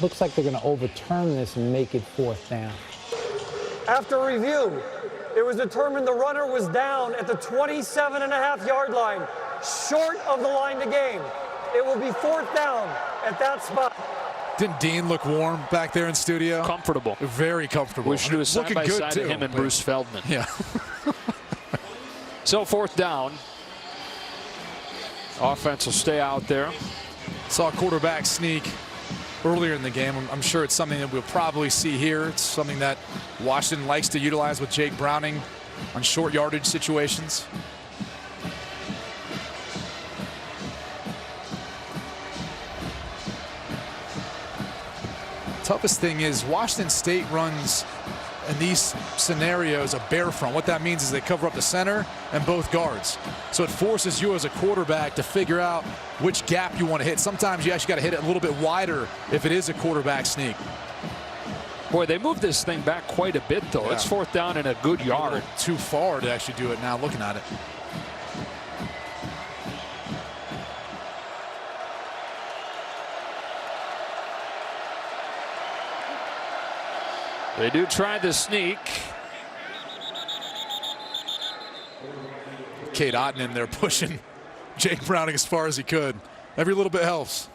Looks like they're going to overturn this and make it 4th down. After review, it was determined the runner was down at the 27.5-yard line, short of the line to gain. It will be 4th down at that spot. Didn't Dean look warm back there in studio? Comfortable. Very comfortable. We should do a side by side of him and Bruce Feldman. Yeah. So 4th down. Offense will stay out there. Saw a quarterback sneak earlier in the game. I'm sure it's something that we'll probably see here. It's something that Washington likes to utilize with Jake Browning on short yardage situations. Toughest thing is Washington State runs in these scenarios a bear front. What that means is they cover up the center and both guards. So it forces you as a quarterback to figure out which gap you want to hit. Sometimes you actually got to hit it a little bit wider if it is a quarterback sneak. Boy, they moved this thing back quite a bit, though. Yeah. It's 4th down and a good yard. Too far to actually do it now, looking at it. They do try the sneak. Cade Otton in there pushing Jake Browning as far as he could. Every little bit helps.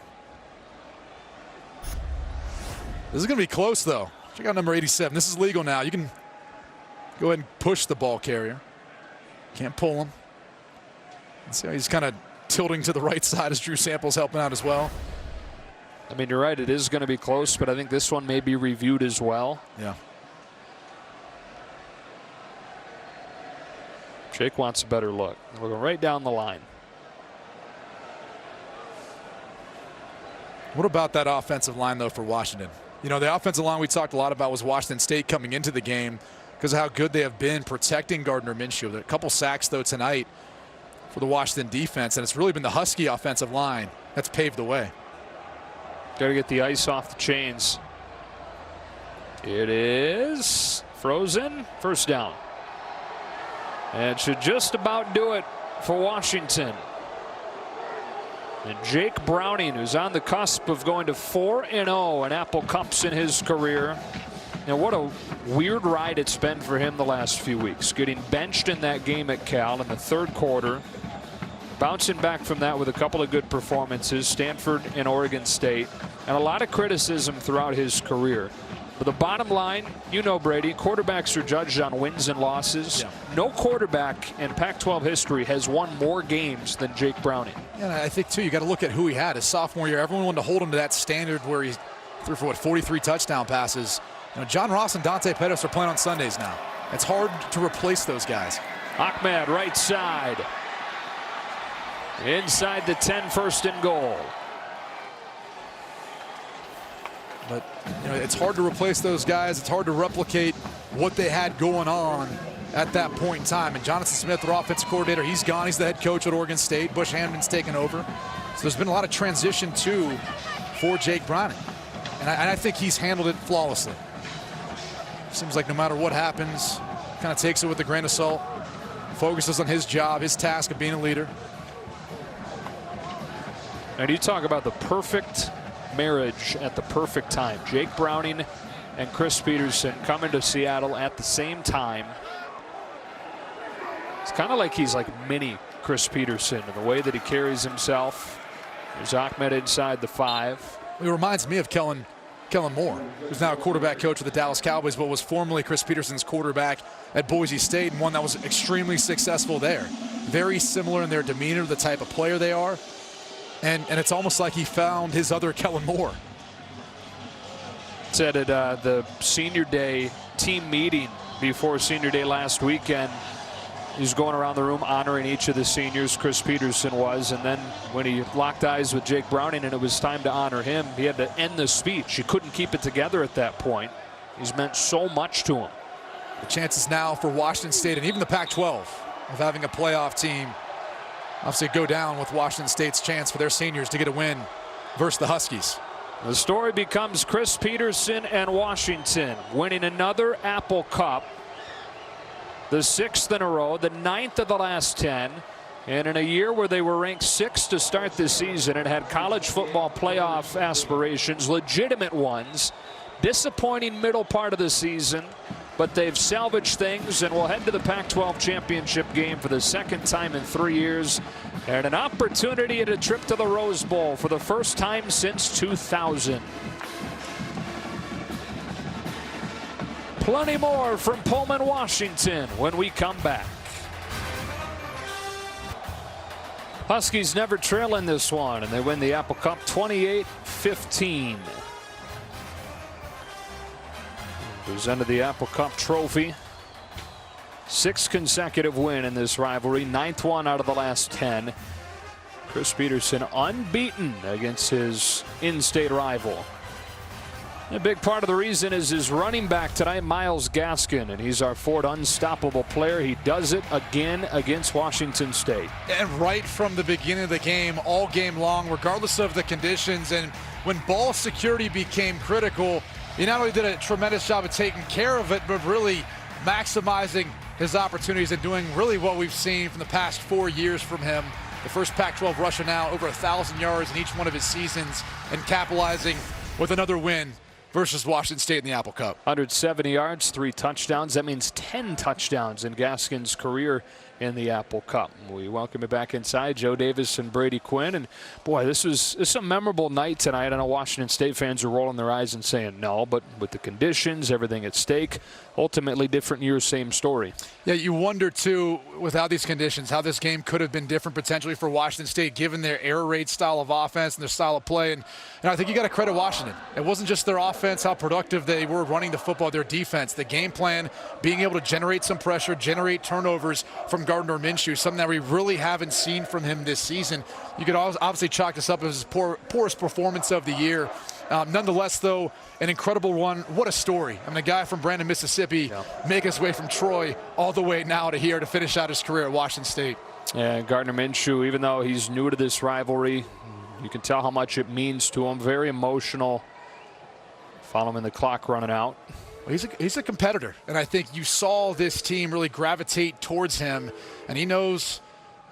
This is going to be close, though. Check out number 87. This is legal now. You can go ahead and push the ball carrier. Can't pull him. See how he's kind of tilting to the right side as Drew Sample's helping out as well. I mean, you're right, it is going to be close, but I think this one may be reviewed as well. Yeah. Jake wants a better look. We'll go right down the line. What about that offensive line, though, for Washington? You know, the offensive line we talked a lot about was Washington State coming into the game because of how good they have been protecting Gardner Minshew. A couple sacks, though, tonight for the Washington defense, and it's really been the Husky offensive line that's paved the way. Got to get the ice off the chains. It is frozen. First down. And should just about do it for Washington. And Jake Browning, who's on the cusp of going to 4-0 in Apple Cups in his career. And what a weird ride it's been for him the last few weeks. Getting benched in that game at Cal in the third quarter. Bouncing back from that with a couple of good performances, Stanford and Oregon State, and a lot of criticism throughout his career. But the bottom line, you know, Brady, quarterbacks are judged on wins and losses. Yeah. No quarterback in Pac-12 history has won more games than Jake Browning. Yeah, and I think, too, you got to look at who he had his sophomore year. Everyone wanted to hold him to that standard where he threw for, 43 touchdown passes. You know, John Ross and Dante Pettis are playing on Sundays now. It's hard to replace those guys. Ahmed, right side. Inside the 10, first and goal. But, you know, it's hard to replace those guys. It's hard to replicate what they had going on at that point in time. And Jonathan Smith, their offensive coordinator, he's gone. He's the head coach at Oregon State. Bush Hamden's taken over. So there's been a lot of transition, too, for Jake Browning. And I think he's handled it flawlessly. Seems like no matter what happens, kind of takes it with a grain of salt. Focuses on his job, his task of being a leader. And you talk about the perfect marriage at the perfect time. Jake Browning and Chris Peterson coming to Seattle at the same time. It's kind of like he's like mini Chris Peterson in the way that he carries himself. There's Ahmed inside the 5. It reminds me of Kellen Moore, who's now a quarterback coach of the Dallas Cowboys, but was formerly Chris Peterson's quarterback at Boise State, and one that was extremely successful there. Very similar in their demeanor, the type of player they are. And it's almost like he found his other Kellen Moore. Said at the senior day team meeting before senior day last weekend, he's going around the room honoring each of the seniors. Chris Peterson was, and then when he locked eyes with Jake Browning and it was time to honor him, he had to end the speech. He couldn't keep it together at that point. He's meant so much to him. The chances now for Washington State and even the Pac-12 of having a playoff team obviously go down with Washington State's chance for their seniors to get a win versus the Huskies. The story becomes Chris Peterson and Washington winning another Apple Cup, the 6th in a row, the 9th of the last 10, and in a year where they were ranked 6th to start the season and had college football playoff aspirations, legitimate ones. Disappointing middle part of the season, but they've salvaged things and will head to the Pac-12 championship game for the second time in 3 years, and an opportunity at a trip to the Rose Bowl for the first time since 2000. Plenty more from Pullman, Washington when we come back. Huskies never trail in this one, and they win the Apple Cup 28-15. Presented the Apple Cup trophy. 6th consecutive win in this rivalry, 9th one out of the last 10. Chris Peterson unbeaten against his in-state rival. A big part of the reason is his running back tonight, Myles Gaskin, and he's our fourth unstoppable player. He does it again against Washington State. And right from the beginning of the game, all game long, regardless of the conditions, and when ball security became critical, he not only did a tremendous job of taking care of it, but really maximizing his opportunities and doing really what we've seen from the past 4 years from him. The first Pac-12 rusher now, over 1,000 yards in each one of his seasons, and capitalizing with another win versus Washington State in the Apple Cup. 170 yards, 3 touchdowns. That means 10 touchdowns in Gaskin's career in the Apple Cup. We welcome you back inside, Joe Davis and Brady Quinn. And boy, this is a memorable night tonight. I know Washington State fans are rolling their eyes and saying no, but with the conditions, everything at stake, ultimately different year, same story. Yeah, you wonder too, without these conditions, how this game could have been different potentially for Washington State, given their air raid style of offense and their style of play. And I think you got to credit Washington. It wasn't just their offense, how productive they were running the football, their defense, the game plan, being able to generate some pressure, generate turnovers from Gardner Minshew, something that we really haven't seen from him this season. You could obviously chalk this up as his poorest performance of the year. Nonetheless, though, an incredible one. What a story. I mean, a guy from Brandon, Mississippi, make his way from Troy all the way now to here to finish out his career at Washington State. Yeah, Gardner Minshew, even though he's new to this rivalry, you can tell how much it means to him. Very emotional. Following the clock running out. Well, he's a competitor, and I think you saw this team really gravitate towards him, and he knows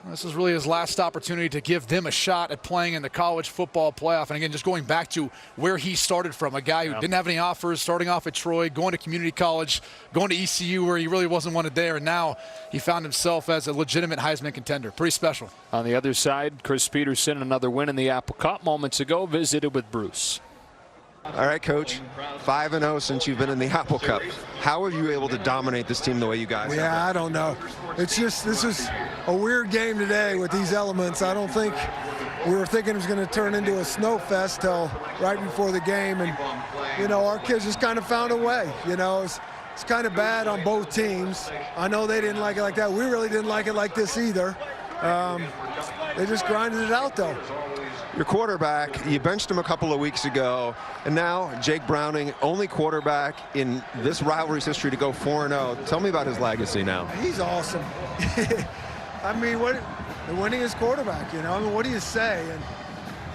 this is really his last opportunity to give them a shot at playing in the college football playoff. And again, just going back to where he started from, a guy who didn't have any offers, starting off at Troy, going to community college, going to ECU where he really wasn't wanted there, and now he found himself as a legitimate Heisman contender. Pretty special. On the other side, Chris Peterson, another win in the Apple Cup moments ago, visited with Bruce. All right, Coach, 5-0 since you've been in the Apple Cup. How are you able to dominate this team the way you guys have? Yeah, I don't know. It's just, this is a weird game today with these elements. I don't think we were thinking it was going to turn into a snow fest till right before the game. And, you know, our kids just kind of found a way. You know, it's kind of bad on both teams. I know they didn't like it like that. We really didn't like it like this either. They just grinded it out, though. Your quarterback, you benched him a couple of weeks ago, and now Jake Browning, only quarterback in this rivalry's history to go 4-0. Tell me about his legacy now. He's awesome. I mean, the winningest quarterback, you know. I mean, what do you say? And,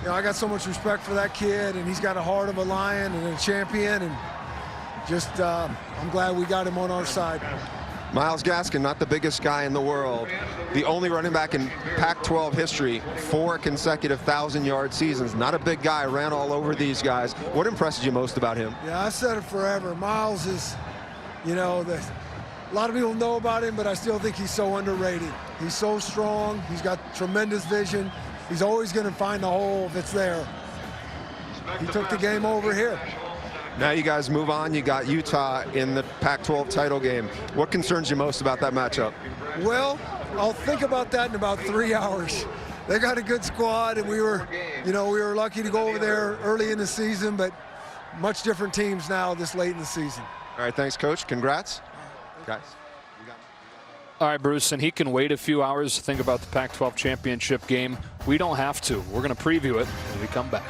you know, I got so much respect for that kid, and he's got a heart of a lion and a champion, and just I'm glad we got him on our side. Myles Gaskin, not the biggest guy in the world, the only running back in Pac-12 history, 4 consecutive 1,000-yard seasons. Not a big guy, ran all over these guys. What impresses you most about him? Yeah, I said it forever. Myles is, you know, a lot of people know about him, but I still think he's so underrated. He's so strong. He's got tremendous vision. He's always going to find the hole if it's there. He took the game over here. Now you guys move on. You got Utah in the Pac-12 title game. What concerns you most about that matchup? Well, I'll think about that in about 3 hours. They got a good squad, and we were lucky to go over there early in the season, but much different teams now this late in the season. All right, thanks, Coach. Congrats. Guys. All right, Bruce, and he can wait a few hours to think about the Pac-12 championship game. We don't have to. We're going to preview it when we come back.